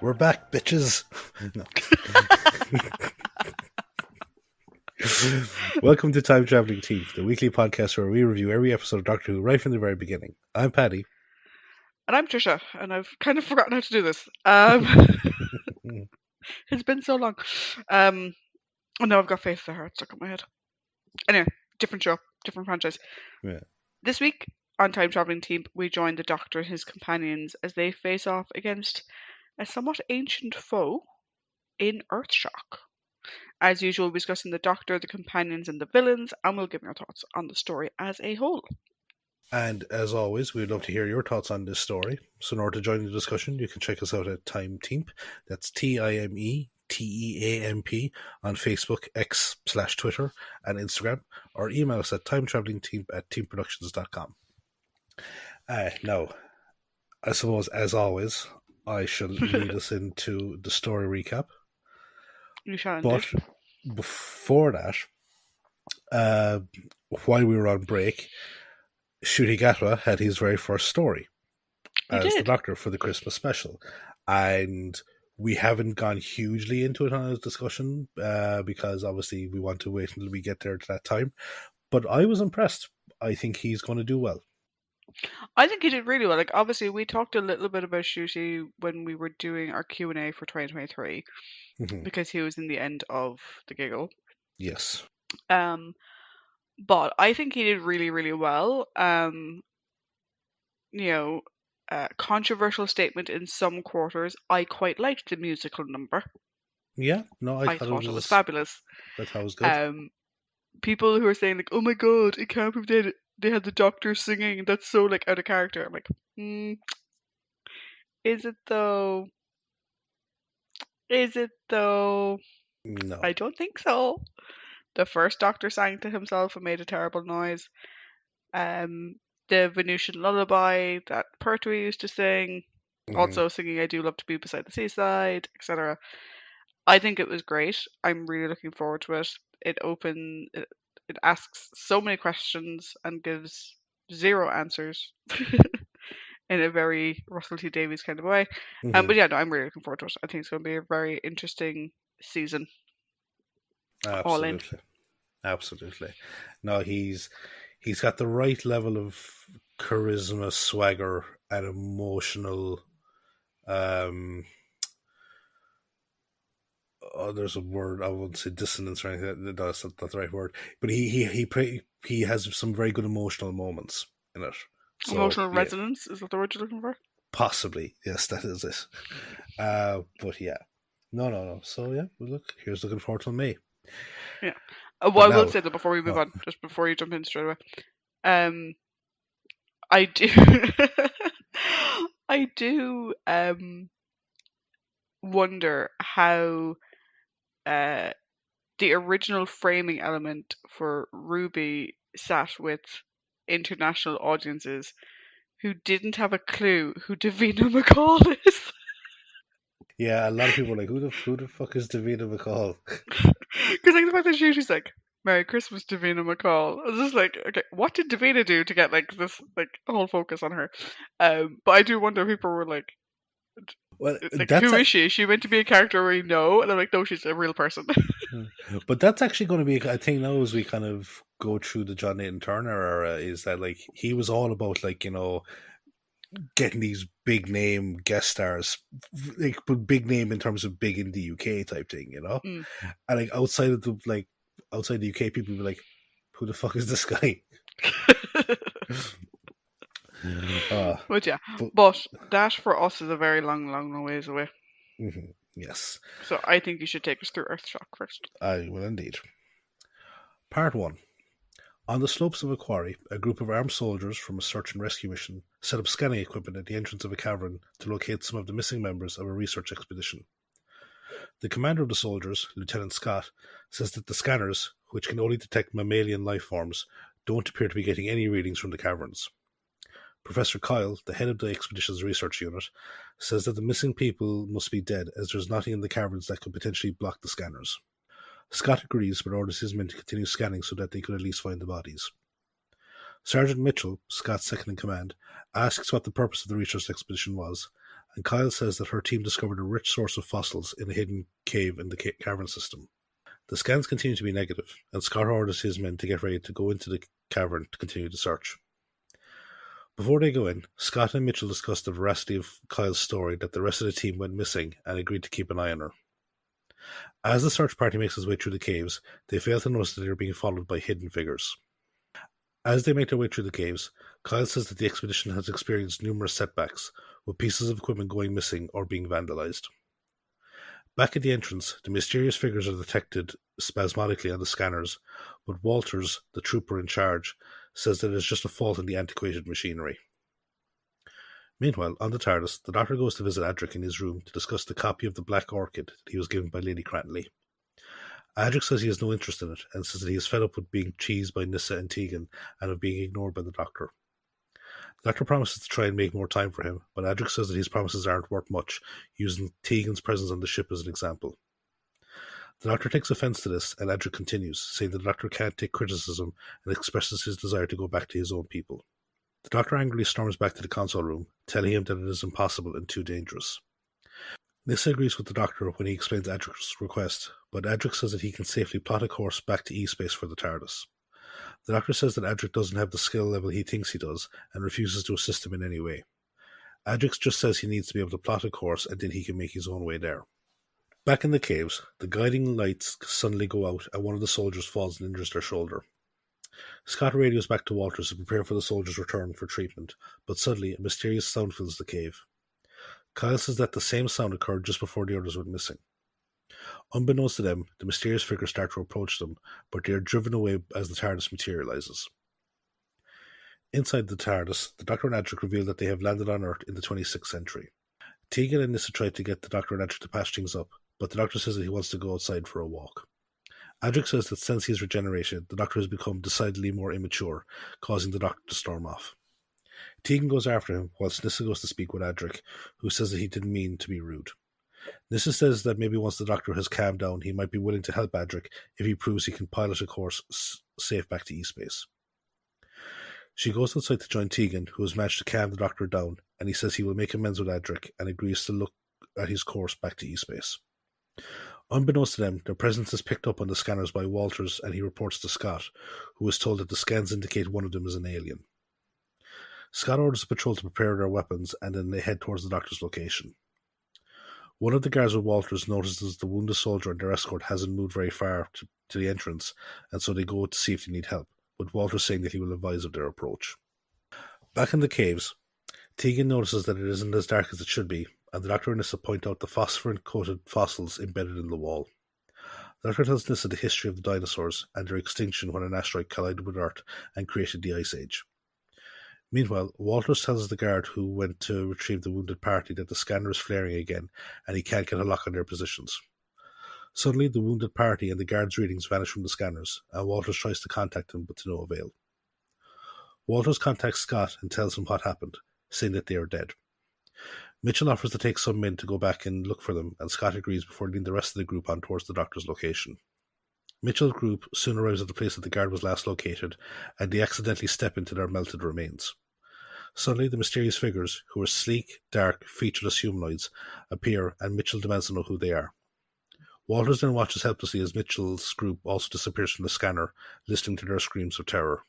We're back, bitches. No. Welcome to Time Traveling Team, the weekly podcast where we review every episode of Doctor Who right from the very beginning. I'm Paddy. And I'm Tricia, and I've kind of forgotten how to do this. It's been so long. Oh no, I've got Faith the Heart stuck in my head. Anyway, different show, different franchise. Yeah. This week on Time Traveling Team, we join the Doctor and his companions as they face off against a somewhat ancient foe in Earthshock. As usual, we'll be discussing the Doctor, the companions, and the villains, and we'll give our thoughts on the story as a whole. And as always, we'd love to hear your thoughts on this story. So in order to join the discussion, you can check us out at Time Teamp. That's TIMETEAMP on Facebook, X/Twitter, and Instagram, or email us at timetravelingteam@teamproductions.com. Now, I suppose, as always, I shall lead us into the story recap. You shall But indeed. before that, while we were on break, Ncuti Gatwa had his very first story as the Doctor for the Christmas special. And we haven't gone hugely into it on his discussion because obviously we want to wait until we get there to that time. But I was impressed. I think he's going to do well. I think he did really well. Like, obviously, we talked a little bit about Ncuti when we were doing our Q&A for 2023 because he was in the end of the giggle. Yes. But I think he did really, really well. Controversial statement in some quarters. I quite liked the musical number. Yeah, no, I thought it was fabulous. I thought it was good. People who are saying like, "Oh my god, it can't believe they had the Doctor singing. That's so like out of character." I'm like, is it though? Is it though? No, I don't think so. The first Doctor sang to himself and made a terrible noise. The Venusian lullaby that Pertwee used to sing, also singing "I Do Love to Be Beside the Seaside," etc. I think it was great. I'm really looking forward to it. It asks so many questions and gives zero answers in a very Russell T Davies kind of way. But yeah, no, I'm really looking forward to it. I think it's going to be a very interesting season. Absolutely. Absolutely. No, he's got the right level of charisma, swagger, and emotional. There's a word, I wouldn't say dissonance or anything. That's not the right word. But he has some very good emotional moments in it. So, emotional resonance, is that the word you're looking for? Possibly, yes, that is it. But yeah, no. So yeah, look, here's looking forward to May. Yeah. Well, I will say that before we move on, just before you jump in straight away, I do wonder how the original framing element for Ruby sat with international audiences who didn't have a clue who Davina McCall is. Yeah, a lot of people are like, who the fuck is Davina McCall? Because like the fact that she's like, "Merry Christmas, Davina McCall." I was just like, okay, what did Davina do to get like this like whole focus on her? But I do wonder if people were like, well, like, who is she? Is she meant to be a character we know? And I'm like, no, she's a real person. But that's actually going to be a thing now as we kind of go through the John Nathan Turner era, is that like he was all about like, you know, getting these big name guest stars, like, but big name in terms of big in the UK type thing, you know. And like outside the UK, people would be like, who the fuck is this guy? But yeah, but that for us is a very long ways away. Yes. So I think you should take us through Earthshock first. I will indeed. Part 1. On the slopes of a quarry, a group of armed soldiers from a search and rescue mission set up scanning equipment at the entrance of a cavern to locate some of the missing members of a research expedition. The commander of the soldiers, Lieutenant Scott, says that the scanners, which can only detect mammalian life forms, don't appear to be getting any readings from the caverns. Professor Kyle, the head of the expedition's research unit, says that the missing people must be dead as there's nothing in the caverns that could potentially block the scanners. Scott agrees but orders his men to continue scanning so that they could at least find the bodies. Sergeant Mitchell, Scott's second in command, asks what the purpose of the research expedition was, and Kyle says that her team discovered a rich source of fossils in a hidden cave in the cavern system. The scans continue to be negative, and Scott orders his men to get ready to go into the cavern to continue the search. Before they go in, Scott and Mitchell discuss the veracity of Kyle's story that the rest of the team went missing and agreed to keep an eye on her. As the search party makes its way through the caves, they fail to notice that they are being followed by hidden figures. As they make their way through the caves, Kyle says that the expedition has experienced numerous setbacks, with pieces of equipment going missing or being vandalized. Back at the entrance, the mysterious figures are detected spasmodically on the scanners, but Walters, the trooper in charge, says that it is just a fault in the antiquated machinery. Meanwhile, on the TARDIS, the Doctor goes to visit Adric in his room to discuss the copy of the Black Orchid that he was given by Lady Cranley. Adric says he has no interest in it, and says that he is fed up with being cheesed by Nyssa and Tegan, and of being ignored by the Doctor. The Doctor promises to try and make more time for him, but Adric says that his promises aren't worth much, using Tegan's presence on the ship as an example. The Doctor takes offence to this, and Adric continues, saying that the Doctor can't take criticism, and expresses his desire to go back to his own people. The Doctor angrily storms back to the console room, telling him that it is impossible and too dangerous. Nyssa agrees with the Doctor when he explains Adric's request, but Adric says that he can safely plot a course back to E-space for the TARDIS. The Doctor says that Adric doesn't have the skill level he thinks he does, and refuses to assist him in any way. Adric just says he needs to be able to plot a course, and then he can make his own way there. Back in the caves, the guiding lights suddenly go out, and one of the soldiers falls and injures their shoulder. Scott radios back to Walters to prepare for the soldier's return for treatment, but suddenly a mysterious sound fills the cave. Kyle says that the same sound occurred just before the others went missing. Unbeknownst to them, the mysterious figures start to approach them, but they are driven away as the TARDIS materializes. Inside the TARDIS, the Doctor and Adric reveal that they have landed on Earth in the 26th century. Tegan and Nyssa try to get the Doctor and Adric to patch things up, but the Doctor says that he wants to go outside for a walk. Adric says that since his regeneration, the Doctor has become decidedly more immature, causing the Doctor to storm off. Tegan goes after him, whilst Nyssa goes to speak with Adric, who says that he didn't mean to be rude. Nyssa says that maybe once the Doctor has calmed down, he might be willing to help Adric if he proves he can pilot a course safe back to E-space. She goes outside to join Tegan, who has managed to calm the Doctor down, and he says he will make amends with Adric and agrees to look at his course back to E-space. Unbeknownst to them, their presence is picked up on the scanners by Walters, and he reports to Scott, who is told that the scans indicate one of them is an alien. Scott orders the patrol to prepare their weapons, and then they head towards the Doctor's location. One of the guards with Walters notices the wounded soldier and their escort hasn't moved very far to the entrance, and so they go to see if they need help, with Walters saying that he will advise of their approach. Back in the caves, Tegan notices that it isn't as dark as it should be, and the Doctor and Nyssa point out the phosphorin-coated fossils embedded in the wall. The Doctor tells Nyssa the history of the dinosaurs and their extinction when an asteroid collided with Earth and created the Ice Age. Meanwhile, Walters tells the guard who went to retrieve the wounded party that the scanner is flaring again, and he can't get a lock on their positions. Suddenly, the wounded party and the guard's readings vanish from the scanners, and Walters tries to contact them, but to no avail. Walters contacts Scott and tells him what happened, saying that they are dead. Mitchell offers to take some men to go back and look for them, and Scott agrees before leading the rest of the group on towards the Doctor's location. Mitchell's group soon arrives at the place that the guard was last located, and they accidentally step into their melted remains. Suddenly, the mysterious figures, who are sleek, dark, featureless humanoids, appear, and Mitchell demands to know who they are. Walters then watches helplessly as Mitchell's group also disappears from the scanner, listening to their screams of terror.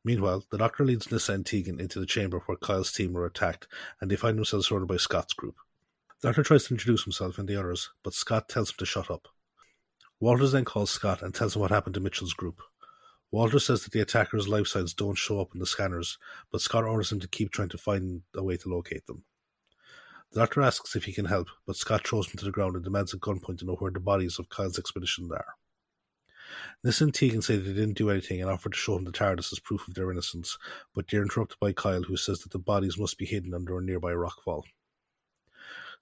Meanwhile, the Doctor leads Nyssa and Tegan into the chamber where Kyle's team are attacked, and they find themselves surrounded by Scott's group. The Doctor tries to introduce himself and the others, but Scott tells him to shut up. Walters then calls Scott and tells him what happened to Mitchell's group. Walters says that the attackers' life signs don't show up in the scanners, but Scott orders him to keep trying to find a way to locate them. The Doctor asks if he can help, but Scott throws him to the ground and demands at gunpoint to know where the bodies of Kyle's expedition are. Nyssa and Tegan say that they didn't do anything and offer to show him the TARDIS as proof of their innocence, but they're interrupted by Kyle, who says that the bodies must be hidden under a nearby rockfall.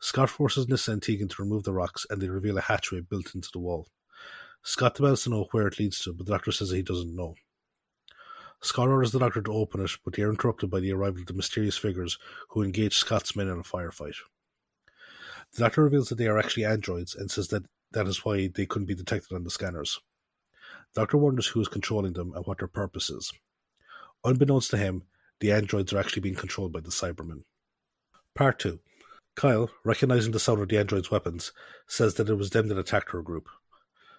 Scott forces Nyssa and Tegan to remove the rocks, and they reveal a hatchway built into the wall. Scott demands to know where it leads to, but the Doctor says that he doesn't know. Scott orders the Doctor to open it, but they are interrupted by the arrival of the mysterious figures who engage Scott's men in a firefight. The Doctor reveals that they are actually androids and says that that is why they couldn't be detected on the scanners. The Doctor wonders who is controlling them and what their purpose is. Unbeknownst to him, the androids are actually being controlled by the Cybermen. Part 2. Kyle, recognizing the sound of the androids' weapons, says that it was them that attacked her group.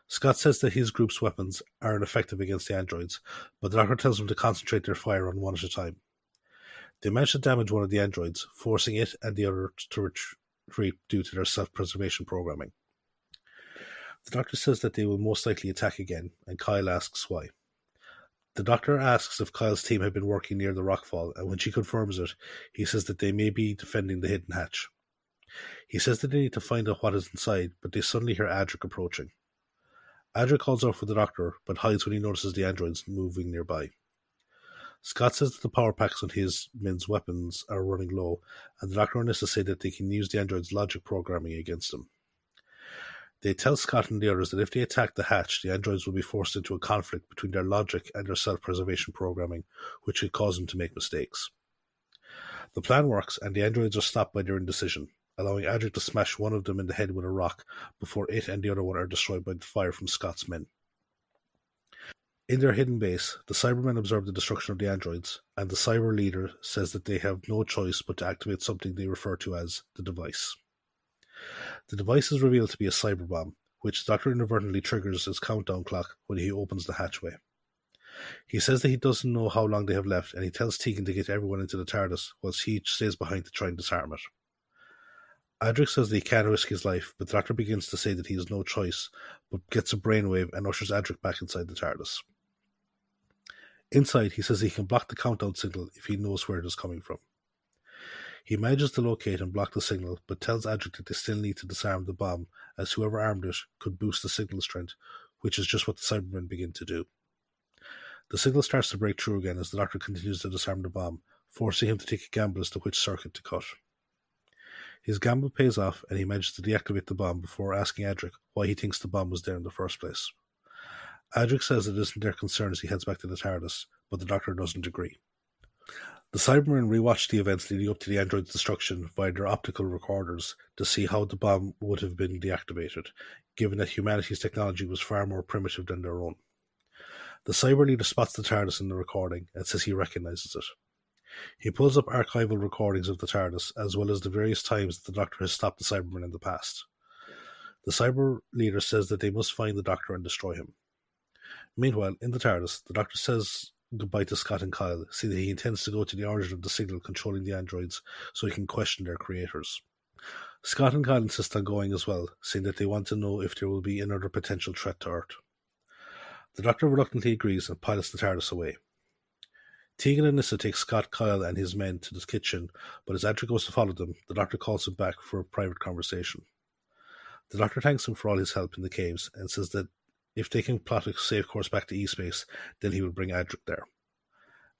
Scott says that his group's weapons are ineffective against the androids, but the Doctor tells them to concentrate their fire on one at a time. They manage to damage one of the androids, forcing it and the other to retreat due to their self-preservation programming. The Doctor says that they will most likely attack again, and Kyle asks why. The Doctor asks if Kyle's team had been working near the rockfall, and when she confirms it, he says that they may be defending the hidden hatch. He says that they need to find out what is inside, but they suddenly hear Adric approaching. Adric calls out for the Doctor, but hides when he notices the androids moving nearby. Scott says that the power packs on his men's weapons are running low, and the Doctor and Nissa say that they can use the androids' logic programming against them. They tell Scott and the others that if they attack the hatch, the androids will be forced into a conflict between their logic and their self-preservation programming, which could cause them to make mistakes. The plan works, and the androids are stopped by their indecision, allowing Adric to smash one of them in the head with a rock before it and the other one are destroyed by the fire from Scott's men. In their hidden base, the Cybermen observe the destruction of the androids, and the Cyber leader says that they have no choice but to activate something they refer to as the device. The device is revealed to be a cyber bomb, which the Doctor inadvertently triggers his countdown clock when he opens the hatchway. He says that he doesn't know how long they have left, and he tells Tegan to get everyone into the TARDIS, whilst he stays behind to try and disarm it. Adric says that he can't risk his life, but the Doctor begins to say that he has no choice, but gets a brainwave and ushers Adric back inside the TARDIS. Inside, he says he can block the countdown signal if he knows where it is coming from. He manages to locate and block the signal, but tells Adric that they still need to disarm the bomb, as whoever armed it could boost the signal strength, which is just what the Cybermen begin to do. The signal starts to break through again as the Doctor continues to disarm the bomb, forcing him to take a gamble as to which circuit to cut. His gamble pays off, and he manages to deactivate the bomb before asking Adric why he thinks the bomb was there in the first place. Adric says it isn't their concern as he heads back to the TARDIS, but the Doctor doesn't agree. The Cybermen rewatch the events leading up to the android's destruction via their optical recorders to see how the bomb would have been deactivated, given that humanity's technology was far more primitive than their own. The Cyber leader spots the TARDIS in the recording and says he recognizes it. He pulls up archival recordings of the TARDIS, as well as the various times that the Doctor has stopped the Cybermen in the past. The Cyber leader says that they must find the Doctor and destroy him. Meanwhile, in the TARDIS, the Doctor says goodbye to Scott and Kyle, saying that he intends to go to the origin of the signal controlling the androids so he can question their creators. Scott and Kyle insist on going as well, saying that they want to know if there will be another potential threat to Earth. The Doctor reluctantly agrees and pilots the TARDIS away. Tegan and Nissa take Scott, Kyle, and his men to the kitchen, but as Adric goes to follow them, the Doctor calls him back for a private conversation. The Doctor thanks him for all his help in the caves and says that if they can plot a safe course back to E-Space, then he will bring Adric there.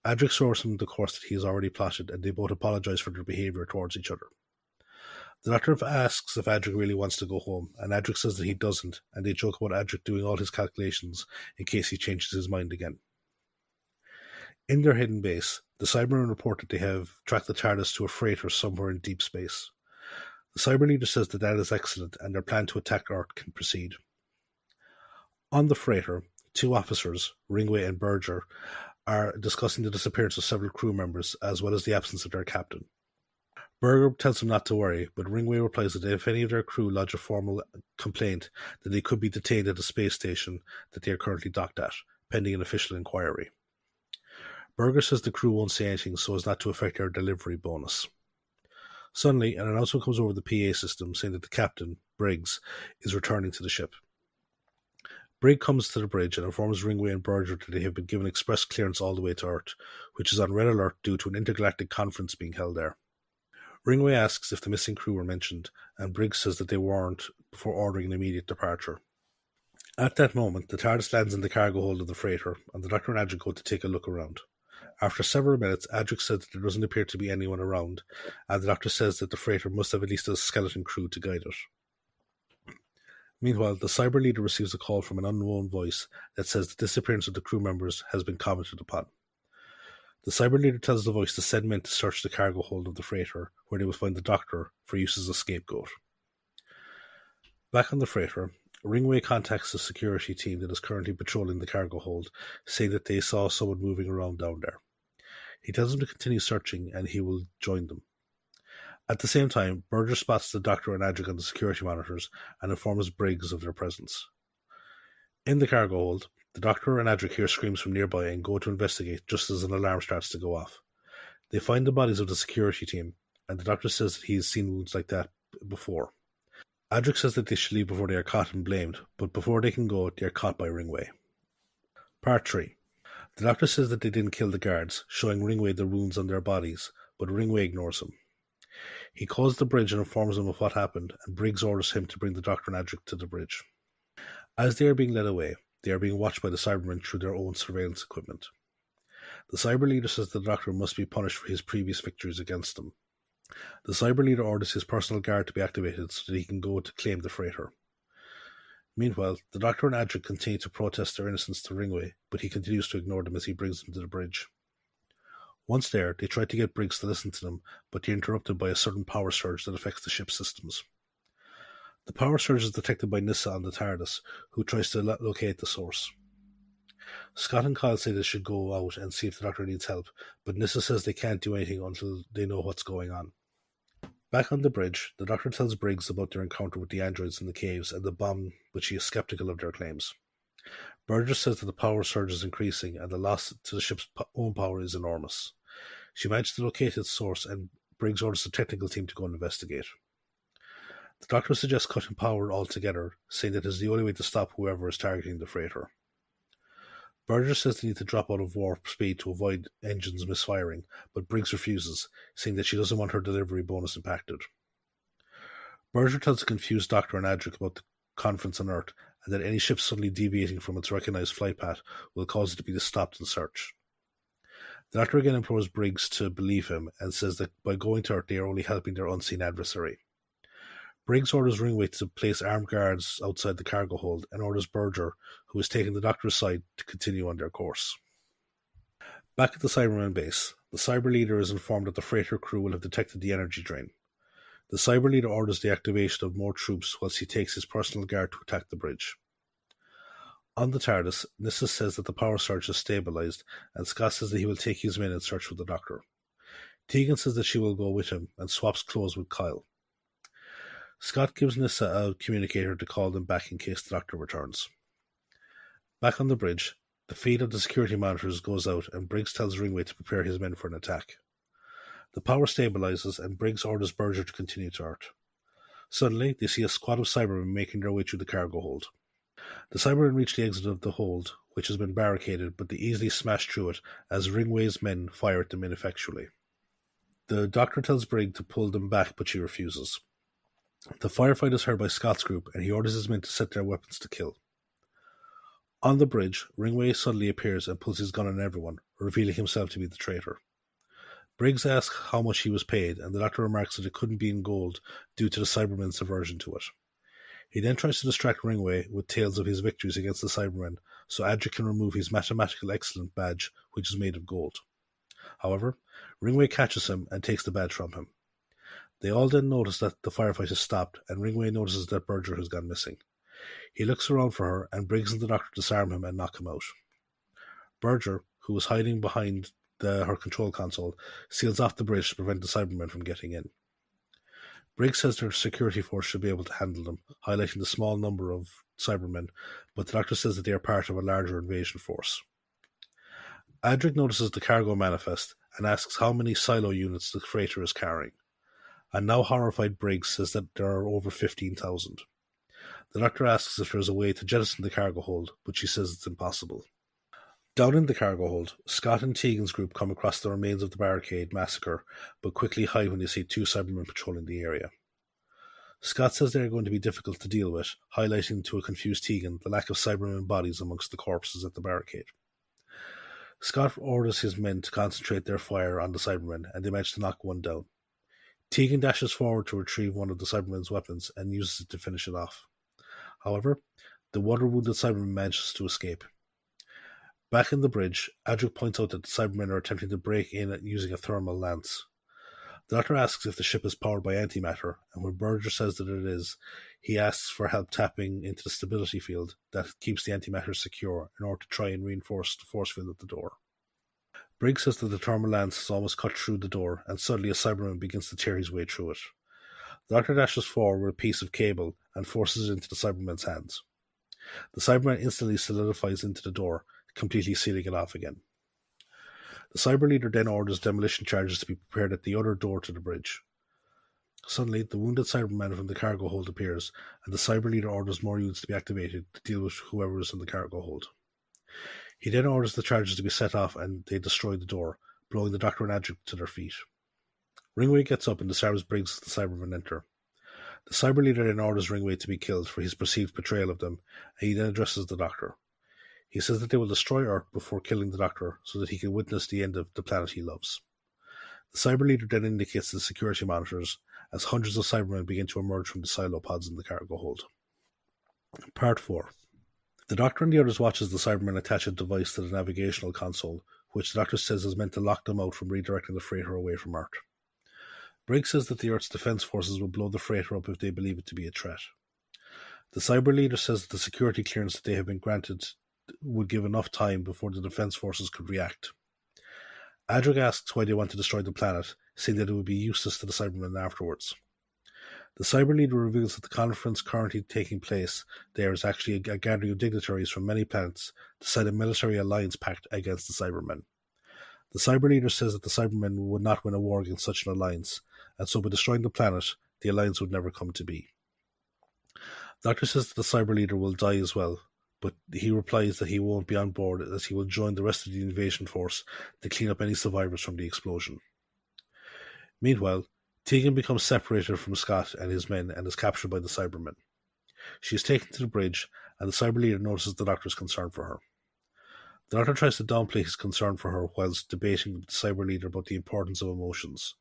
Adric shows him the course that he has already plotted, and they both apologize for their behaviour towards each other. The Doctor asks if Adric really wants to go home, and Adric says that he doesn't, and they joke about Adric doing all his calculations in case he changes his mind again. In their hidden base, the Cybermen report that they have tracked the TARDIS to a freighter somewhere in deep space. The Cyber leader says that that is excellent, and their plan to attack Earth can proceed. On the freighter, two officers, Ringway and Berger, are discussing the disappearance of several crew members, as well as the absence of their captain. Berger tells them not to worry, but Ringway replies that if any of their crew lodge a formal complaint, then they could be detained at the space station that they are currently docked at, pending an official inquiry. Berger says the crew won't say anything so as not to affect their delivery bonus. Suddenly, an announcement comes over the PA system saying that the captain, Briggs, is returning to the ship. Briggs comes to the bridge and informs Ringway and Berger that they have been given express clearance all the way to Earth, which is on red alert due to an intergalactic conference being held there. Ringway asks if the missing crew were mentioned, and Briggs says that they weren't before ordering an immediate departure. At that moment, the TARDIS lands in the cargo hold of the freighter, and the Doctor and Adric go to take a look around. After several minutes, Adric says that there doesn't appear to be anyone around, and the Doctor says that the freighter must have at least a skeleton crew to guide it. Meanwhile, the Cyber leader receives a call from an unknown voice that says the disappearance of the crew members has been commented upon. The Cyber leader tells the voice to send men to search the cargo hold of the freighter, where they will find the Doctor for use as a scapegoat. Back on the freighter, Ringway contacts the security team that is currently patrolling the cargo hold, saying that they saw someone moving around down there. He tells them to continue searching and he will join them. At the same time, Berger spots the Doctor and Adric on the security monitors and informs Briggs of their presence. In the cargo hold, the Doctor and Adric hear screams from nearby and go to investigate just as an alarm starts to go off. They find the bodies of the security team, and the Doctor says that he has seen wounds like that before. Adric says that they should leave before they are caught and blamed, but before they can go, they are caught by Ringway. Part 3. The Doctor says that they didn't kill the guards, showing Ringway the wounds on their bodies, but Ringway ignores him. He calls the bridge and informs them of what happened, and Briggs orders him to bring the Doctor and Adric to the bridge. As they are being led away, they are being watched by the Cybermen through their own surveillance equipment. The Cyber Leader says the Doctor must be punished for his previous victories against them. The Cyber Leader orders his personal guard to be activated so that he can go to claim the freighter. Meanwhile, the Doctor and Adric continue to protest their innocence to Ringway, but he continues to ignore them as he brings them to the bridge. Once there, they try to get Briggs to listen to them, but they're interrupted by a sudden power surge that affects the ship's systems. The power surge is detected by Nyssa on the TARDIS, who tries to locate the source. Scott and Kyle say they should go out and see if the Doctor needs help, but Nyssa says they can't do anything until they know what's going on. Back on the bridge, the Doctor tells Briggs about their encounter with the androids in the caves and the bomb, but she is skeptical of their claims. Burgess says that the power surge is increasing and the loss to the ship's own power is enormous. She manages to locate its source, and Briggs orders the technical team to go and investigate. The Doctor suggests cutting power altogether, saying that it is the only way to stop whoever is targeting the freighter. Burgess says they need to drop out of warp speed to avoid engines misfiring, but Briggs refuses, saying that she doesn't want her delivery bonus impacted. Berger tells the confused Doctor and Adric about the conference on Earth, and that any ship suddenly deviating from its recognized flight path will cause it to be stopped and searched. The Doctor again implores Briggs to believe him, and says that by going to Earth they are only helping their unseen adversary. Briggs orders Ringway to place armed guards outside the cargo hold, and orders Berger, who is taking the Doctor's side, to continue on their course. Back at the Cyberman base, the Cyber Leader is informed that the freighter crew will have detected the energy drain. The Cyber Leader orders the activation of more troops whilst he takes his personal guard to attack the bridge. On the TARDIS, Nyssa says that the power surge has stabilized, and Scott says that he will take his men and search for the Doctor. Tegan says that she will go with him, and swaps clothes with Kyle. Scott gives Nyssa a communicator to call them back in case the Doctor returns. Back on the bridge, the feed of the security monitors goes out, and Briggs tells Ringway to prepare his men for an attack. The power stabilizes, and Briggs orders Berger to continue to Earth. Suddenly, they see a squad of Cybermen making their way through the cargo hold. The Cybermen reach the exit of the hold, which has been barricaded, but they easily smash through it as Ringway's men fire at them ineffectually. The Doctor tells Briggs to pull them back, but she refuses. The firefight is heard by Scott's group, and he orders his men to set their weapons to kill. On the bridge, Ringway suddenly appears and pulls his gun on everyone, revealing himself to be the traitor. Briggs asks how much he was paid, and the Doctor remarks that it couldn't be in gold due to the Cybermen's aversion to it. He then tries to distract Ringway with tales of his victories against the Cybermen, so Adric can remove his Mathematical Excellent badge, which is made of gold. However, Ringway catches him and takes the badge from him. They all then notice that the firefight has stopped, and Ringway notices that Berger has gone missing. He looks around for her, and Briggs and the Doctor disarm him and knock him out. Berger, who was hiding behind her control console, seals off the bridge to prevent the Cybermen from getting in. Briggs says their security force should be able to handle them, highlighting the small number of Cybermen, but the Doctor says that they are part of a larger invasion force. Adric notices the cargo manifest and asks how many silo units the freighter is carrying. And now horrified Briggs says that there are over 15,000. The Doctor asks if there is a way to jettison the cargo hold, but she says it's impossible. Down in the cargo hold, Scott and Tegan's group come across the remains of the barricade massacre, but quickly hide when they see two Cybermen patrolling the area. Scott says they are going to be difficult to deal with, highlighting to a confused Tegan the lack of Cybermen bodies amongst the corpses at the barricade. Scott orders his men to concentrate their fire on the Cybermen, and they manage to knock one down. Tegan dashes forward to retrieve one of the Cybermen's weapons and uses it to finish it off. However, the water-wounded Cyberman manages to escape. Back in the bridge, Adric points out that the Cybermen are attempting to break in using a thermal lance. The Doctor asks if the ship is powered by antimatter, and when Berger says that it is, he asks for help tapping into the stability field that keeps the antimatter secure in order to try and reinforce the force field at the door. Briggs says that the thermal lance has almost cut through the door, and suddenly a Cyberman begins to tear his way through it. The Doctor dashes forward with a piece of cable and forces it into the Cyberman's hands. The Cyberman instantly solidifies into the door, completely sealing it off again. The Cyber Leader then orders demolition charges to be prepared at the other door to the bridge. Suddenly, the wounded Cyberman from the cargo hold appears, and the Cyber Leader orders more units to be activated to deal with whoever is in the cargo hold. He then orders the charges to be set off, and they destroy the door, blowing the Doctor and Adric to their feet. Ringway gets up and disarms Briggs as the Cybermen enter. The Cyber Leader then orders Ringway to be killed for his perceived betrayal of them, and he then addresses the Doctor. He says that they will destroy Earth before killing the Doctor so that he can witness the end of the planet he loves. The Cyber Leader then indicates the security monitors as hundreds of Cybermen begin to emerge from the silo pods in the cargo hold. Part 4. The Doctor and the others watch as the Cybermen attach a device to the navigational console, which the Doctor says is meant to lock them out from redirecting the freighter away from Earth. Briggs says that the Earth's defense forces will blow the freighter up if they believe it to be a threat. The Cyber Leader says that the security clearance that they have been granted would give enough time before the defense forces could react. Adric asks why they want to destroy the planet, saying that it would be useless to the Cybermen afterwards. The Cyber Leader reveals that the conference currently taking place there is actually a gathering of dignitaries from many planets to sign a military alliance pact against the Cybermen. The Cyber Leader says that the Cybermen would not win a war against such an alliance, and so by destroying the planet, the alliance would never come to be. The Doctor says that the Cyber Leader will die as well, but he replies that he won't be on board as he will join the rest of the invasion force to clean up any survivors from the explosion. Meanwhile, Tegan becomes separated from Scott and his men and is captured by the Cybermen. She is taken to the bridge, and the Cyber Leader notices the Doctor's concern for her. The Doctor tries to downplay his concern for her whilst debating with the Cyber Leader about the importance of emotions.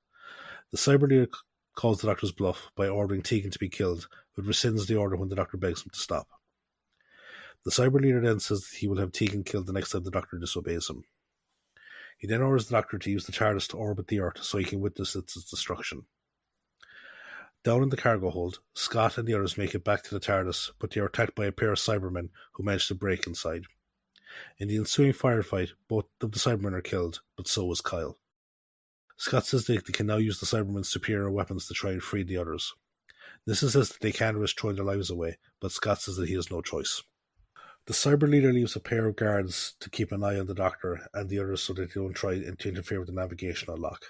The Cyber Leader calls the Doctor's bluff by ordering Tegan to be killed, but rescinds the order when the Doctor begs him to stop. The Cyber Leader then says that he will have Tegan killed the next time the Doctor disobeys him. He then orders the Doctor to use the TARDIS to orbit the Earth so he can witness its destruction. Down in the cargo hold, Scott and the others make it back to the TARDIS, but they are attacked by a pair of Cybermen who manage to break inside. In the ensuing firefight, both of the Cybermen are killed, but so is Kyle. Scott says they can now use the Cybermen's superior weapons to try and free the others. Nissa says that they can't risk throwing their lives away, but Scott says that he has no choice. The Cyber Leader leaves a pair of guards to keep an eye on the Doctor and the others so that they don't try to interfere with the navigational lock.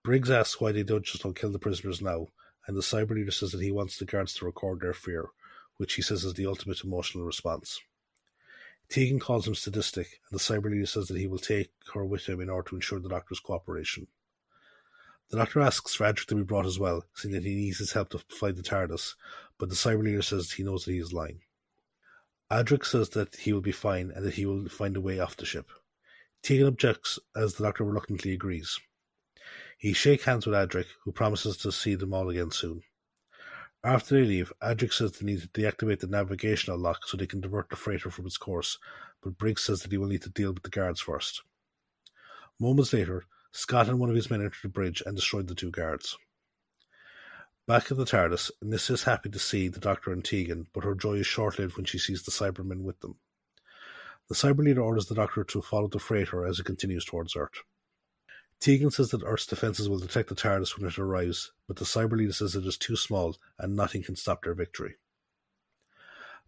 Briggs asks why they don't kill the prisoners now, and the Cyber Leader says that he wants the guards to record their fear, which he says is the ultimate emotional response. Tegan calls him sadistic, and the Cyber Leader says that he will take her with him in order to ensure the Doctor's cooperation. The Doctor asks for Adric to be brought as well, saying that he needs his help to fight the TARDIS, but the Cyber Leader says he knows that he is lying. Adric says that he will be fine and that he will find a way off the ship. Tegan objects as the Doctor reluctantly agrees. He shakes hands with Adric, who promises to see them all again soon. After they leave, Adric says they need to deactivate the navigational lock so they can divert the freighter from its course, but Briggs says that he will need to deal with the guards first. Moments later, Scott and one of his men enter the bridge and destroy the two guards. Back at the TARDIS, Nissa is happy to see the Doctor and Tegan, but her joy is short-lived when she sees the Cybermen with them. The Cyber Leader orders the Doctor to follow the freighter as it continues towards Earth. Tegan says that Earth's defences will detect the TARDIS when it arrives, but the Cyber Leader says it is too small and nothing can stop their victory.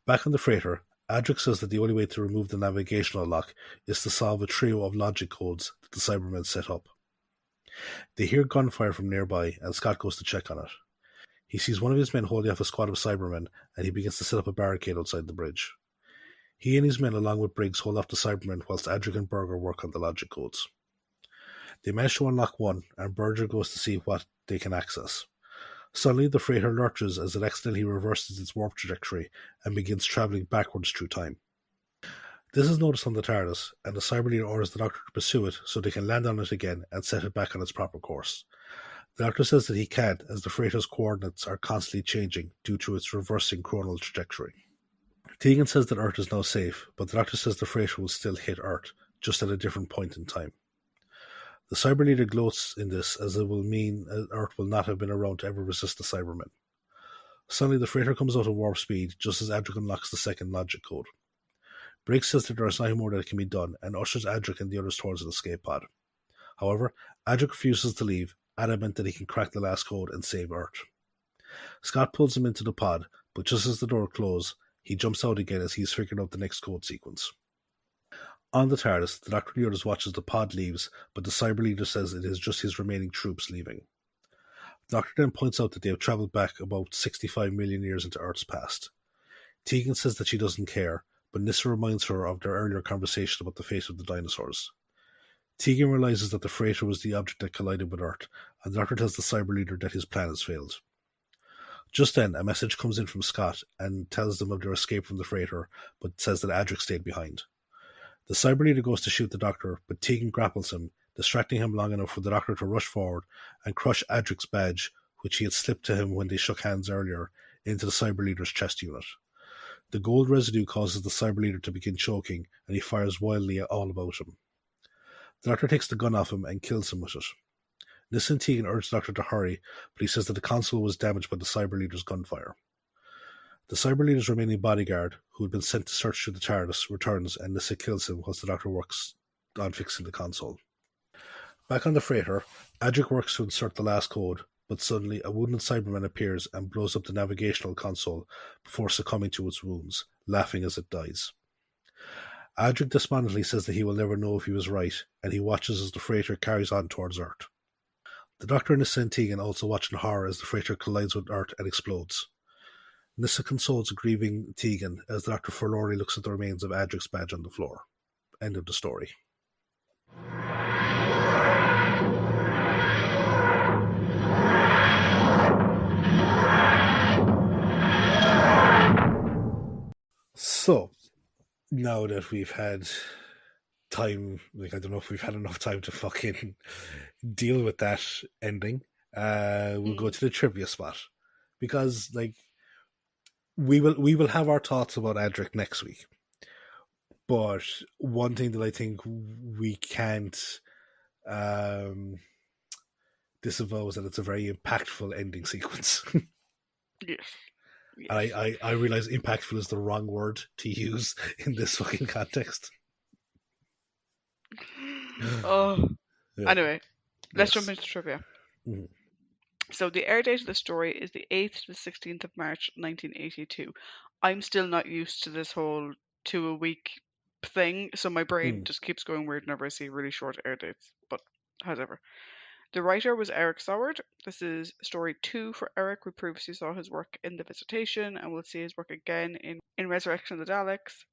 Back on the freighter, Adric says that the only way to remove the navigational lock is to solve a trio of logic codes that the Cybermen set up. They hear gunfire from nearby, and Scott goes to check on it. He sees one of his men holding off a squad of Cybermen, and he begins to set up a barricade outside the bridge. He and his men, along with Briggs, hold off the Cybermen whilst Adric and Berger work on the logic codes. They manage to unlock one, and Berger goes to see what they can access. Suddenly, the freighter lurches as it accidentally reverses its warp trajectory and begins travelling backwards through time. This is noticed on the TARDIS, and the Cyber Leader orders the Doctor to pursue it so they can land on it again and set it back on its proper course. The Doctor says that he can't, as the freighter's coordinates are constantly changing due to its reversing chronal trajectory. Tegan says that Earth is now safe, but the Doctor says the freighter will still hit Earth, just at a different point in time. The Cyber Leader gloats in this, as it will mean Earth will not have been around to ever resist the Cybermen. Suddenly, the freighter comes out of warp speed, just as Adric unlocks the second logic code. Briggs says that there is nothing more that can be done and ushers Adric and the others towards an escape pod. However, Adric refuses to leave, adamant that he can crack the last code and save Earth. Scott pulls him into the pod, but just as the door closes, he jumps out again as he's figured out the next code sequence. On the TARDIS, the Doctor and the others watch as the pod leaves, but the Cyber Leader says it is just his remaining troops leaving. The Doctor then points out that they have travelled back about 65 million years into Earth's past. Tegan says that she doesn't care, but Nyssa reminds her of their earlier conversation about the fate of the dinosaurs. Tegan realizes that the freighter was the object that collided with Earth, and the Doctor tells the Cyber Leader that his plan has failed. Just then, a message comes in from Scott and tells them of their escape from the freighter, but says that Adric stayed behind. The Cyber Leader goes to shoot the Doctor, but Tegan grapples him, distracting him long enough for the Doctor to rush forward and crush Adric's badge, which he had slipped to him when they shook hands earlier, into the Cyber Leader's chest unit. The gold residue causes the Cyber Leader to begin choking, and he fires wildly all about him. The Doctor takes the gun off him and kills him with it. Nyssa and Tegan urge the Doctor to hurry, but he says that the console was damaged by the Cyber Leader's gunfire. The Cyber Leader's remaining bodyguard, who had been sent to search through the TARDIS, returns and Nyssa kills him whilst the Doctor works on fixing the console. Back on the freighter, Adric works to insert the last code, but suddenly a wounded Cyberman appears and blows up the navigational console before succumbing to its wounds, laughing as it dies. Adric despondently says that he will never know if he was right, and he watches as the freighter carries on towards Earth. The Doctor and Nyssa and Tegan also watch in horror as the freighter collides with Earth and explodes. Nyssa consoles a grieving Tegan as the Doctor forlornly looks at the remains of Adric's badge on the floor. End of the story. So, now that we've had time, I don't know if we've had enough time to fucking deal with that ending, we'll go to the trivia spot. Because, we will have our thoughts about Adric next week. But one thing that I think we can't disavow is that it's a very impactful ending sequence. Yes. I realize impactful is the wrong word to use in this fucking context. Oh. Yeah. Anyway, let's jump into trivia. Mm-hmm. So the air date of the story is the 8th to the 16th of March, 1982. I'm still not used to this whole 2-a-week thing, so my brain just keeps going weird whenever I see really short air dates. But however, the writer was Eric Soward. This is story 2 for Eric. We previously saw his work in The Visitation, and we'll see his work again in Resurrection of the Daleks,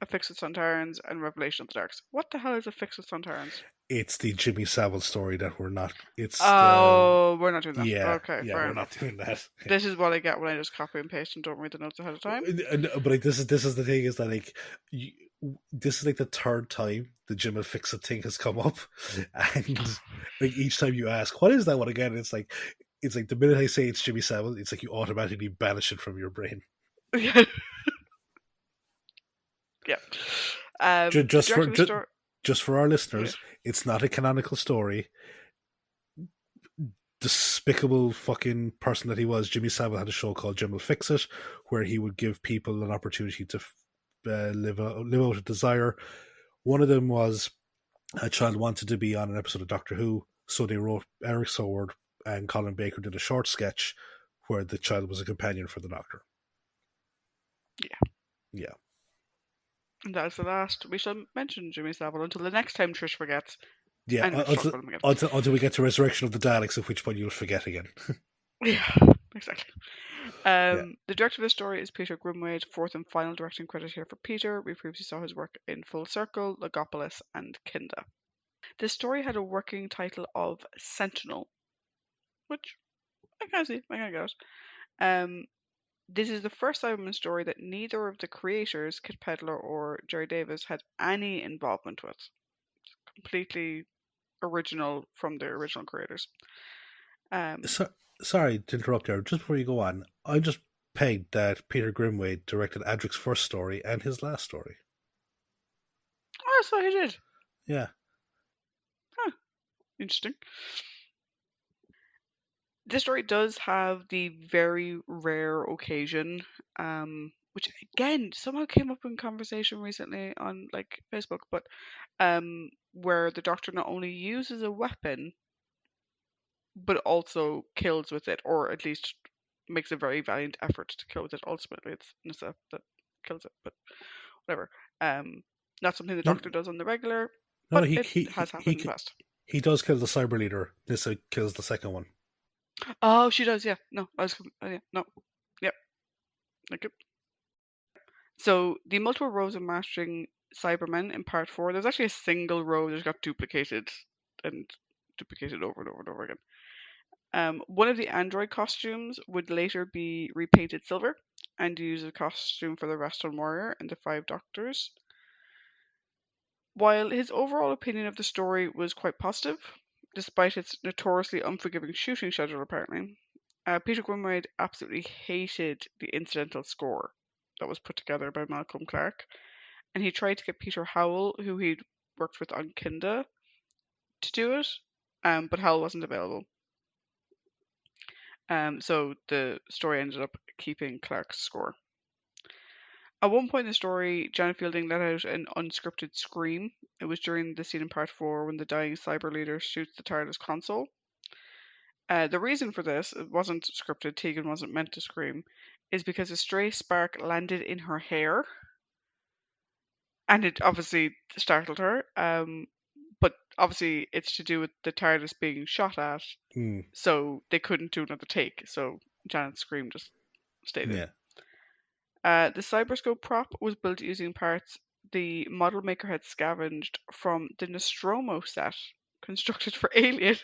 A Fix with Sontarans, and Revelation of the Darks. What the hell is A Fix with Sontarans? It's the Jimmy Savile story that we're not. We're not doing that. Yeah, okay, yeah, we're not doing that. This is what I get when I just copy and paste and don't read the notes ahead of time. But this is the thing is that this is the third time the Jim and Fix It thing has come up, and each time you ask, "What is that one again?" It's like the minute I say it's Jimmy Savile, it's like you automatically banish it from your brain. Yeah. Just for our listeners, it's not a canonical story. Despicable fucking person that he was, Jimmy Savile had a show called Jim Will Fix It, where he would give people an opportunity to live out a desire. One of them was a child wanted to be on an episode of Doctor Who, so they wrote Eric Soward and Colin Baker did a short sketch where the child was a companion for the Doctor. Yeah. And that's the last we shall mention Jimmy Savile until the next time Trish forgets. Yeah, until we get to Resurrection of the Daleks, at which point you'll forget again. Yeah, exactly. The director of the story is Peter Grimwade, fourth and final directing credit here for Peter. We previously saw his work in Full Circle, Logopolis, and Kinda. The story had a working title of Sentinel, which I can see, I can get it. This is the first Cyberman story that neither of the creators, Kit Pedler or Jerry Davis, had any involvement with. It's completely original from the original creators. Sorry to interrupt there. Just before you go on, I just pegged that Peter Grimwade directed Adric's first story and his last story. Oh, so he did. Yeah. Huh. Interesting. This story does have the very rare occasion which again somehow came up in conversation recently on like Facebook, but where the Doctor not only uses a weapon but also kills with it, or at least makes a very valiant effort to kill with it. Ultimately, it's Nissa that kills it, but whatever. Um, not something the No, Doctor does on the regular, no, but it has happened in the past. he does kill the cyber leader. Nissa kills the second one. Oh, she does. Yeah. No, I was. Yeah. No. Yep. Okay. So the multiple rows of mastering Cybermen in part 4. There's actually a single row that got duplicated and duplicated over and over and over again. One of the android costumes would later be repainted silver and use a costume for the Reston Warrior and the Five Doctors. While his overall opinion of the story was quite positive, despite its notoriously unforgiving shooting schedule, apparently, Peter Greenway absolutely hated the incidental score that was put together by Malcolm Clark, and he tried to get Peter Howell, who he'd worked with on Kinda, to do it, but Howell wasn't available. So the story ended up keeping Clark's score. At one point in the story, Janet Fielding let out an unscripted scream. It was during the scene in part 4 when the dying cyber leader shoots the TARDIS console. The reason for this, it wasn't scripted, Tegan wasn't meant to scream, is because a stray spark landed in her hair. And it obviously startled her. But obviously it's to do with the TARDIS being shot at, so they couldn't do another take. So Janet's scream just stayed in. Yeah. The cyberscope prop was built using parts the model maker had scavenged from the Nostromo set constructed for Alien.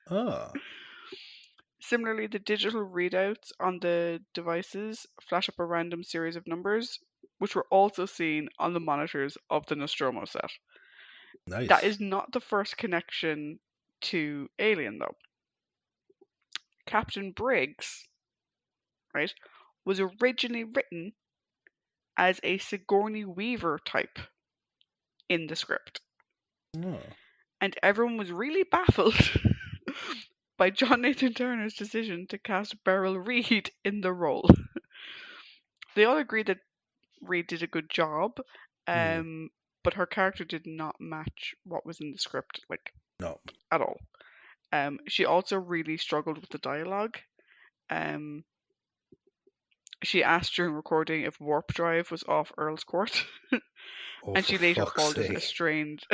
Ah, Similarly, the digital readouts on the devices flash up a random series of numbers, which were also seen on the monitors of the Nostromo set. That nice. is not the first connection to Alien, though. Captain Briggs, right, was originally written as a Sigourney Weaver type in the script. Oh, And everyone was really baffled by John Nathan Turner's decision to cast Beryl Reid in the role. They all agreed that Reid did a good job, but her character did not match what was in the script, like, no. at all. She also really struggled with the dialogue. She asked during recording if warp drive was off Earl's Court, Oh, and for she later fuck's called it a sake. strange.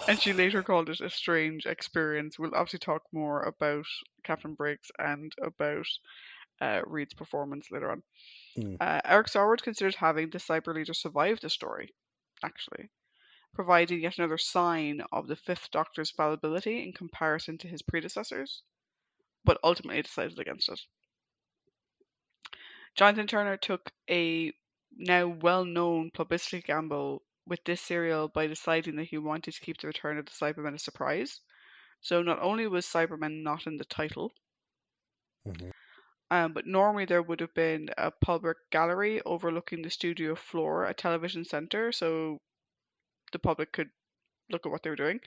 And she later called it a strange experience. We'll obviously talk more about Captain Briggs and about Reed's performance later on. Mm. Eric Saward considered having the cyber leader survive the story, actually, providing yet another sign of the Fifth Doctor's fallibility in comparison to his predecessors, but ultimately decided against it. Jonathan Turner took a now well-known publicity gamble with this serial by deciding that he wanted to keep the return of the Cybermen a surprise. So not only was Cybermen not in the title, but normally there would have been a public gallery overlooking the studio floor, a television center, so the public could look at what they were doing.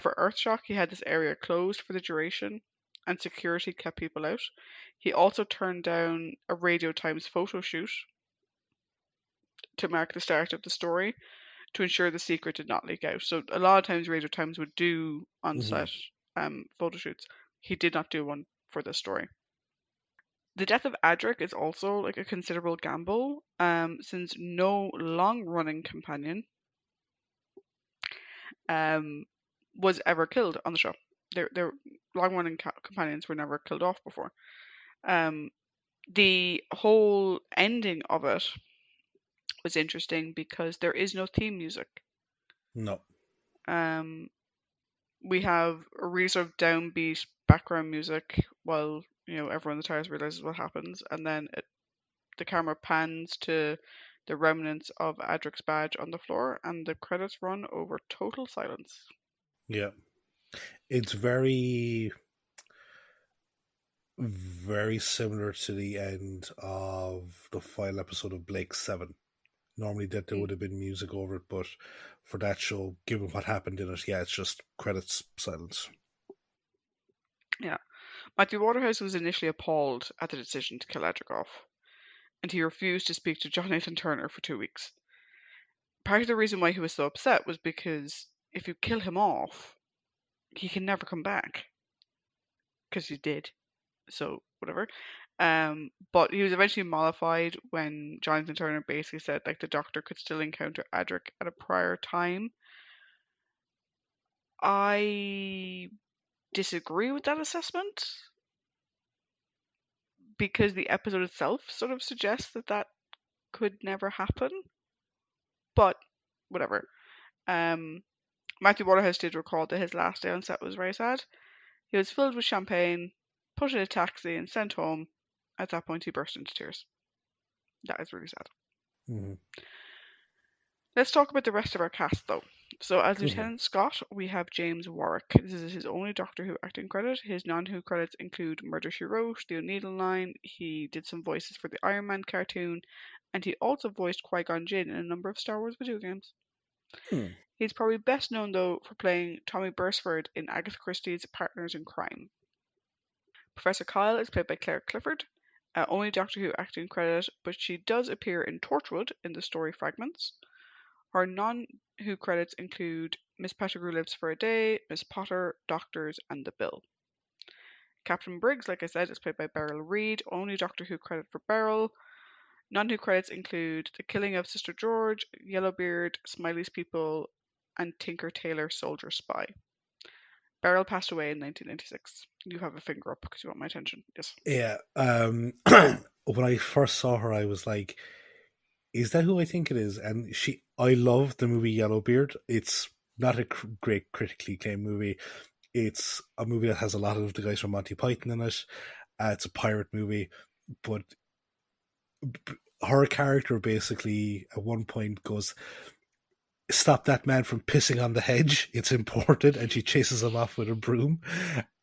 For Earthshock, he had this area closed for the duration, and security kept people out. He also turned down a Radio Times photo shoot to mark the start of the story to ensure the secret did not leak out. So a lot of times Radio Times would do on-set photo shoots. He did not do one for this story. The death of Adric is also like a considerable gamble, since no long-running companion was ever killed on the show. Their long-running companions were never killed off before. The whole ending of it was interesting because there is no theme music. No. We have a really sort of downbeat background music while everyone in the TARDIS realizes what happens, and then the camera pans to the remnants of Adric's badge on the floor, and the credits run over total silence. Yeah. It's very, very similar to the end of the final episode of Blake 7. Normally that there would have been music over it, but for that show, given what happened in it, yeah, it's just credits, silence. Yeah. Matthew Waterhouse was initially appalled at the decision to kill Adric off. and he refused to speak to John Nathan Turner for 2 weeks. Part of the reason why he was so upset was because if you kill him off, he can never come back. Because he did. So, whatever. But he was eventually mollified when Jonathan Turner basically said like the Doctor could still encounter Adric at a prior time. I disagree with that assessment because the episode itself sort of suggests that that could never happen. But whatever. Matthew Waterhouse did recall that his last day on set was very sad. He was filled with champagne, put in a taxi, and sent home. At that point, he burst into tears. That is really sad. Mm-hmm. Let's talk about the rest of our cast, though. So, as Mm-hmm. Lieutenant Scott, we have James Warwick. This is his only Doctor Who acting credit. His non-Who credits include Murder, She Wrote, The O'Neill Line. He did some voices for the Iron Man cartoon, and he also voiced Qui-Gon Jinn in a number of Star Wars video games. He's probably best known, though, for playing Tommy Beresford in Agatha Christie's Partners in Crime. Professor Kyle is played by Claire Clifford, only Doctor Who acting credit, but she does appear in Torchwood in the story Fragments. Her non-Who credits include Miss Pettigrew Lives for a Day, Miss Potter, Doctors, and The Bill. Captain Briggs, like I said, is played by Beryl Reid, only Doctor Who credit for Beryl. Non-Who credits include The Killing of Sister George, Yellowbeard, Smiley's People, and Tinker Tailor Soldier Spy. Beryl passed away in 1996. You have a finger up because you want my attention. Yes. Yeah. When I first saw her, I was like, "Is that who I think it is?" And I love the movie Yellowbeard. It's not a great critically acclaimed movie. It's a movie that has a lot of the guys from Monty Python in it. It's a pirate movie, but her character basically at one point goes, "Stop that man from pissing on the hedge. It's important," and she chases him off with a broom.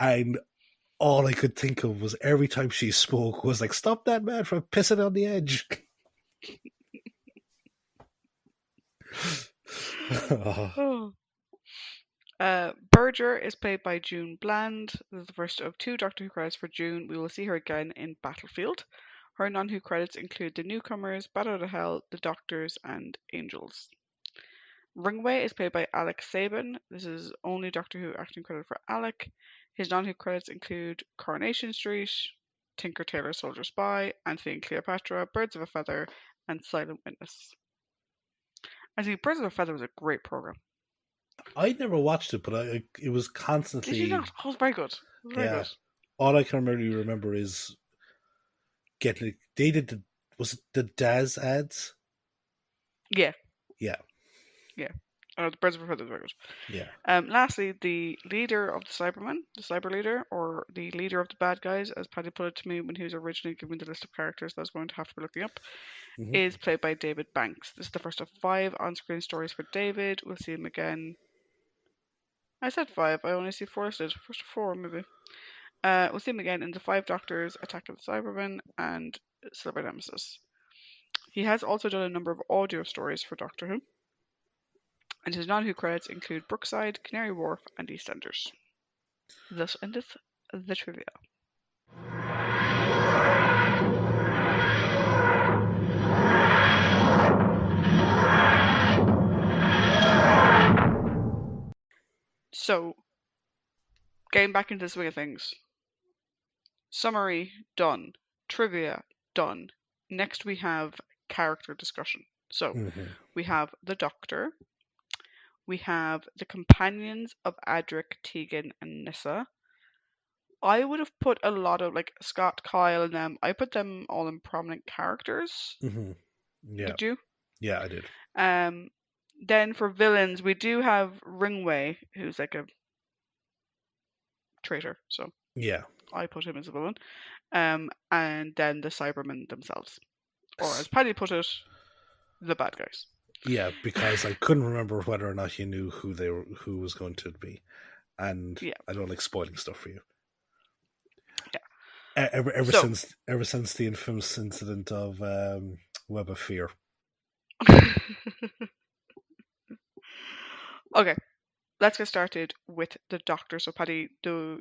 And all I could think of was every time she spoke was like, "Stop that man from pissing on the edge." Oh. Berger is played by June Bland. This is the first of 2 Doctor Who credits for June. We will see her again in Battlefield. Her non-Who credits include The Newcomers, Bat Out of Hell, The Doctors, and Angels. Ringway is played by Alec Sabin. This is only Doctor Who acting credit for Alec. His non-Who credits include Coronation Street, Tinker Tailor Soldier Spy, Anthony and Cleopatra, Birds of a Feather, and Silent Witness. I think Birds of a Feather was a great program. I never watched it, but it was constantly. Did you not? Oh, it was very good. It was very good. All I can really remember is getting. They did was it the Daz ads? Yeah. Yeah. The Birds of a Feather was very good. Yeah. Lastly, the leader of the Cybermen, the Cyber Leader, or the leader of the bad guys, as Paddy put it to me when he was originally giving the list of characters that I was going to have to be looking up, is played by David Banks. This is the first of 5 on-screen stories for David. We'll see him again. I said 5. I only see 4 listed. First of 4, maybe. We'll see him again in The 5 Doctors, Attack of the Cybermen, and Silver Nemesis. He has also done a number of audio stories for Doctor Who, and his non-Who credits include Brookside, Canary Wharf, and EastEnders. Thus endeth the trivia. So, getting back into the swing of things. Summary done. Trivia done. Next we have character discussion. So, we have the Doctor. We have the companions of Adric, Tegan, and Nyssa. I would have put a lot of like Scott, Kyle, and them. I put them all in prominent characters. Yeah. Did you? Yeah, I did. Then for villains, we do have Ringway, who's like a traitor. So yeah, I put him as a villain. And then the Cybermen themselves, or as Paddy put it, the bad guys. Yeah, because I couldn't remember whether or not you knew who was going to be, and I don't like spoiling stuff for you. Yeah. Ever since the infamous incident of Web of Fear. Okay, let's get started with the Doctor. So Paddy, the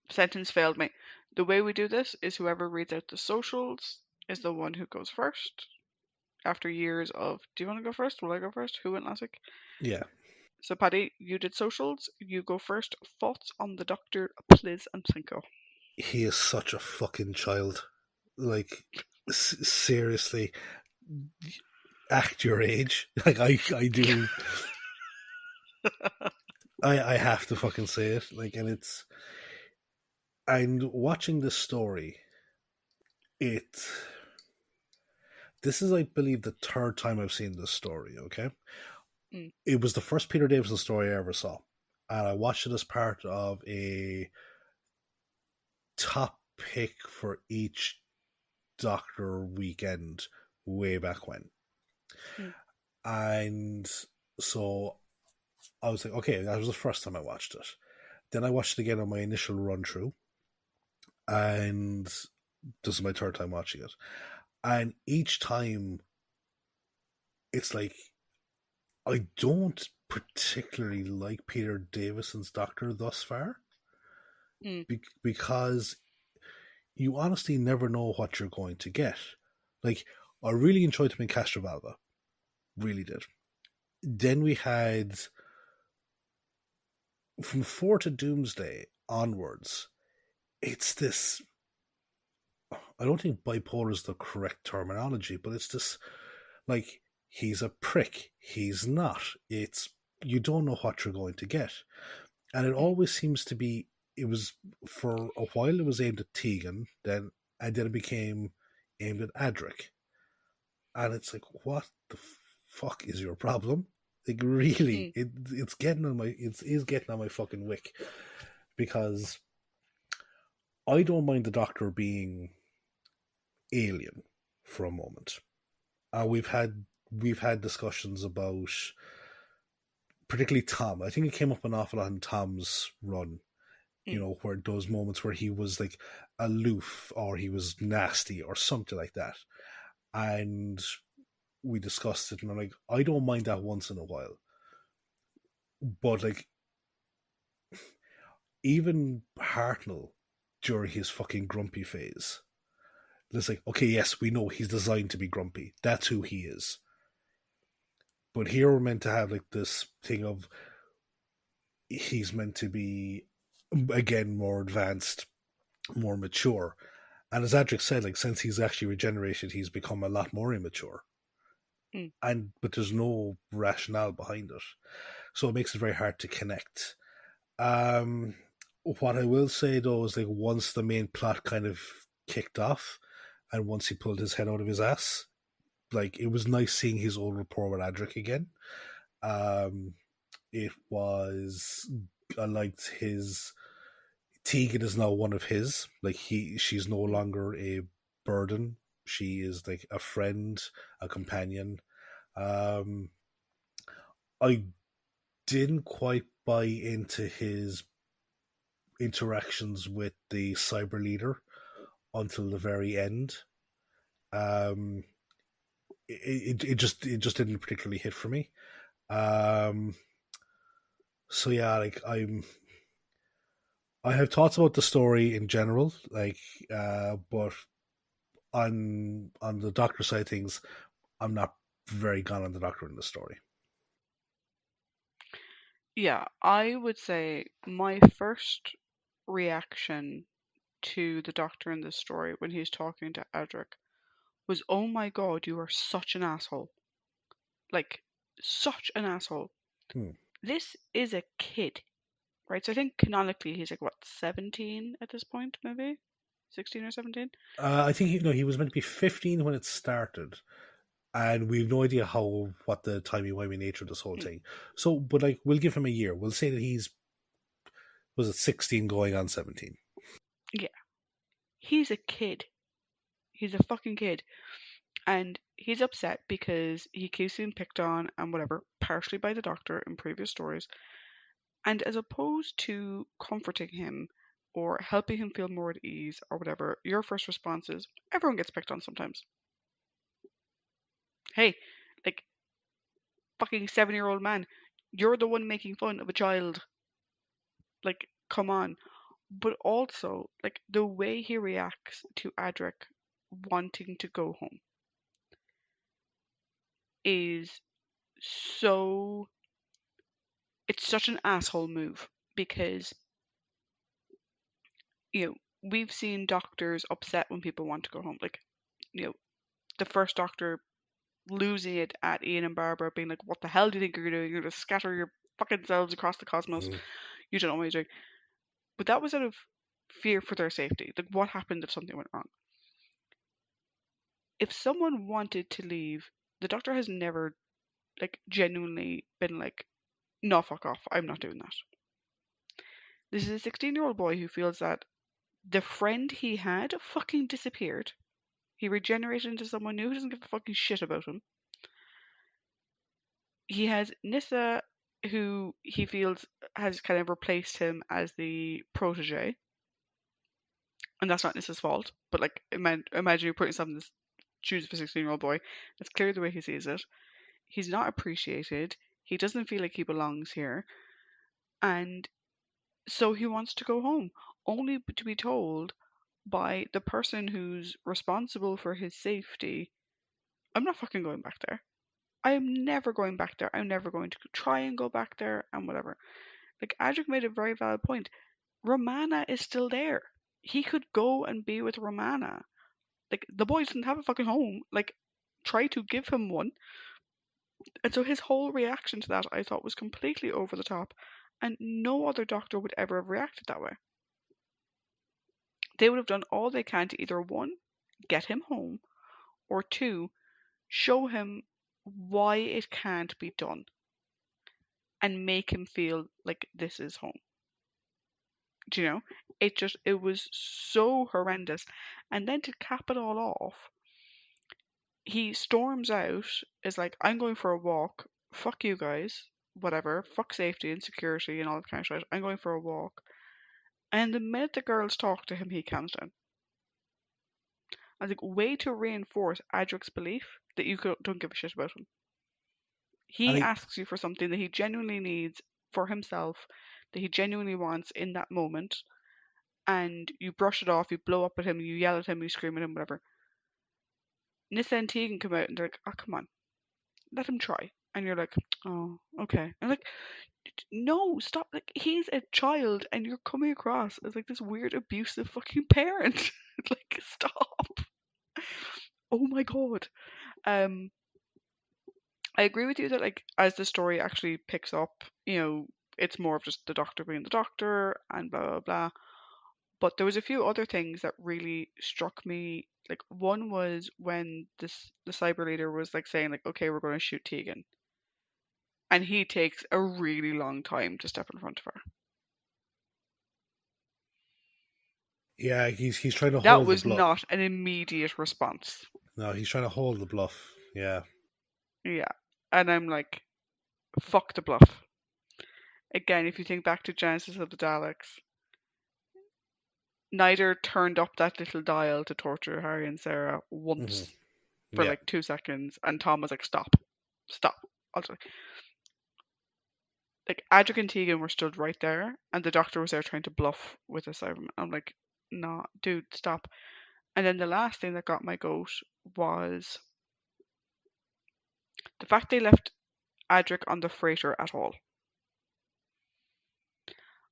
sentence failed me. The way we do this is whoever reads out the socials is the one who goes first. After years of, do you want to go first? Will I go first? Who went last week? Yeah. So, Paddy, you did socials. You go first. Thoughts on the Doctor, please, and Cinco. He is such a fucking child. Like, seriously, act your age. Like, I do. I have to fucking say it. Like, and it's. And watching this story, it. This is, I believe, the third time I've seen this story, okay? Mm, It was the first Peter Davison story I ever saw. And I watched it as part of a top pick for each Doctor weekend way back when. mm, And so I was like, okay, that was the first time I watched it. Then I watched it again on my initial run through. And this is my third time watching it. And each time, it's like, I don't particularly like Peter Davison's Doctor thus far mm, because you honestly never know what you're going to get. Like, I really enjoyed him in Castrovalva. Really did. Then we had from Four to Doomsday onwards, it's this. I don't think bipolar is the correct terminology, but it's this like he's a prick, he's not. It's you don't know what you're going to get, and it mm, always seems to be. It was for a while. It was aimed at Tegan, then it became aimed at Adric, and it's like, what the fuck is your problem? Like, really, mm, it's getting on my it is getting on my fucking wick because I don't mind the Doctor being alien for a moment. We've had discussions about particularly Tom. I think it came up an awful lot in Tom's run. mm, Where those moments where he was like aloof or he was nasty or something like that, and we discussed it, and I'm like, I don't mind that once in a while, but like even Hartnell during his fucking grumpy phase, it's like, okay, yes, we know he's designed to be grumpy. That's who he is. But here we're meant to have like this thing of he's meant to be again more advanced, more mature. And as Adric said, like since he's actually regenerated, he's become a lot more immature. mm. And but there's no rationale behind it. So it makes it very hard to connect. Um what I will say though is like once the main plot kind of kicked off and once he pulled his head out of his ass, like it was nice seeing his old rapport with Adric again. Um it was I liked his Tegan is now one of his. Like she's no Mm. longer a burden. She is like a friend, a companion. Um I didn't quite buy into his interactions with the cyber leader until the very end. Um it just didn't particularly hit for me. Um so yeah, like I have thoughts about the story in general, like but on the Doctor side of things, I'm not very gone on the Doctor in the story. Yeah, I would say my first reaction to the Doctor in this story when he's talking to Adric was, oh my god, you are such an asshole. Like, such an asshole. Hmm. This is a kid, right? So I think canonically he's like, what, 17 at this point, maybe? 16 or 17? I think he was meant to be 15 when it started, and we've no idea what the timey wimey nature of this whole Mm, thing. So, but like we'll give him a year. We'll say that he's was it 16 going on 17. yeah. He's a kid. He's a fucking kid. And he's upset because he keeps being picked on and whatever, partially by the Doctor in previous stories. And as opposed to comforting him or helping him feel more at ease or whatever, your first response is everyone gets picked on sometimes. Hey, like, fucking 7-year-old man, you're the one making fun of a child. Like, come on. But also, like, the way he reacts to Adric wanting to go home is so. It's such an asshole move because, you know, we've seen doctors upset when people want to go home. Like, you know, the first doctor losing it at Ian and Barbara, being like, "What the hell do you think you're doing? You're going to scatter your fucking selves across the cosmos. Mm-hmm. You don't know what you're doing." But that was out of fear for their safety. Like, what happened if something went wrong? If someone wanted to leave, the doctor has never, like, genuinely been like, "No, fuck off. I'm not doing that." This is a 16-year-old boy who feels that the friend he had fucking disappeared. He regenerated into someone new who doesn't give a fucking shit about him. He has Nissa, who he feels has kind of replaced him as the protege. And that's not Nissa's fault, but like, imagine you're putting yourself in this shoes of a 16-year-old boy. That's clearly the way he sees it. He's not appreciated. He doesn't feel like he belongs here. And so he wants to go home, only to be told by the person who's responsible for his safety, "I'm not fucking going back there. I am never going back there. I'm never going to try and go back there," and whatever. Like, Adric made a very valid point. Romana is still there. He could go and be with Romana. Like, the boy doesn't have a fucking home. Like, try to give him one. And so his whole reaction to that, I thought, was completely over the top. And no other doctor would ever have reacted that way. They would have done all they can to either, one, get him home, or two, show him why it can't be done and make him feel like this is home. Do you know? It was so horrendous. And then to cap it all off, he storms out, is like, "I'm going for a walk. Fuck you guys. Whatever. Fuck safety and security and all that kind of shit. I'm going for a walk." And the minute the girls talk to him, he calms down. I was like, way to reinforce Adric's belief that you don't give a shit about him. And He he, asks you for something that he genuinely needs for himself, that he genuinely wants in that moment, and you brush it off, you blow up at him, you yell at him, you scream at him, whatever. Nissa and Tegan come out and they're like, "Oh, come on, let him try." And you're like, "Oh, okay." And like, no, stop. Like, he's a child and you're coming across as like this weird abusive fucking parent. Like, stop. Oh my god. Um, I agree with you that, like, as the story actually picks up, it's more of just the doctor being the doctor and blah blah blah. But there was a few other things that really struck me. Like, one was when the cyber leader was like saying like, "Okay, we're going to shoot Tegan," and he takes a really long time to step in front of her. yeah, he's trying to That hold the was bluff. not an immediate response. No, he's trying to hold the bluff. Yeah. Yeah, and I'm like, fuck the bluff. Again, if you think back to Genesis of the Daleks, neither turned up that little dial to torture Harry and Sarah Hmm. once for Yeah. like 2 seconds, and Tom was like, "Stop, stop." Like, Adric and Tegan were stood right there, and the doctor was there trying to bluff with the Cyberman. I'm like, "Nah, dude, stop." And then the last thing that got my goat was the fact they left Adric on the freighter at all.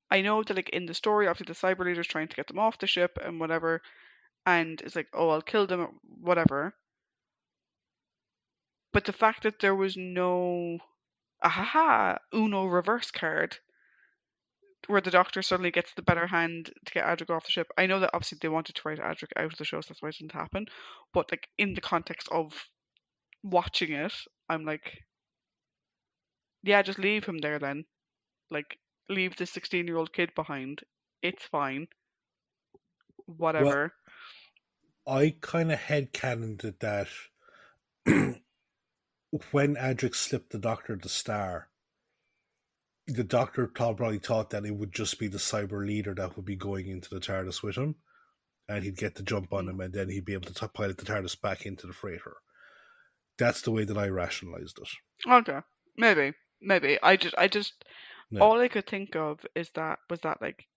I know that, like, in the story, obviously the cyber leader's trying to get them off the ship and whatever, and it's like, "Oh, I'll kill them," or whatever. But the fact that there was no ahaha Uno reverse card where the doctor suddenly gets the better hand to get Adric off the ship. I know that obviously they wanted to write Adric out of the show, so that's why it didn't happen. But like, in the context of watching it, I'm like, yeah, just leave him there then. Like, leave the 16-year-old kid behind. It's fine. Well, Whatever. I kind of headcanoned that when Adric slipped the Doctor the star, the Doctor probably thought that it would just be the cyber leader that would be going into the TARDIS with him, and he'd get to jump on him, and then he'd be able to pilot the TARDIS back into the freighter. That's the way that I rationalized it. Okay. Maybe. I just Yeah. all I could think of was that like,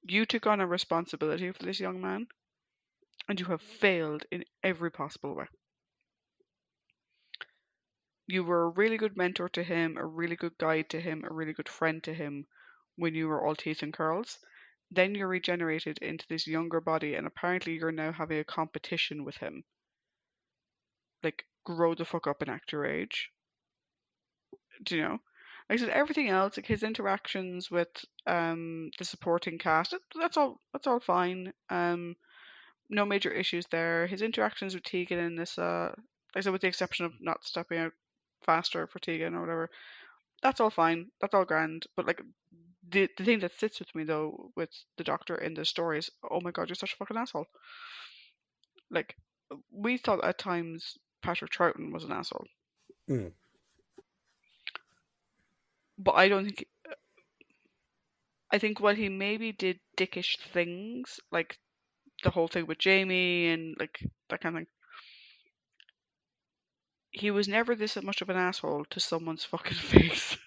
You took on a responsibility for this young man, and you have failed in every possible way. You were a really good mentor to him, a really good guide to him, a really good friend to him when you were all teeth and curls. Then you're regenerated into this younger body, and apparently you're now having a competition with him. Like, grow the fuck up and act your age. Do you know? Like I said, everything else, like his interactions with the supporting cast, that's all fine. No major issues there. His interactions with Tegan and Nissa, like I said, with the exception of not stepping out faster for Tegan or whatever, that's all fine. That's all grand. But like the thing that sits with me though with the Doctor in the story is, oh my god, you're such a fucking asshole. Like, we thought at times Patrick Troughton was an asshole, Mm. but I don't think. I think while he maybe did dickish things, like the whole thing with Jamie and like that kind of thing, he was never this much of an asshole to someone's fucking face.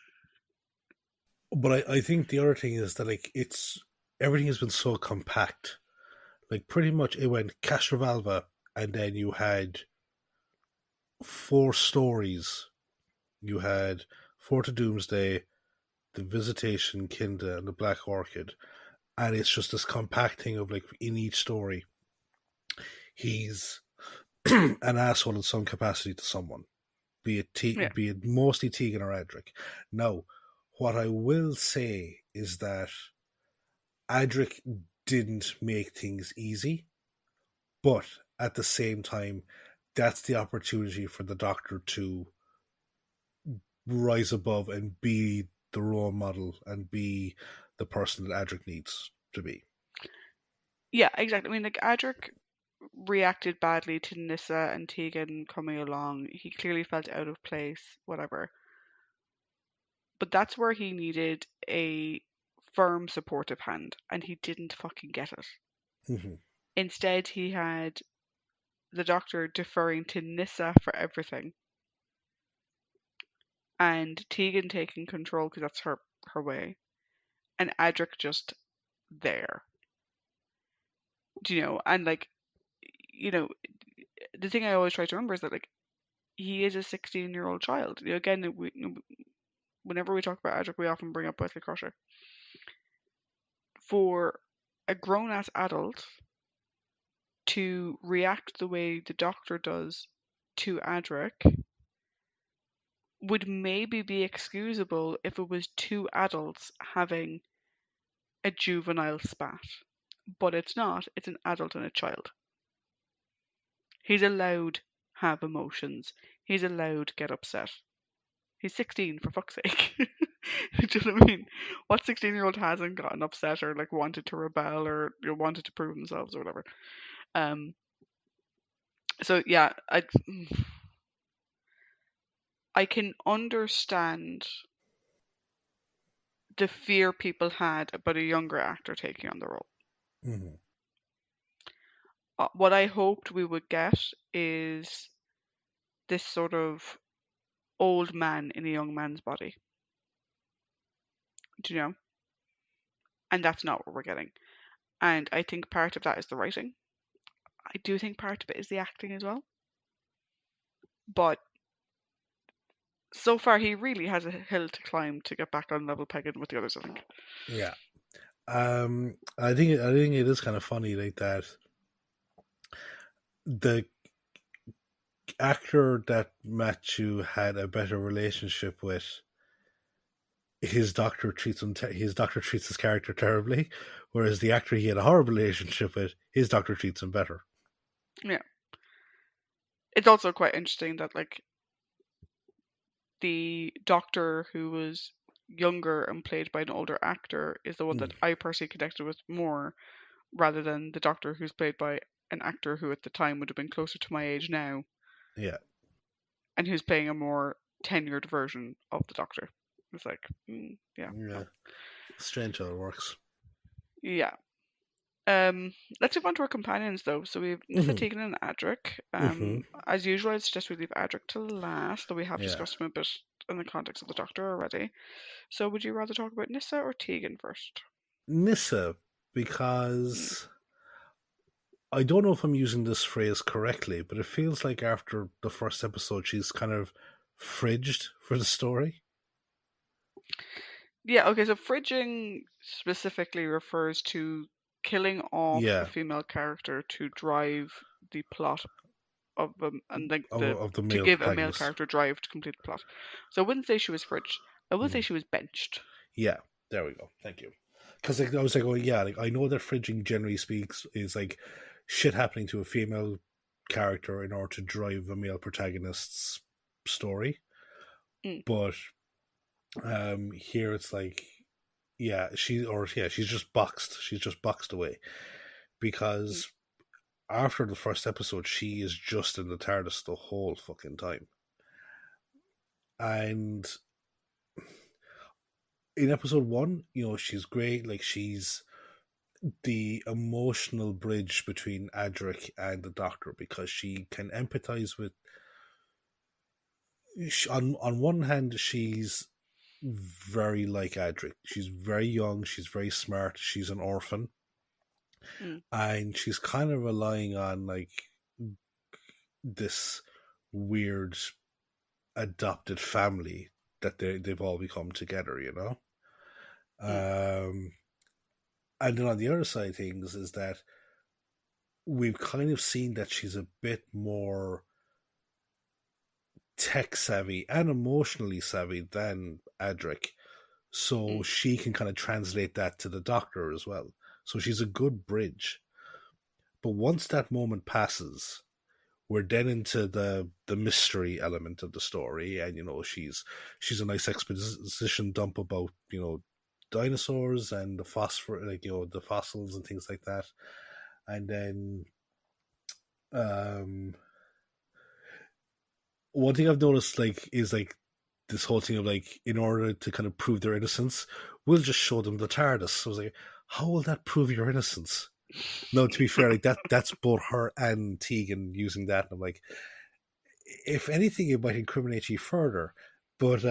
But I think the other thing is that like it's everything has been so compact. Like pretty much it went Castrovalva, and then you had four stories. You had Fort of Doomsday, the Visitation, Kinda, and the Black Orchid, and it's just this compacting of like in each story, he's an asshole in some capacity to someone, Yeah, be it mostly Tegan or Edric. Now, what I will say is that Adric didn't make things easy, but at the same time, that's the opportunity for the Doctor to rise above and be the role model and be the person that Adric needs to be. yeah, exactly. I mean, like Adric reacted badly to Nissa and Tegan coming along. He clearly felt out of place, whatever. But that's where he needed a firm, supportive hand, and he didn't fucking get it. Mm-hmm. Instead, he had the Doctor deferring to Nissa for everything, and Tegan taking control because that's her way, and Adric just there. Do you know? And like, you know, the thing I always try to remember is that like he is a 16-year-old child. You know, again, whenever we talk about Adric, we often bring up Wesley Crusher. For a grown ass adult to react the way the Doctor does to Adric would maybe be excusable if it was two adults having a juvenile spat. But it's not, it's an adult and a child. He's allowed have emotions. He's allowed get upset. He's 16, for fuck's sake. Do you know what I mean? What 16-year-old hasn't gotten upset or like wanted to rebel or wanted to prove themselves or whatever? Um. So yeah, I can understand the fear people had about a younger actor taking on the role. Mm-hmm. What I hoped we would get is this sort of old man in a young man's body. Do you know? And that's not what we're getting. And I think part of that is the writing. I do think part of it is the acting as well. But so far, he really has a hill to climb to get back on level pegging with the others, I think. Yeah. I think it is kind of funny like that. The actor that Matthew had a better relationship with, his doctor treats his character terribly, whereas the actor he had a horrible relationship with, his doctor treats him better. Yeah. It's also quite interesting that, like, the doctor who was younger and played by an older actor is the one Mm. that I personally connected with more rather than the doctor who's played by an actor who at the time would have been closer to my age now Yeah. and who's playing a more tenured version of the doctor. It's like, yeah, Yeah. no. Strange how it works. Yeah. Let's move on to our companions though. So we have Nissa, Mm-hmm. Tegan, and Adric. Mm-hmm. As usual, I'd suggest we leave Adric to last, though we have Yeah. discussed him a bit in the context of the Doctor already. So would you rather talk about Nissa or Tegan first? Nissa, because I don't know if I'm using this phrase correctly, but it feels like after the first episode, she's kind of fridged for the story. Yeah, okay, so fridging specifically refers to killing off a Yeah, female character to drive the plot of and like of the to male give a male protagonist. character drive to complete the plot. So I wouldn't say she was fridged. I would say Mm. she was benched. Yeah, there we go. Thank you. Because I was like, oh yeah, like I know that fridging generally speaks is like shit happening to a female character in order to drive a male protagonist's story, Mm, but here it's like yeah, she's just boxed. She's just boxed away mm, because after the first episode, she is just in the TARDIS the whole fucking time. And in episode one, she's great. Like she's the emotional bridge between Adric and the Doctor because she can empathize with. On one hand, she's very like Adric. She's very young. She's very smart. She's an orphan, mm, and she's kind of relying on like this weird adopted family that they've all become together. mm, Um, and then on the other side of things is that we've kind of seen that she's a bit more tech savvy and emotionally savvy than Adric. So mm. she can kind of translate that to the Doctor as well. So she's a good bridge. But once that moment passes, we're then into the mystery element of the story, and she's a nice exposition dump about dinosaurs and the phosphor, like the fossils and things like that, and then um one thing I've noticed like is like this whole thing of like in order to kind of prove their innocence, we'll just show them the TARDIS. So I was like, how will that prove your innocence? No, to be fair, like that's both her and Tegan using that, and I'm like, if anything, it might incriminate you further. But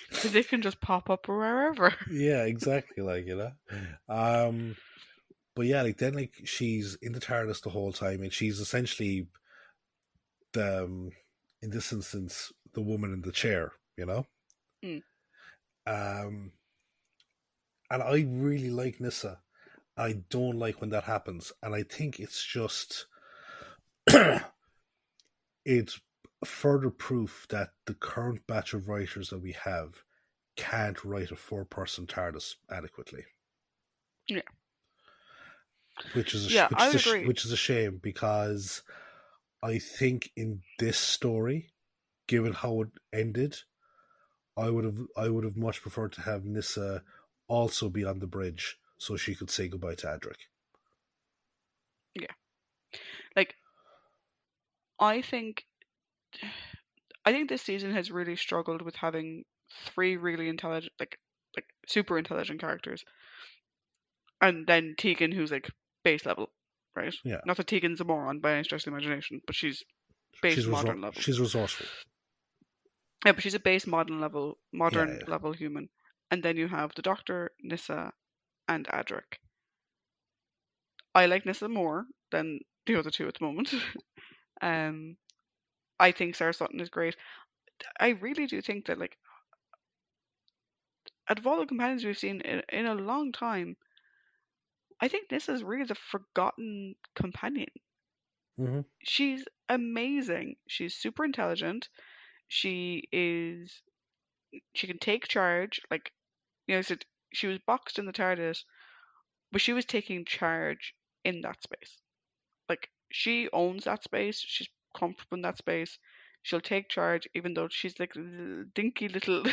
Because they can just pop up wherever. yeah, exactly, like um, but yeah, like then like she's in the TARDIS the whole time, and she's essentially the in this instance the woman in the chair. Mm, Um, and I really like Nissa. I don't like when that happens, and I think it's just it's further proof that the current batch of writers that we have can't write a four-person TARDIS adequately, yeah, which is yeah, I would agree. which is a shame because I think in this story, given how it ended, I would have much preferred to have Nissa also be on the bridge so she could say goodbye to Adric. Yeah, like I think I think this season has really struggled with having three really intelligent, like super intelligent characters, and then Tegan, who's like base level, right? Yeah, Not that Tegan's a moron by any stretch of the imagination, but she's base modern level. she's resourceful. Yeah, but she's a base Yeah, modern yeah. level human. And then you have the Doctor, Nissa, and Adric. I like Nissa more than the other two at the moment. um, I think Sarah Sutton is great. I really do think that like out of all the companions we've seen in a long time, I think Nissa is really the forgotten companion. Mm-hmm. She's amazing. She's super intelligent. She is. She can take charge. Like so she was boxed in the TARDIS, but she was taking charge in that space. Like she owns that space. She's comfortable in that space. She'll take charge, even though she's like a dinky little,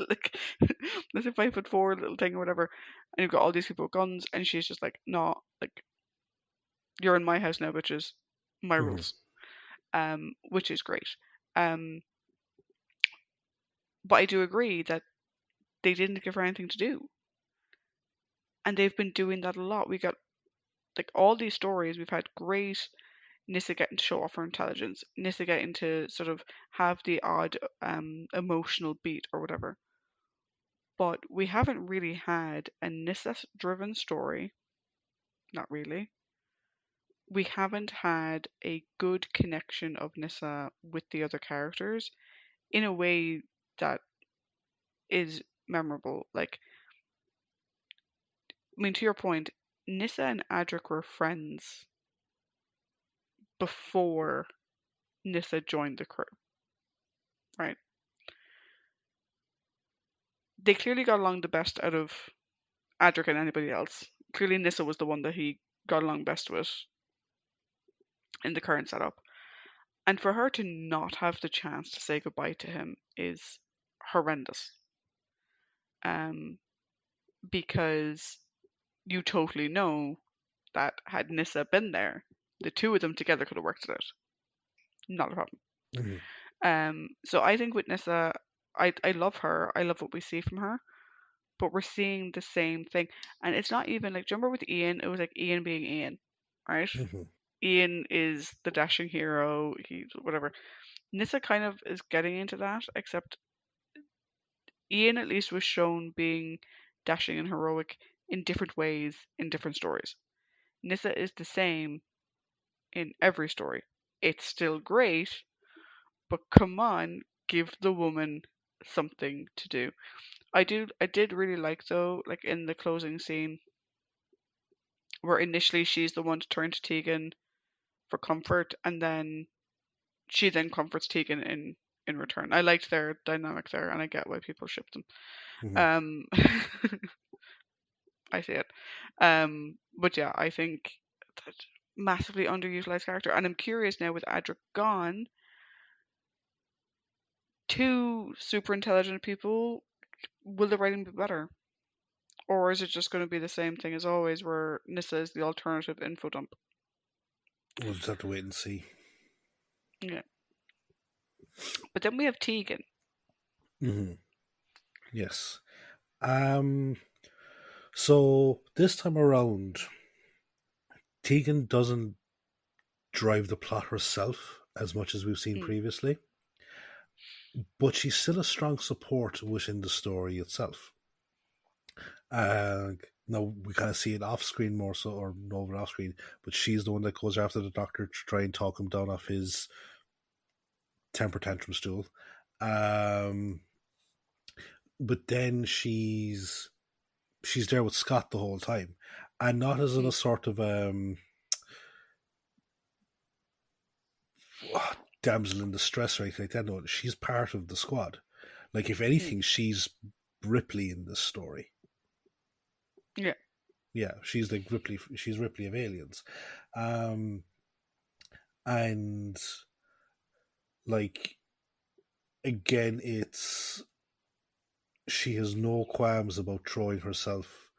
like this a 5'4" little thing or whatever. And you've got all these people with guns, and she's just like, no, like you're in my house now, bitches, my Mm-hmm. rules. Which is great. Um, but I do agree that they didn't give her anything to do, and they've been doing that a lot. We got like all these stories. We've had great Nissa getting to show off her intelligence, Nissa getting to sort of have the odd emotional beat or whatever. but we haven't really had a Nissa-driven story. Not really. We haven't had a good connection of Nissa with the other characters in a way that is memorable. Like, I mean, to your point, Nissa and Adric were friends before Nissa joined the crew, right? They clearly got along the best out of Adric and anybody else. Clearly, Nissa was the one that he got along best with in the current setup. And for her to not have the chance to say goodbye to him is horrendous. Um, because you totally know that had Nissa been there, the two of them together could have worked it out. Not a problem. Mm-hmm. So I think with Nissa, I love her. I love what we see from her, but we're seeing the same thing. And it's not even like, do you remember with Ian? It was like Ian being Ian, right? Mm-hmm. Ian is the dashing hero. He's whatever. Nissa kind of is getting into that, except Ian at least was shown being dashing and heroic in different ways in different stories. Nissa is the same in every story. It's still great, but come on, give the woman something to do. I did really like though, like in the closing scene where initially she's the one to turn to Tegan for comfort, and then she then comforts Tegan in return. I liked their dynamic there, and I get why people ship them. Mm-hmm. Um, I see it. But yeah, I think that massively underutilized character, and I'm curious now with Adric gone, two super intelligent people, will the writing be better? Or is it just going to be the same thing as always, where Nissa is the alternative info dump? We'll just have to wait and see. Yeah. But then we have Tegan. Mm-hmm. Yes. Um. So this time around, Tegan doesn't drive the plot herself as much as we've seen Mm, previously, but she's still a strong support within the story itself. Uh, Now we kind of see it off screen more so, or no, off screen, but she's the one that goes after the doctor to try and talk him down off his temper tantrum stool. Um, but then she's there with Scott the whole time, and not as in a mm, sort of damsel in distress or anything like that. No, she's part of the squad. Like if mm. anything, she's Ripley in this story. Yeah. Yeah, she's like Ripley. She's Ripley of Aliens, and like again, it's she has no qualms about throwing herself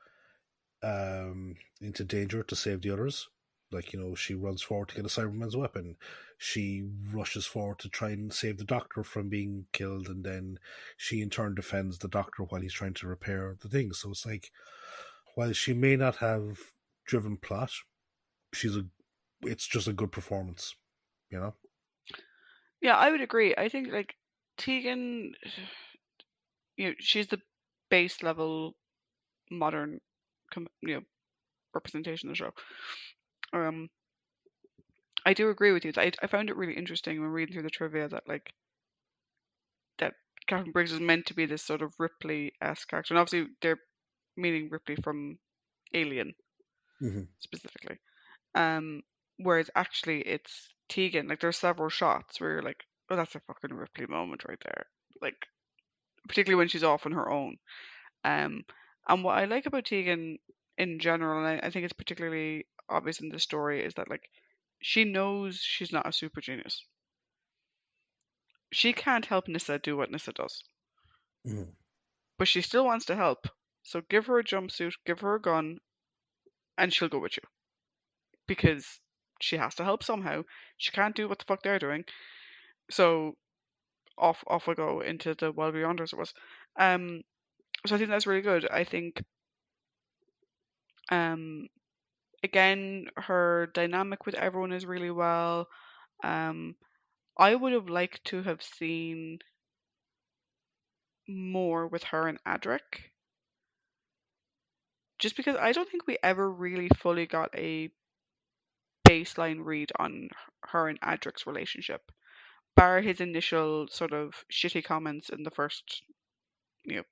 into danger to save the others. Like, you know, she runs forward to get a Cyberman's weapon. She rushes forward to try and save the doctor from being killed, and then she in turn defends the doctor while he's trying to repair the thing. So it's like, while she may not have driven plot, she's a it's just a good performance, you know? Yeah, I would agree. I think like Tegan, she's the base level modern, representation of the show. Um, I do agree with you. I found it really interesting when reading through the trivia that like that Captain Briggs is meant to be this sort of Ripley-esque character, and obviously they're meaning Ripley from Alien Mm-hmm. specifically. Um, Whereas actually it's Tegan. Like there's several shots where you're like, oh, that's a fucking Ripley moment right there. Like particularly when she's off on her own. Um, and what I like about Tegan in general, and I think it's particularly obvious in this story, is that like she knows she's not a super genius. She can't help Nissa do what Nissa does, Mm-hmm. but she still wants to help. So give her a jumpsuit, give her a gun, and she'll go with you because she has to help somehow. She can't do what the fuck they're doing. So off we go into the Wild Beyond as it was. Um, so I think that's really good. I think um again her dynamic with everyone is really well. Um, I would have liked to have seen more with her and Adric. Just because I don't think we ever really fully got a baseline read on her and Adric's relationship, bar his initial sort of shitty comments in the first, you know,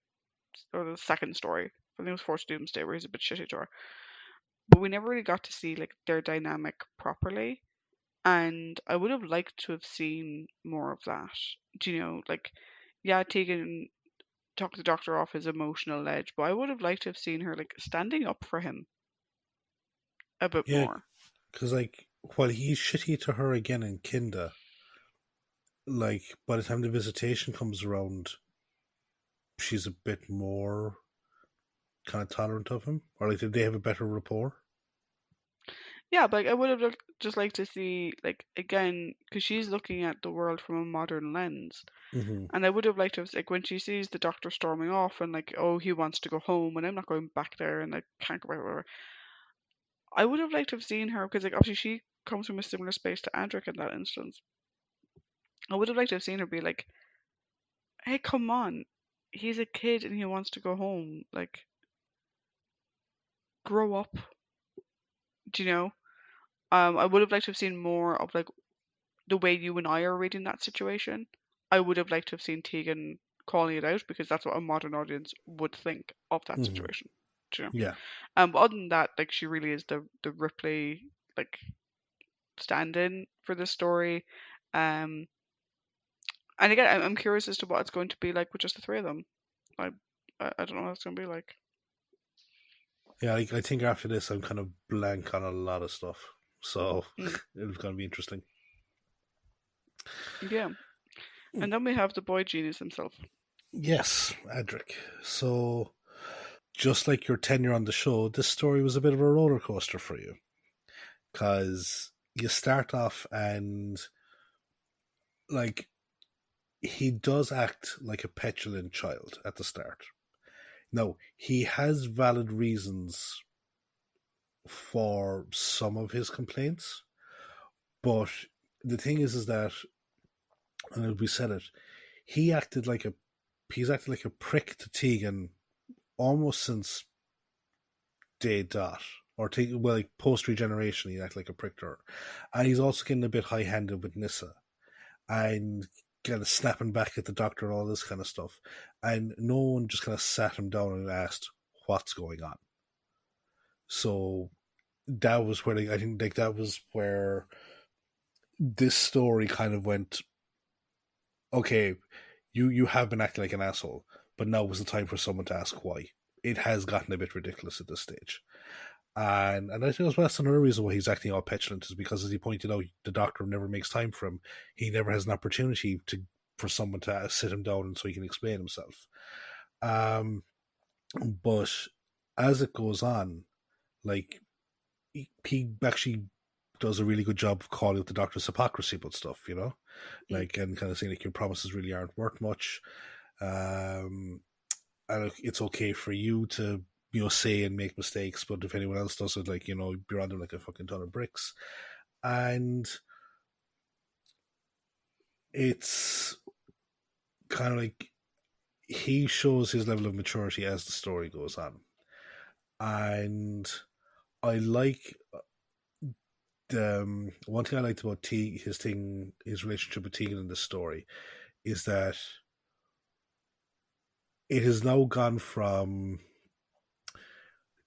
or the second story. I think it was Forced Doomsday where he's a bit shitty to her. But we never really got to see like their dynamic properly. And I would have liked to have seen more of that. Do you know, like, yeah, Tegan took the Doctor off his emotional ledge, but I would have liked to have seen her like standing up for him a bit Yeah, more. because like while he's shitty to her again in Kinda, like by the time the visitation comes around, she's a bit more kind of tolerant of him, or like did they have a better rapport? Yeah, but like, I would have just liked to see like again because she's looking at the world from a modern lens, Mm-hmm. and I would have liked to have like when she sees the Doctor storming off and like oh he wants to go home and I'm not going back there and I can't go back. Whatever. I would have liked to have seen her because like obviously she comes from a similar space to Andric in that instance. I would have liked to have seen her be like, hey, come on, he's a kid and he wants to go home. Like, grow up. Do you know? I would have liked to have seen more of like the way you and I are reading that situation. I would have liked to have seen Tegan calling it out because that's what a modern audience would think of that Mm-hmm. situation. Do you know? Yeah. But other than that, like she really is the Ripley like stand-in for this story. Um, and again, I'm curious as to what it's going to be like with just the three of them. I I don't know what it's going to be like. Yeah, I think after this I'm kind of blank on a lot of stuff. So Mm, it's gonna be interesting. yeah, and then we have the boy genius himself. Yes, Adric. So just like your tenure on the show, this story was a bit of a roller coaster for you. Because you start off and like he does act like a petulant child at the start. Now, he has valid reasons for some of his complaints, but the thing is that, and we said it, he acted like a he's acted like a prick to Tegan almost since day dot. Or well, like post regeneration, he acted like a prick to her, and he's also getting a bit high handed with Nissa, and kind of snapping back at the Doctor and all this kind of stuff, and no one just kind of sat him down and asked what's going on. So that was where I think like that was where this story kind of went. Okay, you have been acting like an asshole, but now was the time for someone to ask why. It has gotten a bit ridiculous at this stage. And I think that's another reason why he's acting all petulant is because, as he pointed out, the Doctor never makes time for him. He never has an opportunity for someone to sit him down and so he can explain himself. Um, but as it goes on, like he actually does a really good job of calling out the Doctor's hypocrisy about stuff, you know, Mm. like and kind of saying like your promises really aren't worth much. Um, and it's okay for you to say and make mistakes, but if anyone else does it, like you're on them like a fucking ton of bricks. And it's kind of like he shows his level of maturity as the story goes on, and I like one thing I liked about his relationship with Tegan in this story is that it has now gone from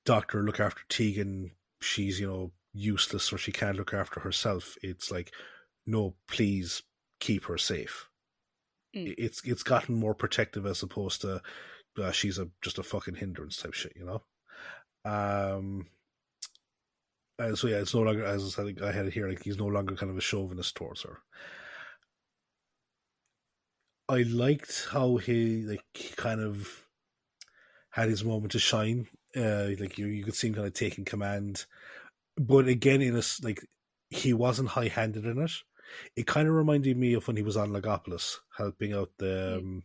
Doctor look after Tegan, she's useless or she can't look after herself. It's like, no, please keep her safe. Mm. It's gotten more protective as opposed to she's just a fucking hindrance type shit, you know. Um, and so yeah, it's no longer, as I think I had it here, like he's no longer kind of a chauvinist towards her. I liked how he kind of had his moment to shine. Like you could see him kind of taking command, but again, like he wasn't high handed in it. It kind of reminded me of when he was on Legopolis, helping out Mm.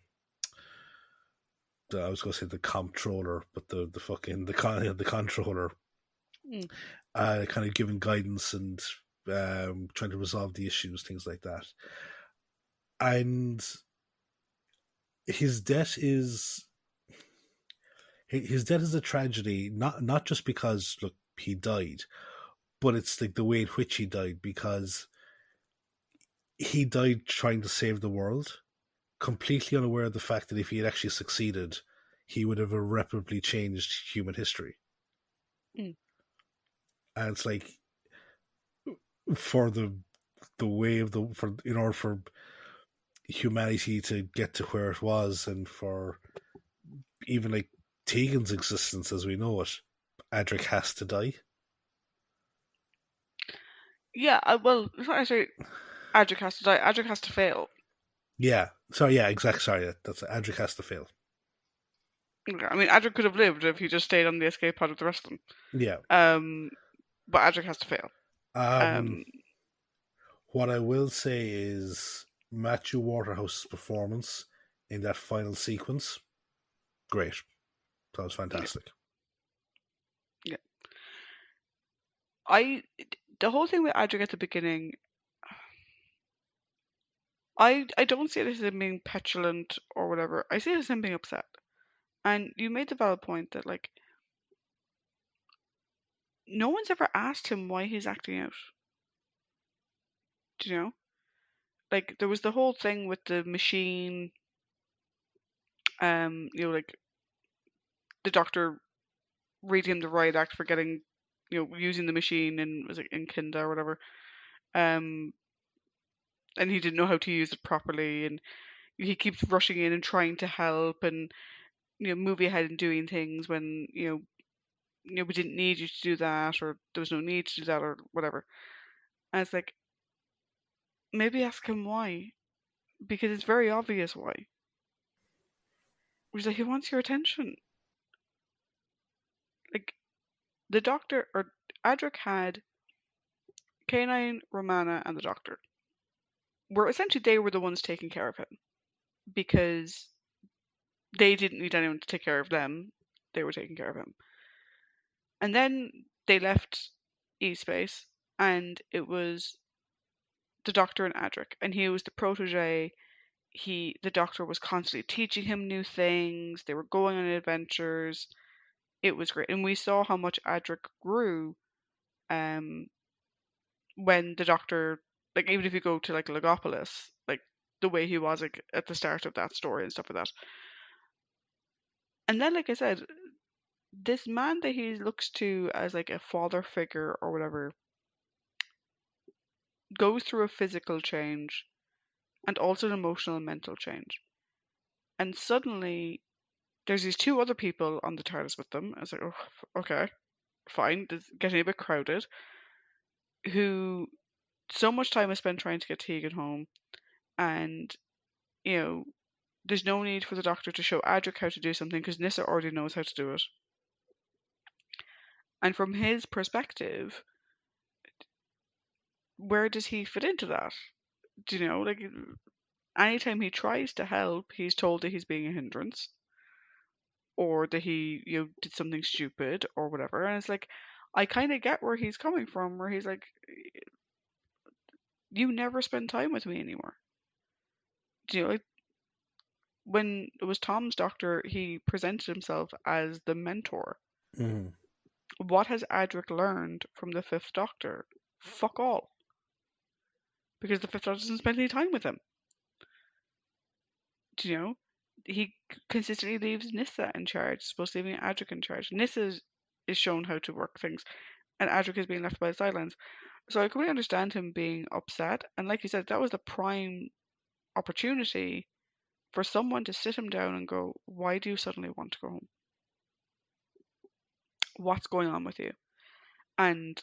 I was going to say the comptroller, but the fucking the controller, Mm. kind of giving guidance and trying to resolve the issues, things like that. And his death is his death is a tragedy, not just because look he died, but it's like the way in which he died, because he died trying to save the world, completely unaware of the fact that if he had actually succeeded, he would have irreparably changed human history. Mm. And it's like for the way of the for in order for humanity to get to where it was, and for even like Tegan's existence as we know it, Adric has to die. Yeah, well, it's not necessarily Adric has to die. Adric has to fail. Yeah. Sorry. Yeah. Exactly. Sorry. That's Adric has to fail. Okay, I mean, Adric could have lived if he just stayed on the escape pod with the rest of them. Yeah. But Adric has to fail. Um. Um, What I will say is Matthew Waterhouse's performance in that final sequence, great. That was yeah, fantastic. yeah. I the whole thing with Adric at the beginning, I don't see it as him being petulant or whatever. I see it as him being upset. And you made the valid point that like no one's ever asked him why he's acting out. Do you know? Like there was the whole thing with the machine, like the doctor reading him the riot act for getting, using the machine in was it in Kinda or whatever. Um, and he didn't know how to use it properly, and he keeps rushing in and trying to help, and moving ahead and doing things when we didn't need you to do that, or there was no need to do that, or whatever. And it's like maybe ask him why, because it's very obvious why. He's like he wants your attention. Like the doctor or Adric had K9, Romana, and the doctor. Were essentially they were the ones taking care of him because they didn't need anyone to take care of them. They were taking care of him. And then they left E-Space, and it was the Doctor and Adric, and he was the protege. The Doctor was constantly teaching him new things. They were going on adventures. It was great, and we saw how much Adric grew. Um, when the Doctor, like even if you go to like Legopolis, like the way he was like at the start of that story and stuff like that. And then, like I said, this man that he looks to as like a father figure or whatever goes through a physical change and also an emotional and mental change. And suddenly there's these two other people on the TARDIS with them. I was like, oh, okay, fine. It's getting a bit crowded. Who so much time is spent trying to get Tegan home, and you know, there's no need for the Doctor to show Adric how to do something because Nissa already knows how to do it. And from his perspective, where does he fit into that? Do you know, like anytime he tries to help, he's told that he's being a hindrance or that he, did something stupid or whatever. And it's like, I kind of get where he's coming from, where he's like, you never spend time with me anymore. Do you know, like when it was Tom's doctor, he presented himself as the mentor. Mm-hmm. What has Adric learned from the Fifth Doctor? Fuck all. Because the Fifth Doctor doesn't spend any time with him. Do you know? He consistently leaves Nissa in charge, supposed to leaving Adric in charge. Nissa is shown how to work things, and Adric is being left by the sidelines. So I completely understand him being upset. And like you said, that was the prime opportunity for someone to sit him down and go, why do you suddenly want to go home? What's going on with you? And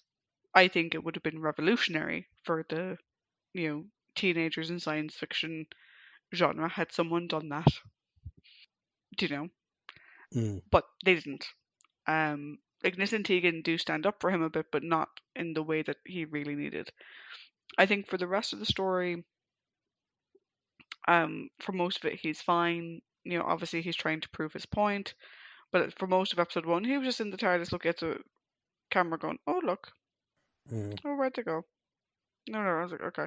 I think it would have been revolutionary for the, teenagers in science fiction genre had someone done that, do you know? Mm-hmm. But they didn't. Like Nis and Tegan do stand up for him a bit, but not in the way that he really needed. I think for the rest of the story, for most of it, he's fine. Obviously he's trying to prove his point, but for most of episode one, he was just in the TARDIS looking at the camera going, "Oh look, Mm-hmm. oh where'd they go?" No, I was like, okay.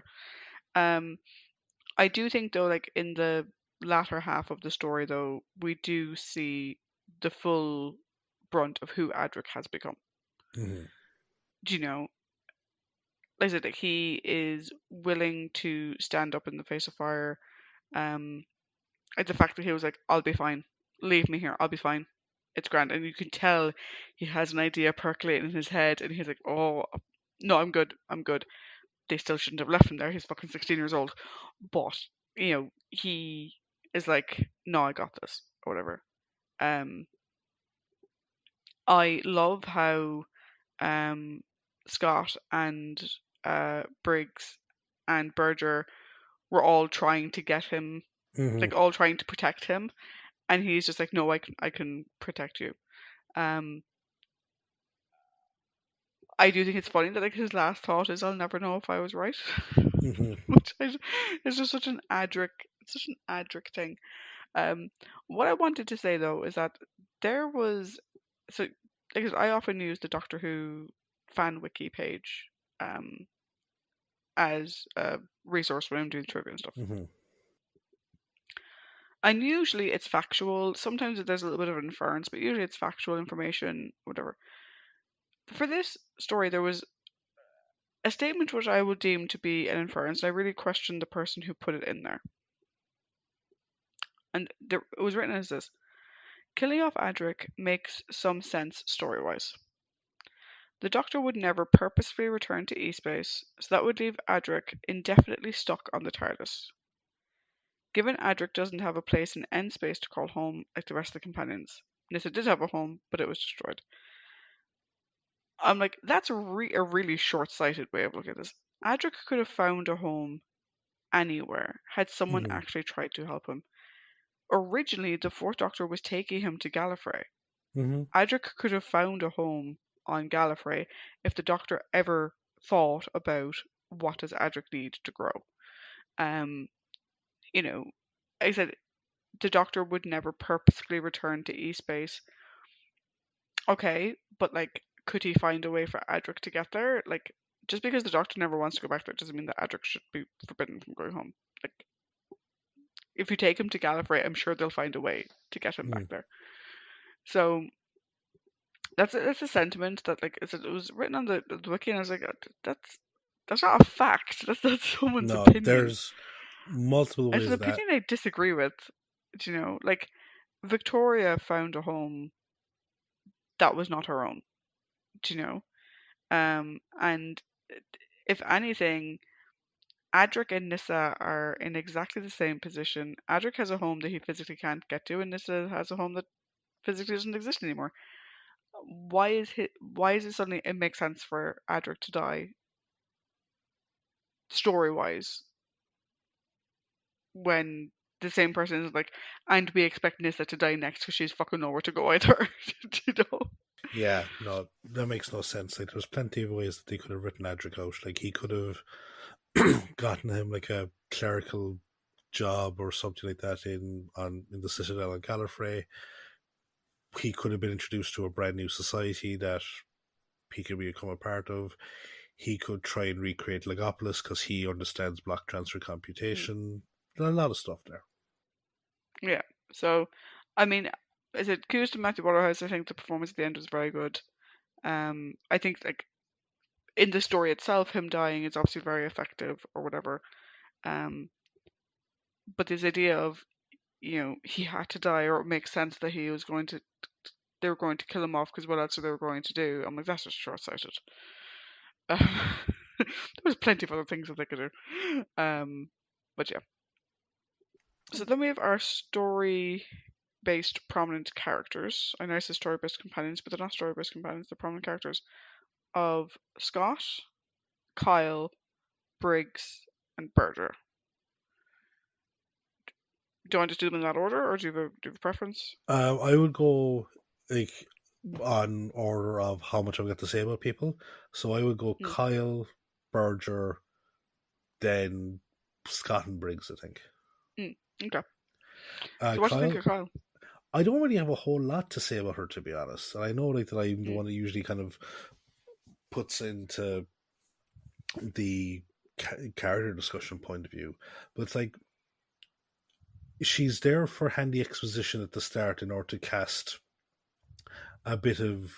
Um, I do think though, like in the latter half of the story, though, we do see the full brunt of who Adric has become. Mm-hmm. Do you know? Like I said, like, he is willing to stand up in the face of fire. Um, like the fact that he was like, "I'll be fine. Leave me here. I'll be fine. It's grand." And you can tell he has an idea percolating in his head, and he's like, "Oh, no, I'm good. I'm good." They still shouldn't have left him there. He's fucking 16 years old. But, he is like, "No, I got this," or whatever. Um, I love how um, Scott and Briggs and Berger were all trying to get him, Mm-hmm. like all trying to protect him, and he's just like, "No, I can protect you." Um, I do think it's funny that like his last thought is, "I'll never know if I was right," Mm-hmm. which is just such an Adric thing. Um, what I wanted to say though is that there was so because I often use the Doctor Who fan wiki page um as a resource when I'm doing trivia and stuff. Mm-hmm. And usually it's factual. Sometimes there's a little bit of inference, but usually it's factual information, whatever. For this story, there was a statement which I would deem to be an inference. I really question the person who put it in there. And it was written as this: killing off Adric makes some sense story wise. The Doctor would never purposefully return to E-space, so that would leave Adric indefinitely stuck on the TARDIS. Given Adric doesn't have a place in N-space to call home like the rest of the companions, Nyssa did have a home, but it was destroyed. I'm like, that's a really short-sighted way of looking at this. Adric could have found a home anywhere had someone Mm-hmm. actually tried to help him. Originally, the Fourth Doctor was taking him to Gallifrey. Mm-hmm. Adric could have found a home on Gallifrey if the Doctor ever thought about what does Adric need to grow. Um, you know, I said the Doctor would never purposefully return to E-space. Okay, but like, could he find a way for Adric to get there? Like, just because the Doctor never wants to go back there doesn't mean that Adric should be forbidden from going home. Like, if you take him to Gallifrey, I'm sure they'll find a way to get him back there. So that's a sentiment that like it was written on the wiki, and I was like, that's not a fact. That's someone's No, opinion. there's multiple It's an ways that. opinion I disagree with. Do you know, like Victoria found a home that was not her own. Do you know? And if anything, Adric and Nissa are in exactly the same position. Adric has a home that he physically can't get to, and Nissa has a home that physically doesn't exist anymore. Why is it suddenly it makes sense for Adric to die story wise when the same person is like, and we expect Nissa to die next because she's fucking nowhere to go either. You know? Yeah, no, that makes no sense. Like, there's plenty of ways that they could have written Adric out. Like, he could have gotten him like a clerical job or something like that in the Citadel on Gallifrey. He could have been introduced to a brand new society that he could become a part of. He could try and recreate Legopolis because he understands block transfer Mm. computation. There's a lot of stuff there. Yeah. So, I mean, is it kudos to Matthew Waterhouse? I think the performance at the end was very good. I think like in the story itself, him dying is obviously very effective or whatever. Um, but this idea of he had to die, or it makes sense that he was going to they were going to kill him off because what else are they going to do? I'm like, that's just short sighted. There was plenty of other things that they could do. But yeah. So then we have our story based prominent characters. I know I said story based companions, but they're not story based companions, they're prominent characters of Scott, Kyle, Briggs, and Berger. Do you want to do them in that order, or do you have a preference? I would go like on order of how much I've got to say about people. So I would go Hmm. Kyle, Berger, then Scott and Briggs, I think. Okay. So what do you think Kyle, of Kyle? I don't really have a whole lot to say about her, to be honest. And I know like that I'm the Mm, one that usually kind of puts into the character discussion point of view, but it's like she's there for handy exposition at the start in order to cast a bit of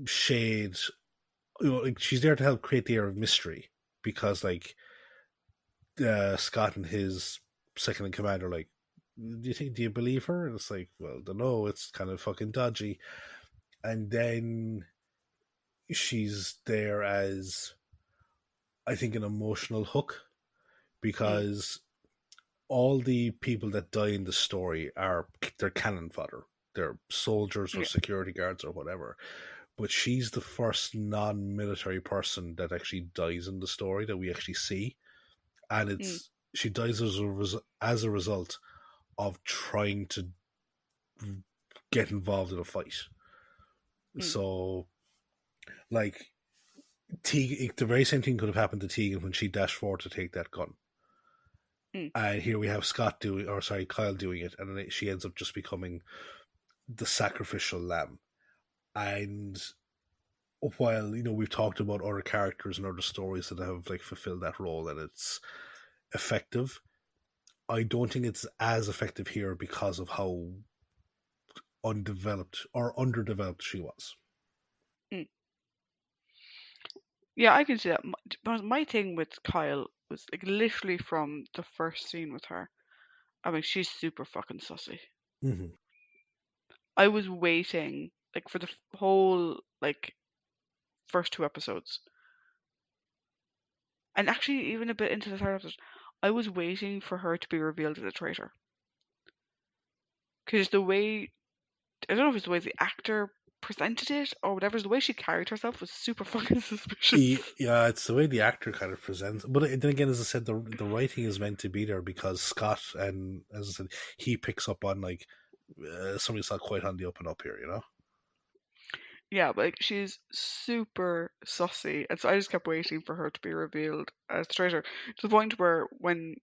shade. Like she's there to help create the air of mystery because, like, Scott and his second in command are like, do you believe her? And it's like, well, don't know. It's kind of fucking dodgy. And then she's there as, I think, an emotional hook Mm, because all the people that die in the story they're cannon fodder. They're soldiers or yeah. security guards or whatever. But she's the first non-military person that actually dies in the story that we actually see, and Mm, it's she dies as a result of trying to get involved in a fight. mm, So, like, Tegan, the very same thing could have happened to Tegan when she dashed forward to take that gun. mm, And here we have Kyle doing it, and then she ends up just becoming the sacrificial lamb. And while we've talked about other characters and other stories that have like fulfilled that role, and it's effective, I don't think it's as effective here because of how undeveloped or underdeveloped she was. mm. Yeah, I can see that. But my thing with Kyle was like literally from the first scene with her. I mean, she's super fucking sussy. Mm-hmm. I was waiting like for the whole like first two episodes, and actually even a bit into the third episode. I was waiting for her to be revealed as a traitor because the way I don't know if it's the way the actor presented it or whatever, the way she carried herself was super fucking suspicious. Yeah, it's the way the actor kind of presents. But then again, as I said, the writing is meant to be there because Scott, and as I said, he picks up on like somebody's not quite on the up and up here, you know. Yeah, but like she's super sussy, and so I just kept waiting for her to be revealed as the traitor to the point where when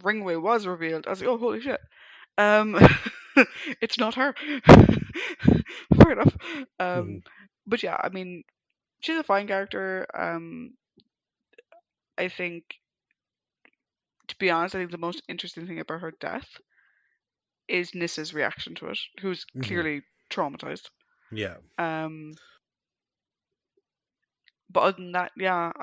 Ringway was revealed, I was like, oh holy shit, um, it's not her. Fair enough. Mm-hmm. But yeah, I mean, she's a fine character. I think, to be honest, I think the most interesting thing about her death is Nissa's reaction to it, who's Mm-hmm. clearly traumatized. Yeah. Um, but other than that, yeah,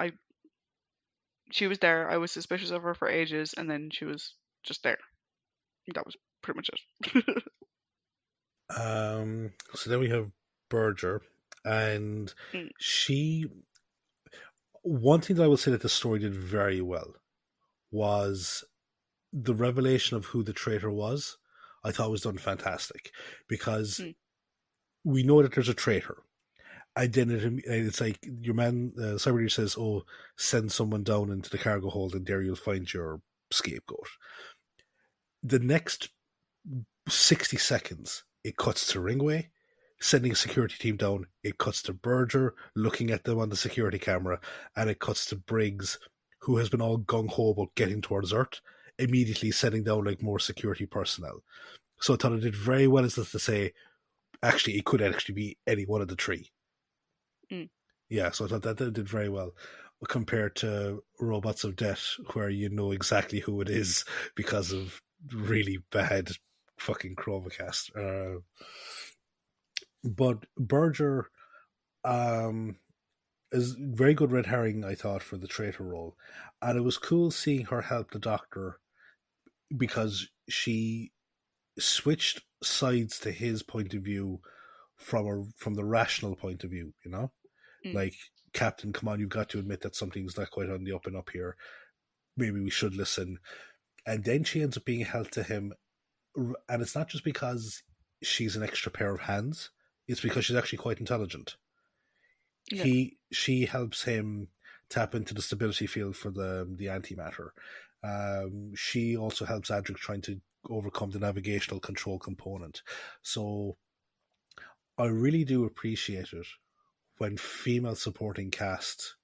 she was there. I was suspicious of her for ages, and then she was just there. That was pretty much it. So then we have Berger, and Mm, she. One thing that I will say that the story did very well was the revelation of who the traitor was. I thought was done fantastic because mm, we know that there's a traitor. It's like your man, Cyber says, "Oh, send someone down into the cargo hold, and there you'll find your scapegoat." The next 60 seconds, it cuts to Ringway sending a security team down. It cuts to Berger looking at them on the security camera, and it cuts to Briggs, who has been all gung ho about getting towards Earth, immediately sending down like more security personnel. So I thought it did very well as to say, actually, it could actually be any one of the three. mm. Yeah, so I thought that did very well compared to Robots of Death, where you know exactly who it is because of really bad fucking Chromacast. But Berger um, is very good red herring, I thought, for the traitor role, and it was cool seeing her help the Doctor because she switched sides to his point of view from the rational point of view. Mm. Like, Captain, come on, you've got to admit that something's not quite on the up and up here. Maybe we should listen. And then she ends up being held to him, and it's not just because she's an extra pair of hands; it's because she's actually quite intelligent. Yeah. She helps him tap into the stability field for the antimatter. She also helps Adric trying to overcome the navigational control component. So I really do appreciate it when female supporting cast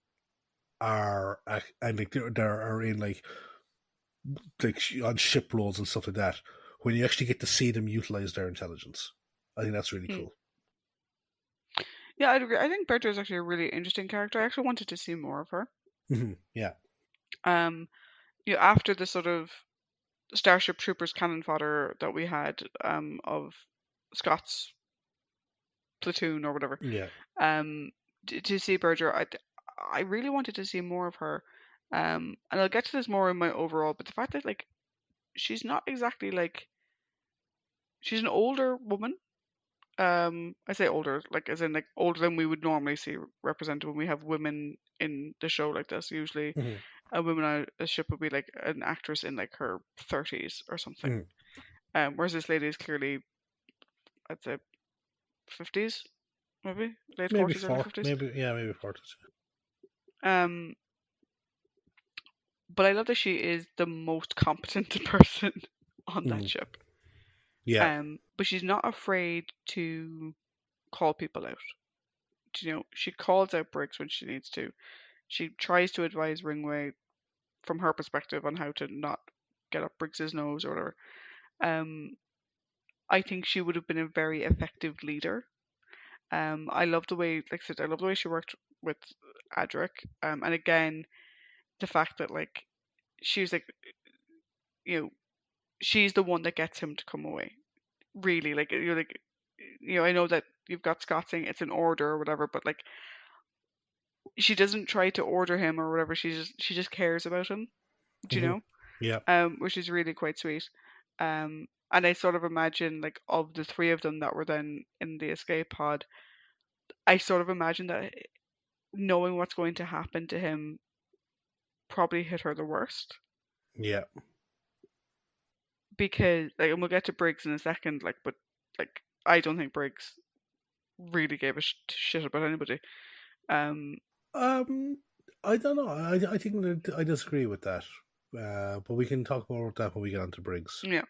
and like they're in like on ship roles and stuff like that. When you actually get to see them utilize their intelligence, I think that's really Mm. cool. Yeah, I'd agree. I think Berta is actually a really interesting character. I actually wanted to see more of her. Yeah. Um, after the sort of Starship Troopers cannon fodder that we had of Scott's platoon or whatever. Yeah. To see Berger, I really wanted to see more of her. And I'll get to this more in my overall, but the fact that like she's not exactly like she's an older woman. I say older, like as in like older than we would normally see represented when we have women in the show like this. Usually, Mm-hmm. a woman on a ship would be like an actress in like her 30s or something. Whereas this lady is clearly, I'd say, 50s, maybe late Maybe 40s, early four. 50s. Maybe 40. Um, but I love that she is the most competent person on that Mm. ship. Yeah. But she's not afraid to call people out. You know, she calls out Briggs when she needs to. She tries to advise Ringway from her perspective on how to not get up Briggs's nose or whatever. I think she would have been a very effective leader. I love the way, like I said, I love the way she worked with Adric. And again, the fact that like she was like, you know, she's the one that gets him to come away. Really, like you're like, I know that you've got Scott saying it's an order or whatever, but like she doesn't try to order him or whatever. She just cares about him. Do you Mm-hmm. know? Yeah. Which is really quite sweet. And I sort of imagine like of the three of them that were then in the escape pod, I sort of imagine that knowing what's going to happen to him probably hit her the worst Yeah. because like, and we'll get to Briggs in a second, like, but like I don't think Briggs really gave a shit about anybody. Um, Um, I don't know. I think that I disagree with that. But we can talk more about that when we get onto Briggs. yeah.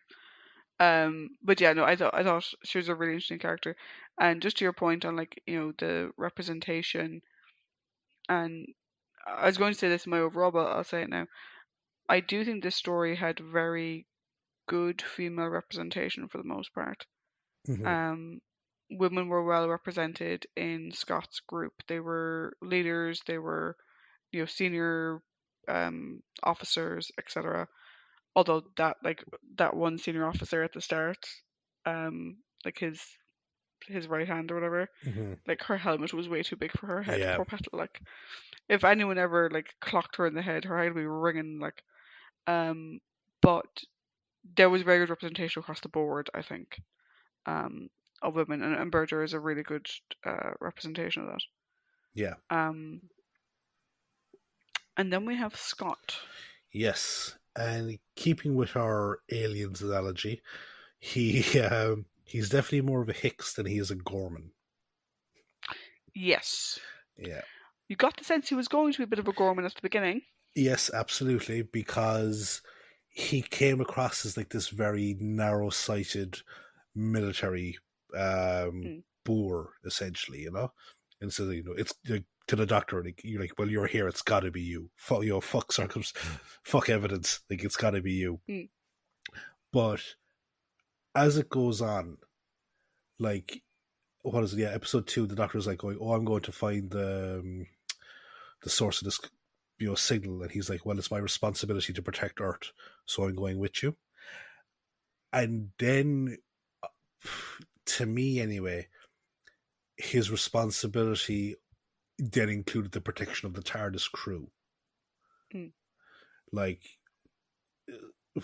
But yeah, no, I thought she was a really interesting character, and just to your point on like the representation, and I was going to say this in my overall, but I'll say it now. I do think this story had very good female representation for the most part. Mm-hmm. Um, Women were well represented in Scott's group. They were leaders. They were senior officers, etc. Although that one senior officer at the start, like his right hand or whatever, Mm-hmm. like her helmet was way too big for her head. Yeah. Poor Petal. Like if anyone ever like clocked her in the head, her head would be ringing. Like but there was very good representation across the board. I think of women, and Berger is a really good representation of that. Yeah. Um, and then we have Scott. Yes. And keeping with our aliens analogy, he's definitely more of a Hicks than he is a Gorman. Yes. Yeah. You got the sense he was going to be a bit of a Gorman at the beginning. Yes, absolutely, because he came across as like this very narrow-sighted military boor, essentially, And so it's like, to the doctor, like, you're like, well, you're here, it's got to be you. Fuck evidence, like it's got to be you. Mm. But as it goes on, like, what is it? Yeah, episode 2, the doctor's like going, "Oh, I'm going to find the source of this signal," and he's like, "Well, it's my responsibility to protect Earth, so I'm going with you." And then, to me anyway, his responsibility then included the protection of the TARDIS crew. Mm. Like,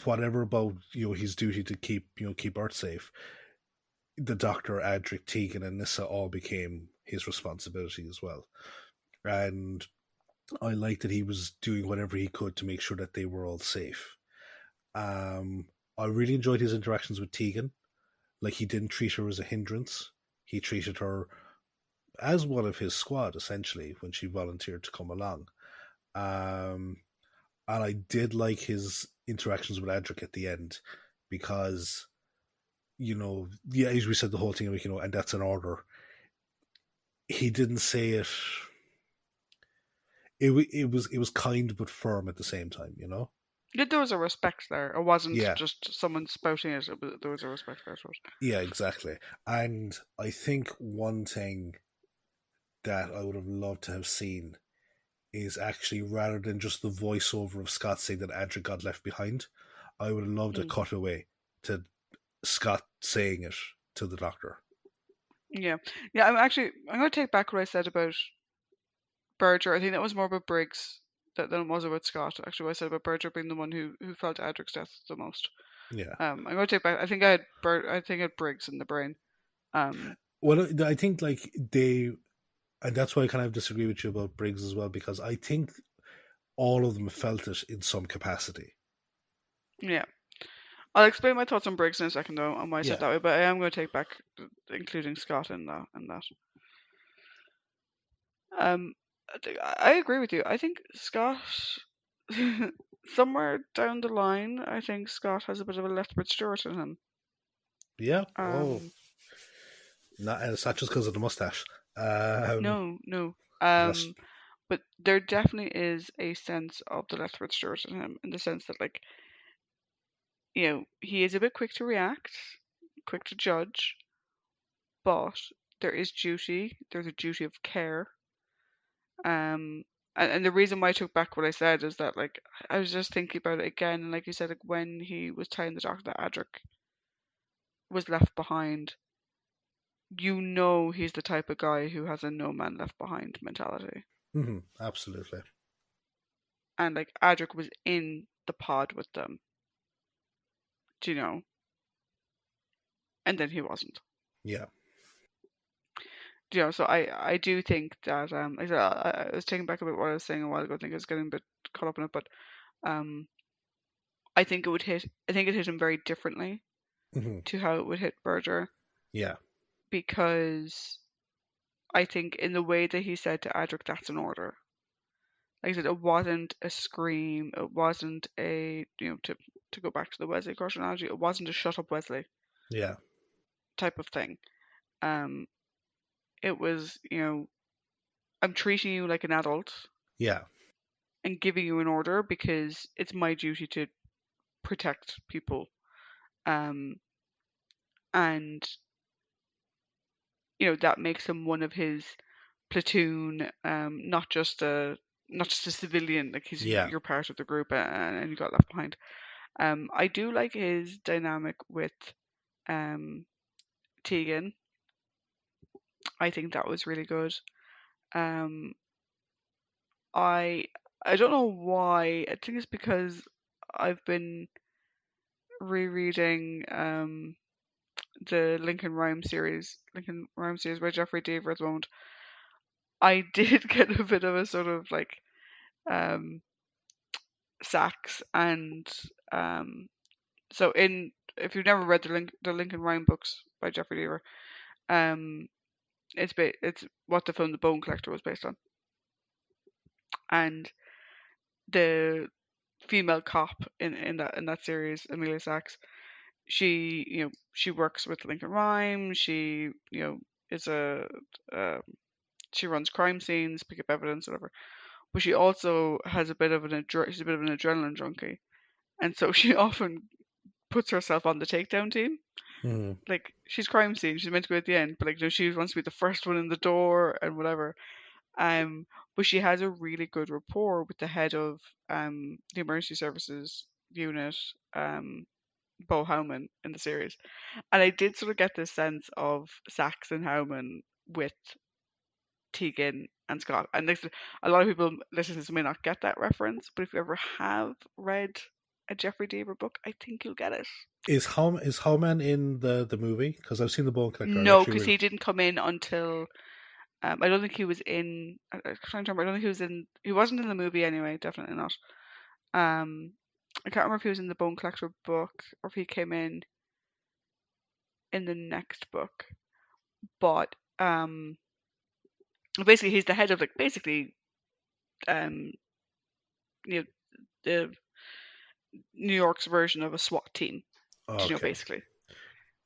whatever about his duty to keep Earth safe, the Doctor, Adric, Tegan, and Nyssa all became his responsibility as well. And I like that he was doing whatever he could to make sure that they were all safe. I really enjoyed his interactions with Tegan. Like, he didn't treat her as a hindrance. He treated her as one of his squad, essentially, when she volunteered to come along. And I did like his interactions with Adric at the end, because, as we said, the whole thing, like, and that's an order. He didn't say it. It was kind but firm at the same time, There was a respect there. It wasn't Yeah. just someone spouting it. There was a respect there to it. Yeah, exactly. And I think one thing that I would have loved to have seen is actually, rather than just the voiceover of Scott saying that Adric got left behind, I would have loved a Mm. cutaway to Scott saying it to the Doctor. Yeah. Yeah, I'm going to take back what I said about Berger. I think that was more about Briggs than it was about Scott. Actually, what I said about Berger being the one who felt Adric's death the most. Yeah. I'm going to take back. I think I had Briggs in the brain. Um, Well, I think like and that's why I kind of disagree with you about Briggs as well, because I think all of them felt it in some capacity. yeah. I'll explain my thoughts on Briggs in a second, though, on why I said Yeah. that way. But I am going to take back including Scott in that. Um, I agree with you. I think Scott, somewhere down the line, I think Scott has a bit of a Lethbridge Stewart in him. Yeah. Oh, Um, and it's not just because of the mustache. Um, no, no. because But there definitely is a sense of the Lethbridge Stewart in him, in the sense that, like, he is a bit quick to react, quick to judge, but there is duty. There's a duty of care. Um, and the reason why I took back what I said is that, like, I was just thinking about it again, and like you said, like, when he was telling the doctor that Adric was left behind, he's the type of guy who has a no man left behind mentality. absolutely. And like Adric was in the pod with them, do you know? And then he wasn't. Yeah. So I do think that like I said, I was taking back a bit what I was saying a while ago. I think I was getting a bit caught up in it, but um I think it hit him very differently hmm to how it would hit Berger, Yeah. because I think in the way that he said to Adric, that's an order. Like I said, it wasn't a scream. It wasn't to go back to the Wesley Crusher analogy, it wasn't a shut up Wesley Yeah. type of thing. Um, it was, I'm treating you like an adult Yeah. and giving you an order because it's my duty to protect people. Um, and that makes him one of his platoon, not just a civilian. Like Yeah. you're part of the group, and you got left behind. I do like his dynamic with um Tegan. I think that was really good. Um, I I don't know why. I think it's because I've been rereading the Lincoln Rhyme series by Jeffrey Deaver at the moment. I did get a bit of a sort of like um Sax and so in if you've never read the Lincoln Rhyme books by Jeffrey Deaver, um it's what the film The Bone Collector was based on. And the female cop in that series, Amelia Sachs, she works with Lincoln Rhyme. She is a uh, she runs crime scenes, pick up evidence, whatever. But she also has she's a bit of an adrenaline junkie, and so she often puts herself on the takedown team. hmm Like she's crime scene, she's meant to be at the end, but like she wants to be the first one in the door and whatever. Um, but she has a really good rapport with the head of the emergency services unit, Bo Howman in the series. And I did sort of get this sense of Sax and Howman with Tegan and Scott. And a lot of people listening to this may not get that reference, but if you ever have read a Jeffrey Deaver book, I think you'll get it. Is Howman in the movie? Because I've seen the Bone Collector. I No, actually because really. he didn't come in until I don't think he was in. I'm trying to remember. I don't think he was in. He wasn't in the movie anyway. Definitely not. Um, I can't remember if he was in the Bone Collector book or if he came in the next book. But basically he's the head of like basically um, you know, the New York's version of a SWAT team. Okay. Basically.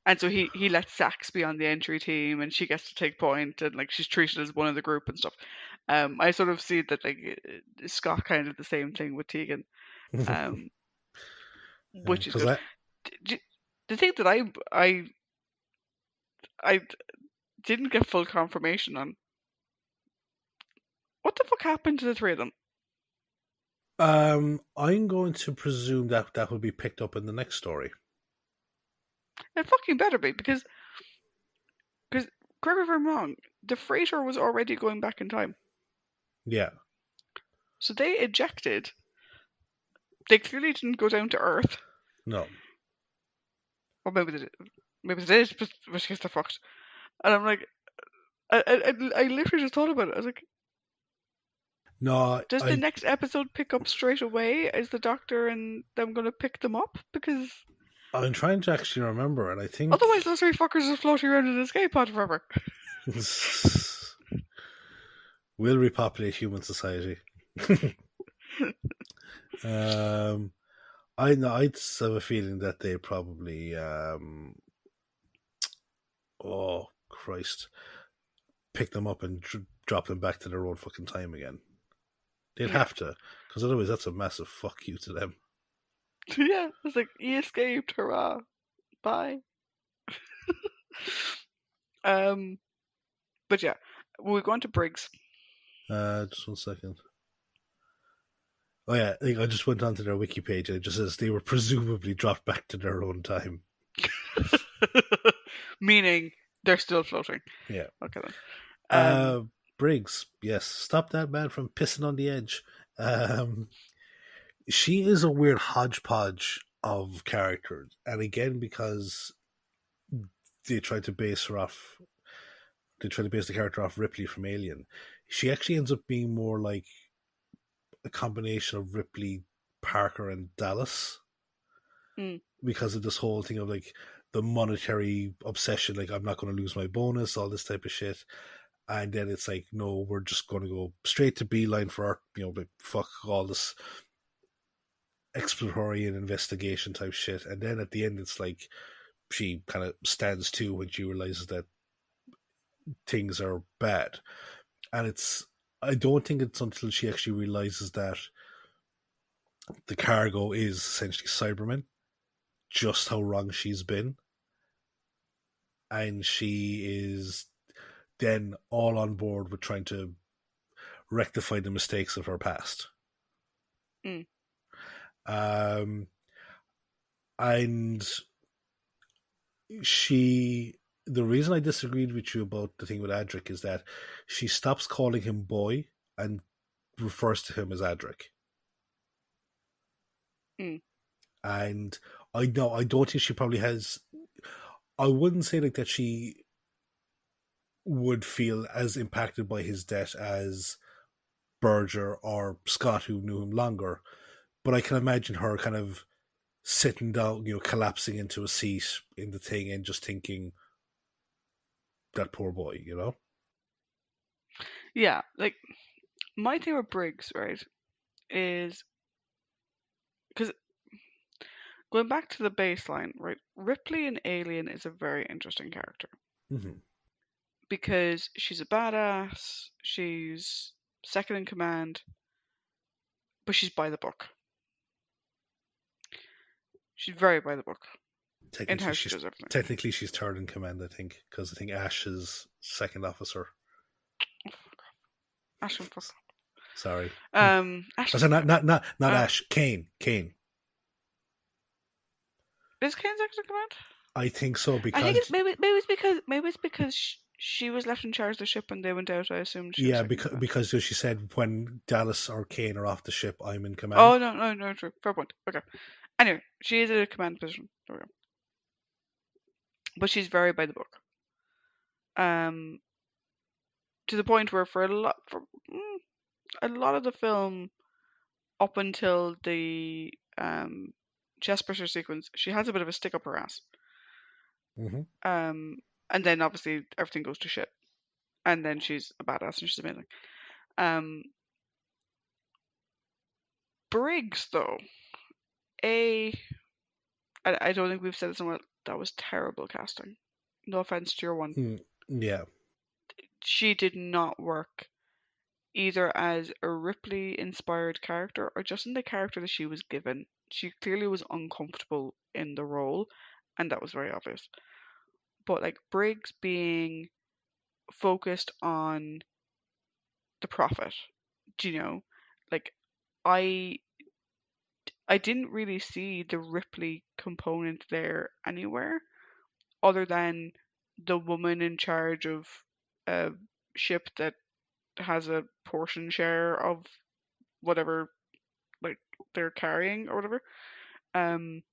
And so he lets Sax be on the entry team, and she gets to take point, and like she's treated as one of the group and stuff. I sort of see that like Scott kind of the same thing with Tegan, um, which is Because good. I The thing that I didn't get full confirmation on, what the fuck happened to the three of them? I'm going to presume that that will be picked up in the next story. It fucking better be, because correct me if I'm wrong, the freighter was already going back in time. Yeah. So they ejected. They clearly didn't go down to Earth. No. Or maybe they did. Maybe they did, but which case they're fucked. And I'm like, I literally just thought about it. I was like, No, does the next episode pick up straight away? Is the Doctor and them going to pick them up? Because I'm trying to actually remember, and I think otherwise those three fuckers are floating around in an escape pod forever. will repopulate human society. um, I know. I'd have a feeling that they probably, oh Christ, pick them up and drop them back to their own fucking time again. They'd Yeah. have to, because otherwise that's a massive fuck you to them. Yeah, it's like, he escaped, hurrah, bye. But yeah, we're going to Briggs. Just 1 second. Oh yeah, I just went onto their wiki page and it just says they were presumably dropped back to their own time. Meaning they're still floating. Yeah. Okay then. Briggs, yes, stop that man from pissing on the edge. She is a weird hodgepodge of characters, and again because they tried to base her off, they tried to base the character off Ripley from Alien. She actually ends up being more like a combination of Ripley, Parker, and Dallas. Because of this whole thing of like the monetary obsession, like I'm not going to lose my bonus, all this type of shit. And then it's like, no, we're just going to go straight to Beeline for our, like fuck all this exploratory and investigation type shit. And then at the end, it's like she kind of stands to when she realizes that things are bad. And I don't think it's until she actually realizes that the cargo is essentially Cybermen, just how wrong she's been. And she is then all on board with trying to rectify the mistakes of her past. And the reason I disagreed with you about the thing with Adric is that she stops calling him boy and refers to him as Adric. And I don't think she probably has. I wouldn't say like that she would feel as impacted by his death as Berger or Scott, who knew him longer. But I can imagine her kind of sitting down, collapsing into a seat in the thing and just thinking, that poor boy, Yeah, like, my thing with Briggs, right, is because going back to the baseline, right, Ripley in Alien is a very interesting character. Mm-hmm. Because she's a badass, she's second in command, but she's by the book. She's very by the book in how she does everything. Technically, she's third in command, I think, because I think Ash is second officer. Ash will fuck. Sorry. Ash. So not Ash. Kane. Is Kane second in command? I think so, because I think maybe it's because she was left in charge of the ship when they went out. I assumed. Because she said when Dallas or Kane are off the ship, I'm in command. Oh no, true. Fair point. Okay. Anyway, she is in a command position. There we go. But she's very by the book. To the point where for a lot of the film, up until the chest pressure sequence, she has a bit of a stick up her ass. Mm-hmm. And then obviously everything goes to shit, and then she's a badass and she's amazing. Briggs, though, I don't think we've said it somewhere. That was terrible casting. No offense to your one. Yeah. She did not work either as a Ripley-inspired character or just in the character that she was given. She clearly was uncomfortable in the role, and that was very obvious. But like Briggs being focused on the Prophet, like I I didn't really see the Ripley component there anywhere, other than the woman in charge of a ship that has a portion share of whatever like they're carrying or whatever. Um,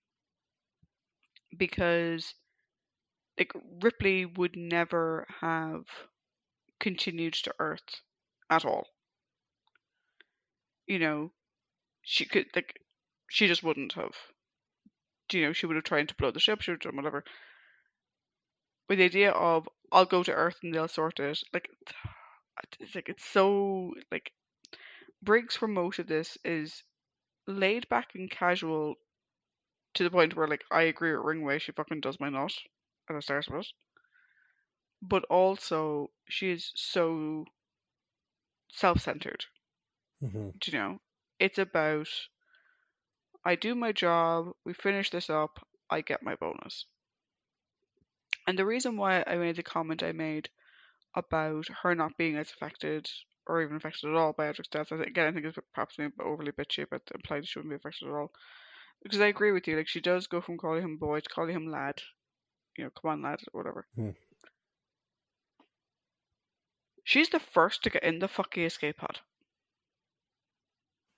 because like Ripley would never have continued to Earth at all. You know, she could like she just wouldn't have. You know, she would have tried to blow the ship, she would have done whatever. With the idea of I'll go to Earth and they'll sort it, like it's so like Briggs for most of this is laid back and casual to the point where like I agree with Ringway, she fucking does my nut at the start of it. But also she is so self-centered. Mm-hmm. You know, it's about I do my job, we finish this up, I get my bonus. And the reason why I made the comment I made about her not being as affected or even affected at all by Edric's death, again, I think it's perhaps being overly bitchy about implied she shouldn't be affected at all. Because I agree with you, like she does go from calling him boy to calling him lad. You know, come on lad, or whatever. Mm. She's the first to get in the fucking escape pod.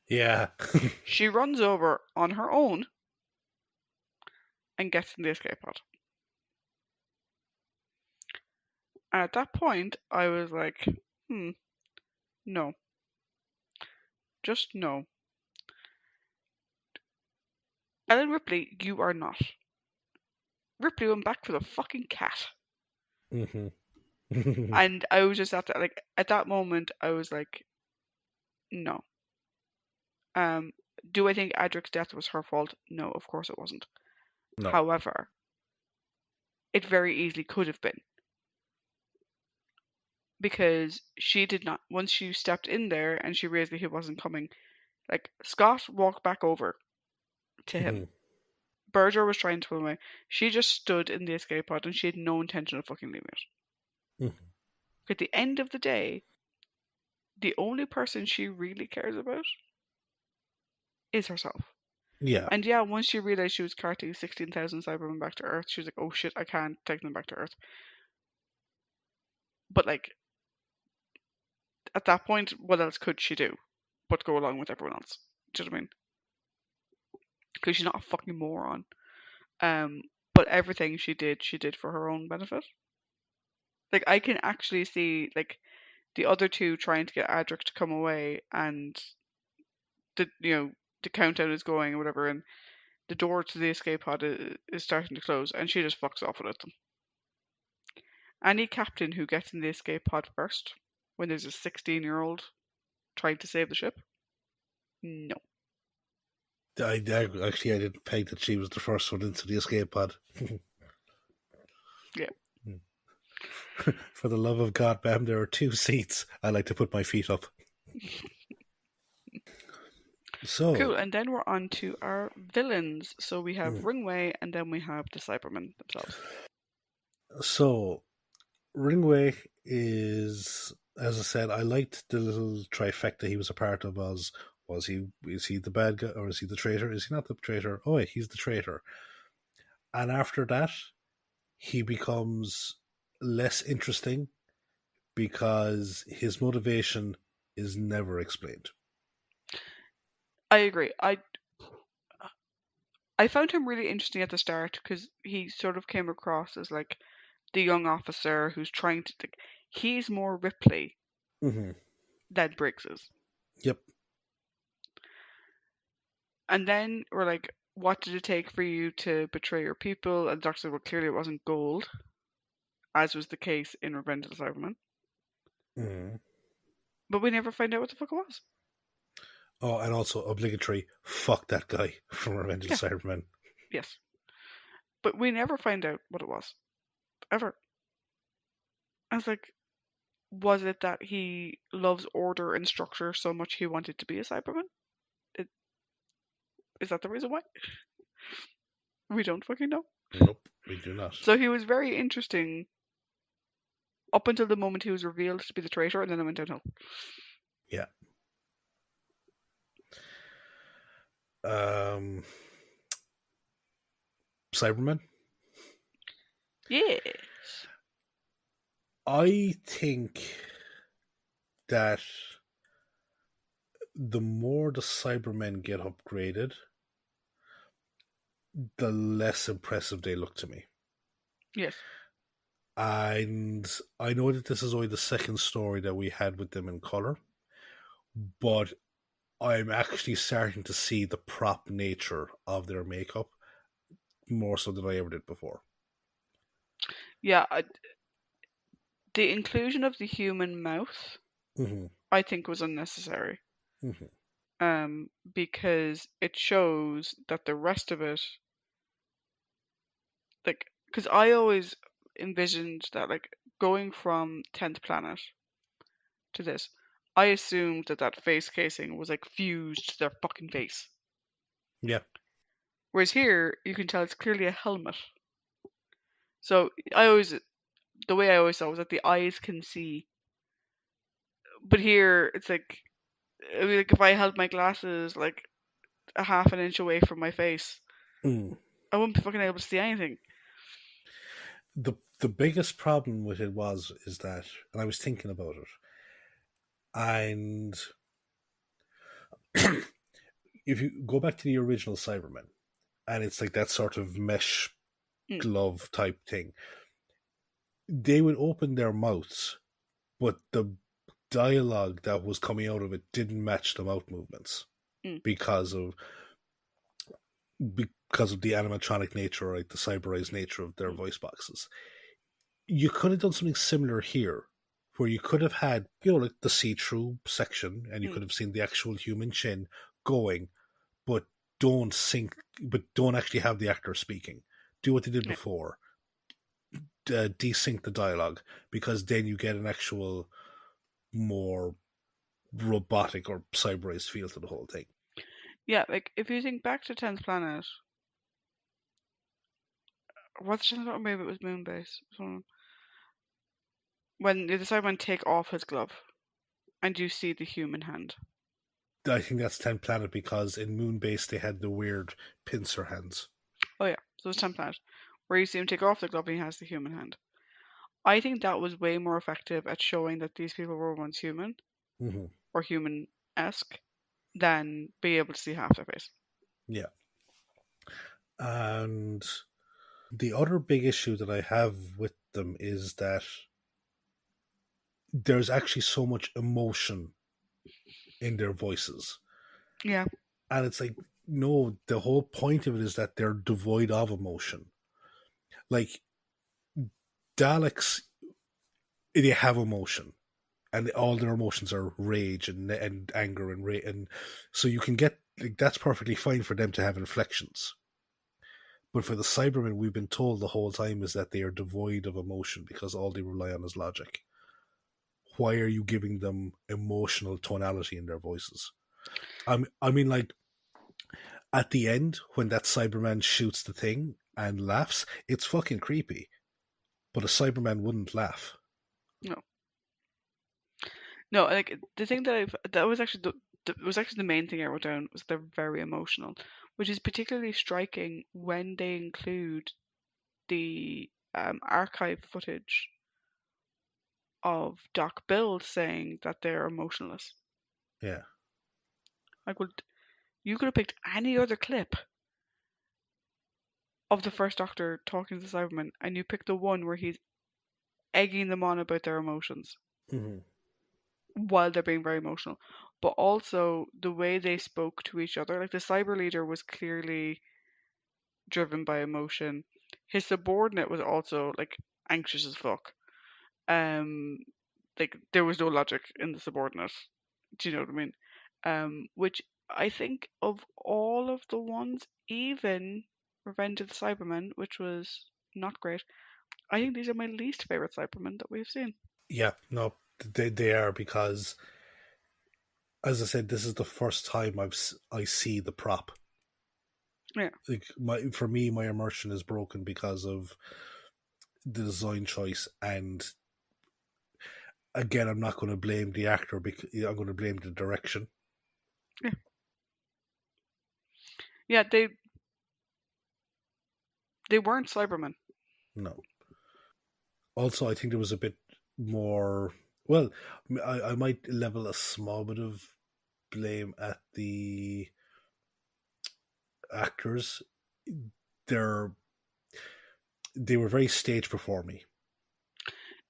Yeah. She runs over on her own and gets in the escape pod. And at that point, I was like, no. Just no. Ellen Ripley, you are not. Ripley went back for the fucking cat. Mm-hmm. And I was just at that moment, I was like, no. Do I think Adric's death was her fault? No, of course it wasn't. No. However, it very easily could have been. Because she did not, once she stepped in there and she realized that he wasn't coming, like, Scott walked back over to him. Mm-hmm. Berger was trying to pull him away. She just stood in the escape pod and she had no intention of fucking leaving it. Mm-hmm. At the end of the day, the only person she really cares about is herself. Yeah. And yeah, once she realized she was carting 16,000 Cybermen back to Earth, she was like, oh shit, I can't take them back to Earth. But like, at that point, what else could she do but go along with everyone else? Do you know what I mean? Because she's not a fucking moron. But everything she did for her own benefit. Like, I can actually see, like, the other two trying to get Adric to come away and the countdown is going or whatever, and the door to the escape pod is starting to close, and she just fucks off without them. Any captain who gets in the escape pod first, when there's a 16-year-old trying to save the ship, no. I didn't peg that she was the first one into the escape pod. Yeah. For the love of God, ma'am, there are 2 seats. I like to put my feet up. So Cool, and then we're on to our villains. So we have Ringway, and then we have the Cybermen themselves. So Ringway is, as I said, I liked the little trifecta he was a part of. Is he the bad guy or is he the traitor? Is he not the traitor? Oh, he's the traitor. And after that, he becomes less interesting because his motivation is never explained. I agree. I found him really interesting at the start because he sort of came across as like the young officer who's trying to. Like, he's more Ripley Mm-hmm. than Briggs is. Yep. And then we're like, what did it take for you to betray your people? And the doctor said, well, clearly it wasn't gold, as was the case in Revenge of the Cybermen. Mm-hmm. But we never find out what the fuck it was. Oh, and also obligatory, fuck that guy from Revenge of the Cybermen. Yes. But we never find out what it was. Ever. I was like, was it that he loves order and structure so much he wanted to be a Cyberman? Is that the reason why? We don't fucking know. Nope, we do not. So he was very interesting up until the moment he was revealed to be the traitor, and then it went downhill. Yeah. Um, Cybermen. Yes. I think that the more the Cybermen get upgraded, the less impressive they look to me. Yes. And I know that this is only the second story that we had with them in color, but I'm actually starting to see the prop nature of their makeup more so than I ever did before. Yeah, the inclusion of the human mouth, Mm-hmm. I think, was unnecessary. Mm-hmm. Because it shows that the rest of it, like, because I always envisioned that, like, going from 10th Planet to this, I assumed that that face casing was, like, fused to their fucking face. Yeah. Whereas here, you can tell it's clearly a helmet. So the way I always saw it was that the eyes can see. But here, it's like if I held my glasses, like, a half an inch away from my face, Mm. I wouldn't be fucking able to see anything. The biggest problem with it is that, and I was thinking about it, and if you go back to the original Cybermen, and it's like that sort of mesh Mm, glove type thing, they would open their mouths, but the dialogue that was coming out of it didn't match the mouth movements mm, because of the animatronic nature, right, the cyberized nature of their mm, voice boxes. You could have done something similar here, where you could have had, like the see-through section, and you mm. could have seen the actual human chin going, but don't actually have the actor speaking. Do what they did Yeah. before. Desync the dialogue, because then you get an actual more robotic or cyberized feel to the whole thing. Yeah, like if you think back to 10th Planet, what's 10th Planet? Maybe it was Moonbase. When the Cyberman take off his glove and you see the human hand. I think that's 10 Planet, because in Moonbase they had the weird pincer hands. Oh yeah, so it's 10th Planet, where you see him take off the glove and he has the human hand. I think that was way more effective at showing that these people were once human Mm-hmm. or human-esque than being able to see half their face. Yeah. And the other big issue that I have with them is that there's actually so much emotion in their voices. Yeah. And it's like, no, the whole point of it is that they're devoid of emotion. Like, Daleks, they have emotion, and all their emotions are rage and anger and so you can get, like, that's perfectly fine for them to have inflections. But for the Cybermen, we've been told the whole time is that they are devoid of emotion because all they rely on is logic. Why are you giving them emotional tonality in their voices? I mean, like, at the end, when that Cyberman shoots the thing and laughs, it's fucking creepy. But a Cyberman wouldn't laugh. No. No, like the thing that was actually the main thing I wrote down was they're very emotional, which is particularly striking when they include the archive footage of Doc Bill saying that they're emotionless. Yeah. Like, well, you could have picked any other clip of the first Doctor talking to the Cyberman, and you picked the one where he's egging them on about their emotions Mm-hmm. while they're being very emotional. But also the way they spoke to each other, like the cyber leader was clearly driven by emotion. His subordinate was also like anxious as fuck. Um, like there was no logic in the subordinate. Do you know what I mean? Which I think of all of the ones, even Revenge of the Cybermen, which was not great. I think these are my least favorite Cybermen that we've seen. Yeah, no, they are, because, as I said, this is the first time I see the prop. Yeah, Like, for me, my immersion is broken because of the design choice, and again, I'm not going to blame the actor, because I'm going to blame the direction. yeah. Yeah, they weren't Cybermen. No. Also, I think there was a bit more. Well, I might level a small bit of blame at the actors. They're they were very stage performy.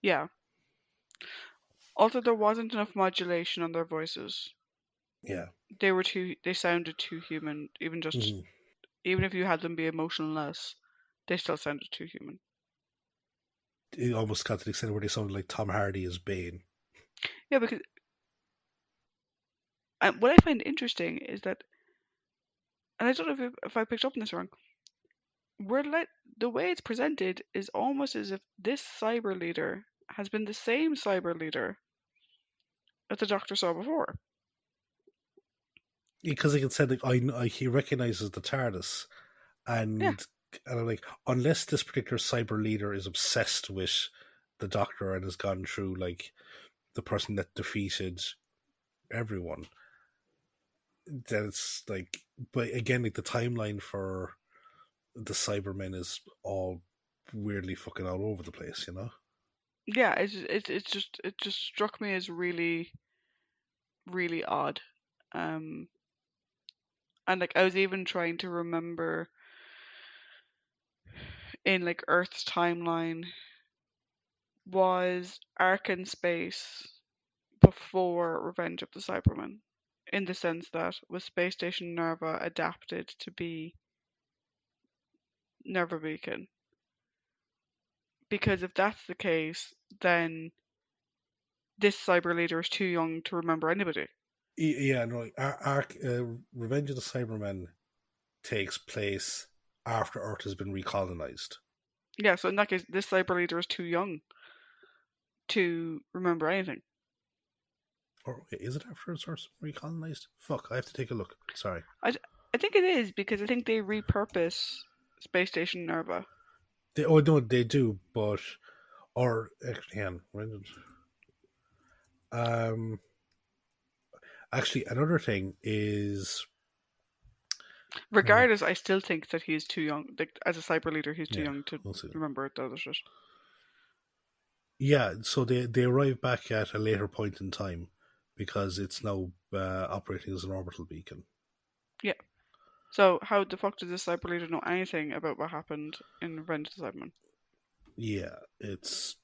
Yeah. Also, there wasn't enough modulation on their voices. Yeah. They sounded too human. Mhm. Even if you had them be emotionless, they still sounded too human. It almost got to the extent where they sounded like Tom Hardy as Bane. Yeah, because what I find interesting is that, and I don't know if I picked up on this wrong. The way it's presented is almost as if this cyber leader has been the same cyber leader that the Doctor saw before. Because like it said, like he recognizes the TARDIS, Yeah, and I'm like, unless this particular cyber leader is obsessed with the Doctor and has gone through like the person that defeated everyone, then it's like. But again, like the timeline for the Cybermen is all weirdly fucking all over the place, you know. yeah. It just struck me as really really odd. Um, and like I was even trying to remember in like Earth's timeline, was Ark in space before Revenge of the Cybermen, in the sense that was Space Station Nerva adapted to be Nerva Beacon? Because if that's the case, then this cyber leader is too young to remember anybody. Yeah, no, Revenge of the Cybermen takes place after Earth has been recolonized. Yeah, so in that case, this cyber leader is too young to remember anything. Or wait, is it after Earth's recolonized? Fuck, I have to take a look. Sorry. I, I think it is because I think they repurpose Space Station Nerva. Oh no, they do, but or actually, um, actually, another thing is, uh, Regardless, I still think that he's too young. Like as a cyber leader, he's too yeah, young to we'll see. remember the other shit. Yeah, so they arrive back at a later point in time because it's now operating as an orbital beacon. Yeah. So how the fuck does this cyber leader know anything about what happened in Revenge of the Cybermen? Yeah, it's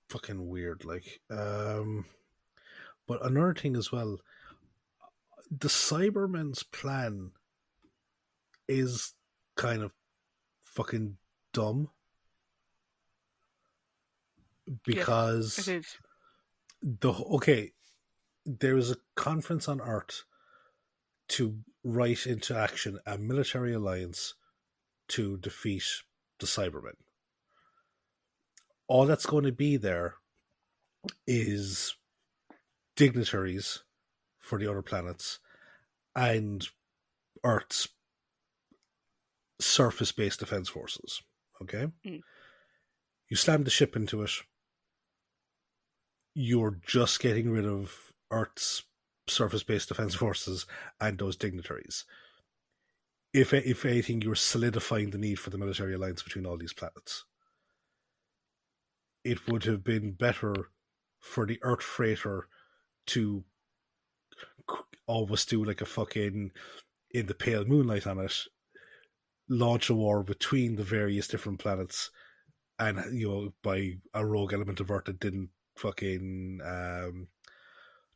fucking weird. But another thing as well, the Cybermen's plan is kind of fucking dumb Yes, it because is. there is a conference on Earth to write into action a military alliance to defeat the Cybermen. All that's going to be there is dignitaries for the other planets and Earth's surface based defense forces. Okay? Mm. You slam the ship into it, you're just getting rid of Earth's surface based defense forces and those dignitaries. If anything, you're solidifying the need for the military alliance between all these planets. It would have been better for the Earth freighter to always do like a fucking in the pale moonlight on it, launch a war between the various different planets, and by a rogue element of Earth that didn't fucking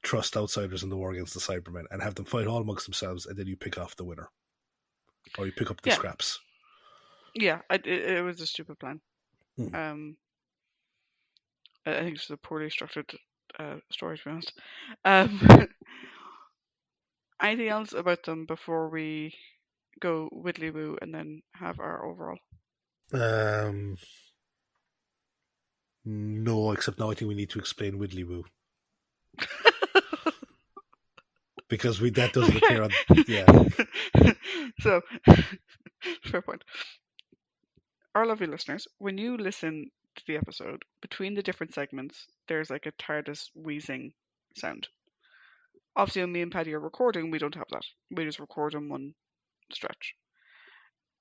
trust outsiders in the war against the Cybermen, and have them fight all amongst themselves, and then you pick off the winner, or you pick up the Yeah, scraps. yeah. It was a stupid plan. Hmm. Um, I think it's a poorly structured story, to be honest. Um, anything else about them before we go widdly woo and then have our overall? Um, no, except now I think we need to explain Widdly Woo because that doesn't Okay. appear on. Yeah. So, fair point. Our lovely listeners, when you listen to the episode, between the different segments, there's like a TARDIS wheezing sound. Obviously, when me and Paddy are recording, we don't have that. We just record in one stretch.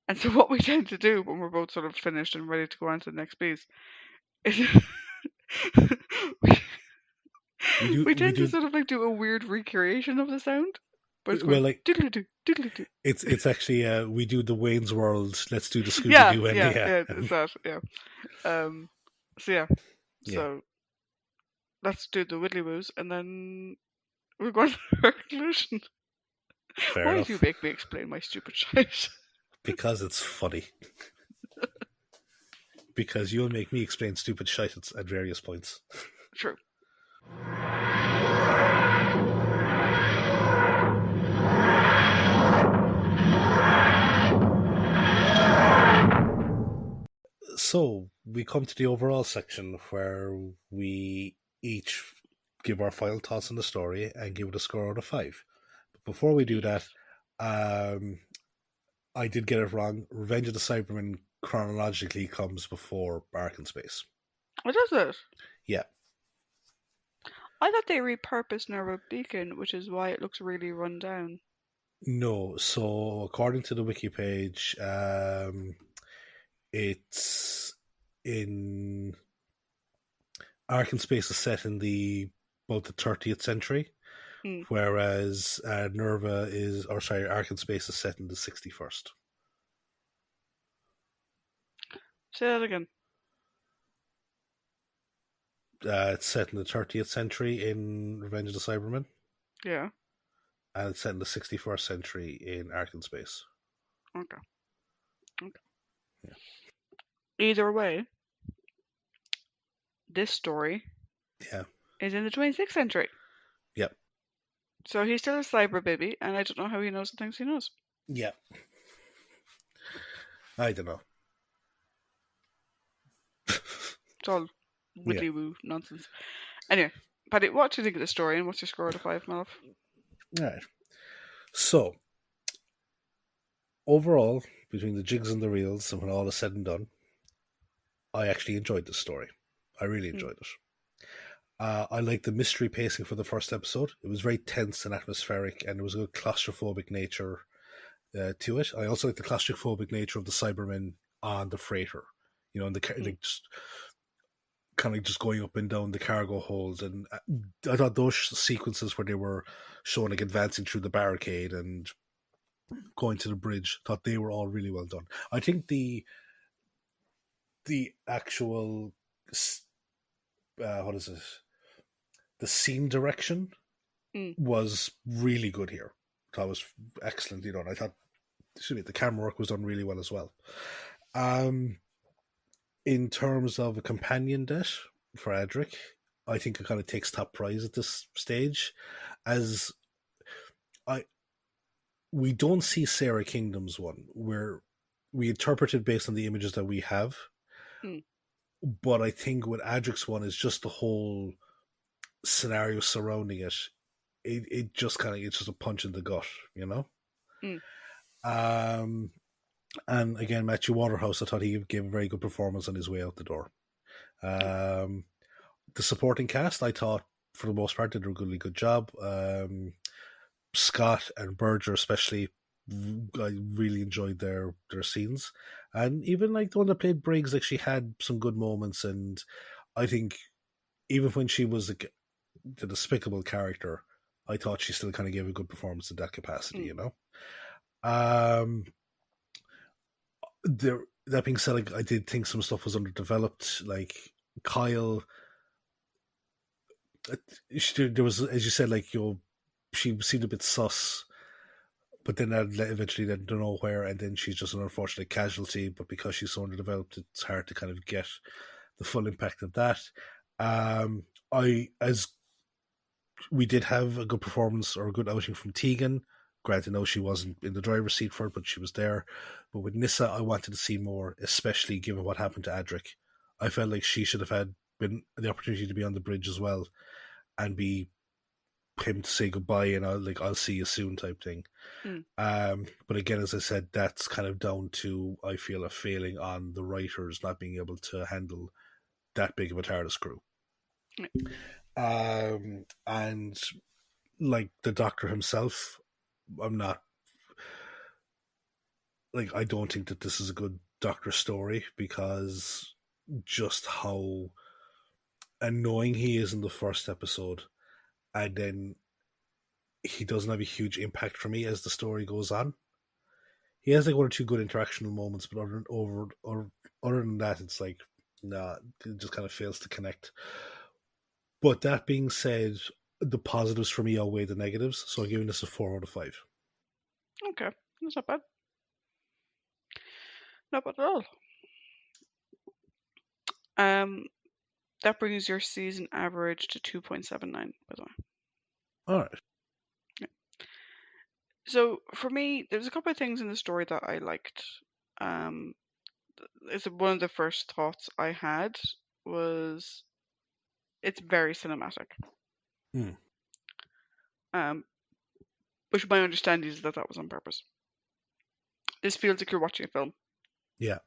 And so what we tend to do when we're both sort of finished and ready to go on to the next piece is we, we We tend to do sort of like do a weird recreation of the sound. But it's well. going Like doodly-doo, doodly-doo. it's actually we do the Wayne's World. Let's do the Scooby Yeah, Doo and yeah, yeah, yeah, it's that, yeah. So yeah, yeah. so let's do the Widdly Woos and then we're going to our conclusion. Fair Why do you enough. make me explain my stupid shit? Because it's funny. Because you'll make me explain stupid shit at various points. True. So we come to the overall section where we each give our final thoughts on the story and give it a score out of 5. But before we do that, Yes. I did get it wrong. Revenge of the Cybermen chronologically comes before Bark in Space. What is it? Yeah. I thought they repurposed Nerva Beacon, which is why it looks really run down. No, so according to the wiki page, it's in Ark in Space is set in about the 30th century, Hmm. whereas Ark in Space is set in the 61st. Say that again. It's set in the 30th century in Revenge of the Cybermen, Yeah. and it's set in the 61st century in Ark in Space. Okay. Okay. Yeah. Either way, this story Yeah. is in the 26th century. Yep. So he's still a cyber baby, and I don't know how he knows the things he knows. Yeah. I don't know. It's all Yeah. widdly woo nonsense. Anyway, Paddy, what do you think of the story, and what's your score out of 5, Melv? All right. So, overall, between the jigs and the reels, and when all is said and done, I actually enjoyed the story. I really enjoyed it. I liked the mystery pacing for the first episode. It was very tense and atmospheric, and there was a good claustrophobic nature to it. I also liked the claustrophobic nature of the Cybermen on the freighter. You know, and like just kind of just going up and down the cargo holds, and I thought those sequences where they were showing like advancing through the barricade and going to the bridge, thought they were all really well done. I think the actual what is it? The scene direction was really good here. That was excellently done. I thought, the camera work was done really well as well. In terms of a companion debt for Adric, I think it kind of takes top prize at this stage, as we don't see Sarah Kingdom's one, where we interpret it based on the images that we have. But I think with Adric's one is just the whole scenario surrounding it. It just kind of, it's just a punch in the gut, you know. And again, Matthew Waterhouse, I thought he gave a very good performance on his way out the door. The supporting cast, I thought for the most part did a really good job. Scott and Berger especially, I really enjoyed their scenes, and even like the one that played Briggs, like she had some good moments, and I think even when she was the despicable character, I thought she still kind of gave a good performance in that capacity, you know. That being said, like, I did think some stuff was underdeveloped. Like Kyle, there was, as you said, like she seemed a bit sus, but then that eventually led to nowhere, and then she's just an unfortunate casualty. But because she's so underdeveloped, it's hard to kind of get the full impact of that. We did have a good performance or a good outing from Tegan. Granted, no, she wasn't in the driver's seat for it, but she was there. But with Nissa, I wanted to see more, especially given what happened to Adric. I felt like she should have been the opportunity to be on the bridge as well, and be him to say goodbye and I'll see you soon type thing. But again, as I said, that's kind of down to, I feel, a failing on the writers not being able to handle that big of a TARDIS crew. And like the Doctor himself, I'm not like, I don't think that this is a good Doctor story because just how annoying he is in the first episode, and then he doesn't have a huge impact for me as the story goes on. He has like one or two good interactional moments, but other than that, it's like, nah, it just kind of fails to connect. But that being said, the positives for me outweigh the negatives, so I'm giving this a 4 out of 5. Okay, that's not bad. Not bad at all. Um, that brings your season average to 2.79, by the way. All right. Yeah. So for me, there's a couple of things in the story that I liked. Um, it's one of the first thoughts I had was it's very cinematic. Hmm. Which my understanding is that that was on purpose. This feels like you're watching a film, Yeah.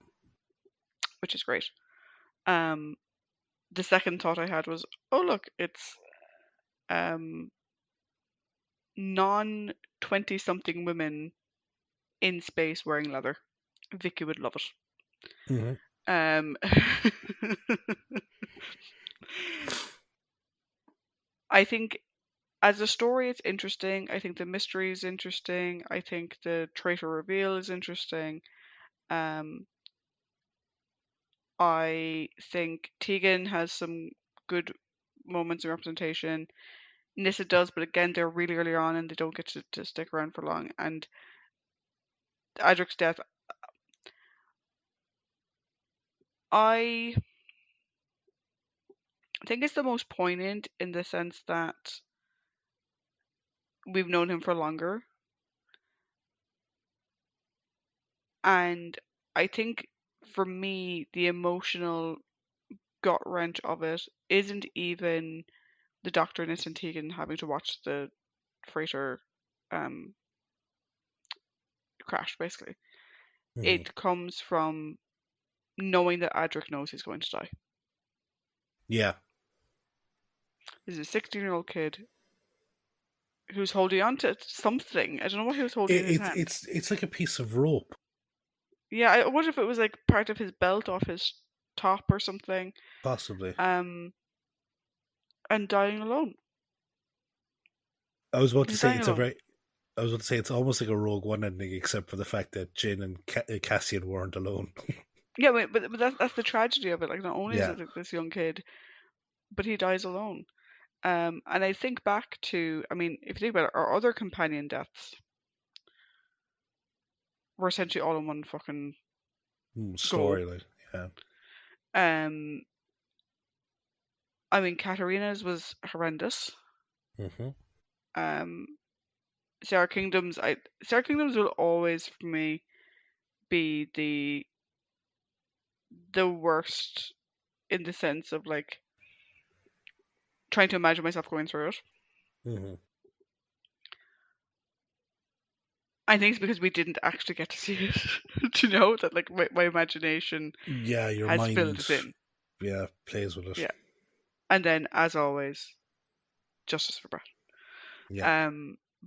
which is great. Um, the second thought I had was, oh look, it's non 20 something women in space wearing leather. Vicky would love it. Mm-hmm. Um, I think as a story, it's interesting. I think the mystery is interesting. I think the traitor reveal is interesting. Um, I think Tegan has some good moments of representation. Nissa does, but again, they're really early on and they don't get to stick around for long. And Adric's death, I think it's the most poignant in the sense that we've known him for longer. And I think for me, the emotional gut wrench of it isn't even the Doctor and Miss Tegan having to watch the freighter um, crash, basically. Mm-hmm. It comes from knowing that Adric knows he's going to die. Yeah. He's a 16-year-old kid who's holding on to something. I don't know what he was holding in It, his it, hand. it's like a piece of rope, Yeah, I wonder if it was like part of his belt off his top or something. possibly. Um, and dying alone. I was about to He's say dying it's a alone. very. I was about to say it's almost like a Rogue One ending, except for the fact that Jin and Cassian weren't alone. Yeah, wait, but that's the tragedy of it. Like, not only is Yeah. it like this young kid, but he dies alone. And I think back to, I mean, if you think about it, our other companion deaths were essentially all in one fucking go. Story, like, yeah. Um, I mean, Katarina's was horrendous. Mm-hmm. Um, Sarah Kingdoms will always for me be the worst in the sense of like trying to imagine myself going through it. Mm-hmm. I think it's because we didn't actually get to see it. To know that like my imagination Yeah, your has filled mind, it in. yeah, plays with it. Yeah. And then as always, justice for Brett. Yeah.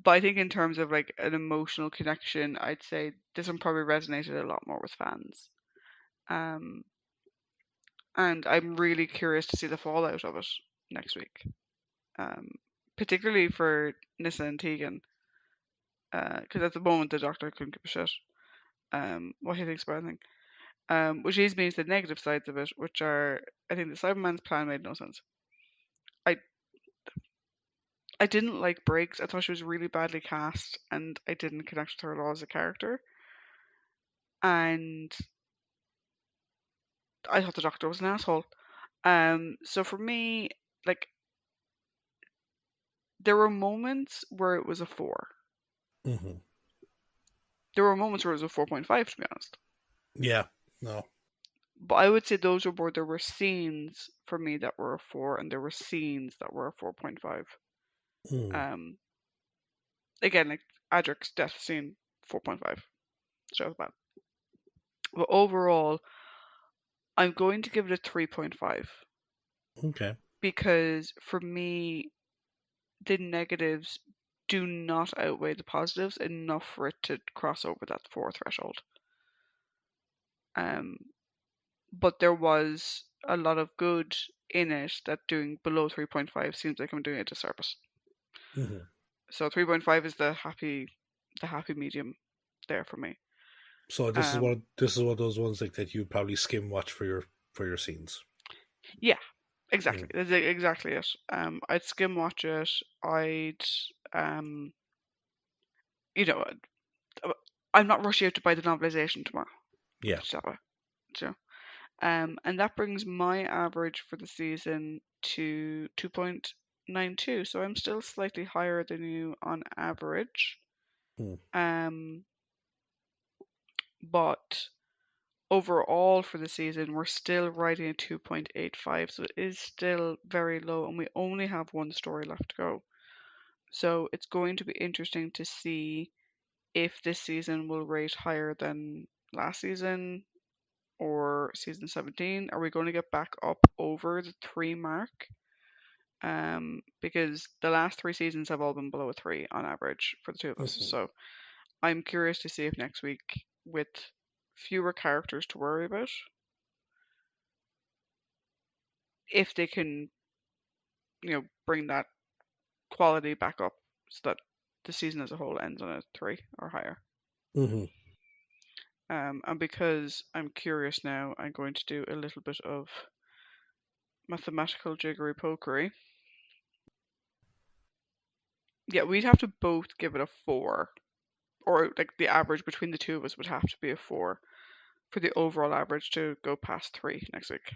But I think in terms of like an emotional connection, I'd say this one probably resonated a lot more with fans. Um, and I'm really curious to see the fallout of it next week. Um, particularly for Nissa and Tegan, because at the moment the Doctor couldn't give a shit what he thinks about anything. Which leads me to the negative sides of it, which are I think the Cyberman's plan made no sense. I I didn't like Briggs. I thought she was really badly cast, and I didn't connect with her at all as a character. And I thought the Doctor was an asshole. So for me, like there were moments where it was a 4. Mm-hmm. There were moments where it was a 4.5, to be honest. Yeah. No. But I would say those were more, there were scenes for me that were a 4, and there were scenes that were a 4.5. Mm. Um, again, like Adric's death scene, 4.5. So bad. But overall, I'm going to give it a 3.5 Okay. because for me, the negatives do not outweigh the positives enough for it to cross over that 4 threshold. But there was a lot of good in it that doing below 3.5 seems like I'm doing a disservice. Mm-hmm. So 3.5 is the happy medium there for me. So this is one of those ones like that you'd probably skim watch for your scenes. Yeah, exactly. That's exactly it. I'd skim watch it. I'd you know, I'm not rushing out to buy the novelization tomorrow. Yeah. That way, so. And that brings my average for the season to 2.92. So I'm still slightly higher than you on average. Mm. But overall for the season, we're still riding at 2.85. So it is still very low, and we only have one story left to go. So it's going to be interesting to see if this season will rate higher than last season or season 17. Are we going to get back up over the 3 mark? Because the last 3 seasons have all been below a 3 on average for the two of us. Mm-hmm. So I'm curious to see if next week, with fewer characters to worry about, if they can, bring that quality back up so that the season as a whole ends on a 3 or higher. Mm-hmm. And because I'm curious now, I'm going to do a little bit of mathematical jiggery pokery. Yeah, we'd have to both give it a 4, or like the average between the two of us would have to be a 4 for the overall average to go past 3 next week.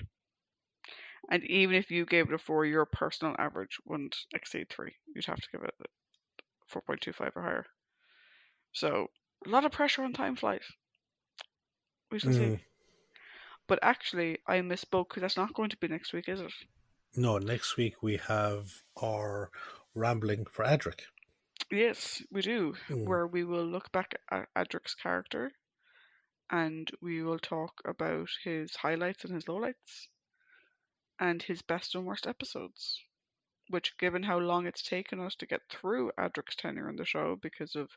And even if you gave it a 4, your personal average wouldn't exceed 3. You'd have to give it 4.25 or higher. So a lot of pressure on Time Flight. We shall see. But actually, I misspoke because that's not going to be next week, is it? No, next week we have our rambling for Adric. Yes, we do. Where we will look back at Adric's character and we will talk about his highlights and his lowlights and his best and worst episodes. Which, given how long it's taken us to get through Adric's tenure on the show because of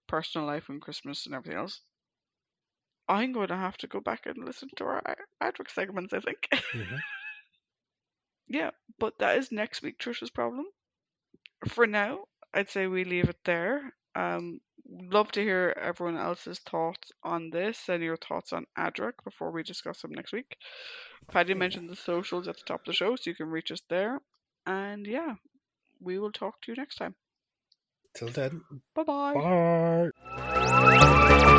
personal life and Christmas and everything else, I'm going to have to go back and listen to our Adric segments, I think. Mm-hmm. Yeah, but that is next week Trisha's problem. For now, I'd say we leave it there. Love to hear everyone else's thoughts on this and your thoughts on Adric before we discuss them next week. Paddy mentioned the socials at the top of the show, so you can reach us there. And yeah, we will talk to you next time. Till then, Bye bye. bye.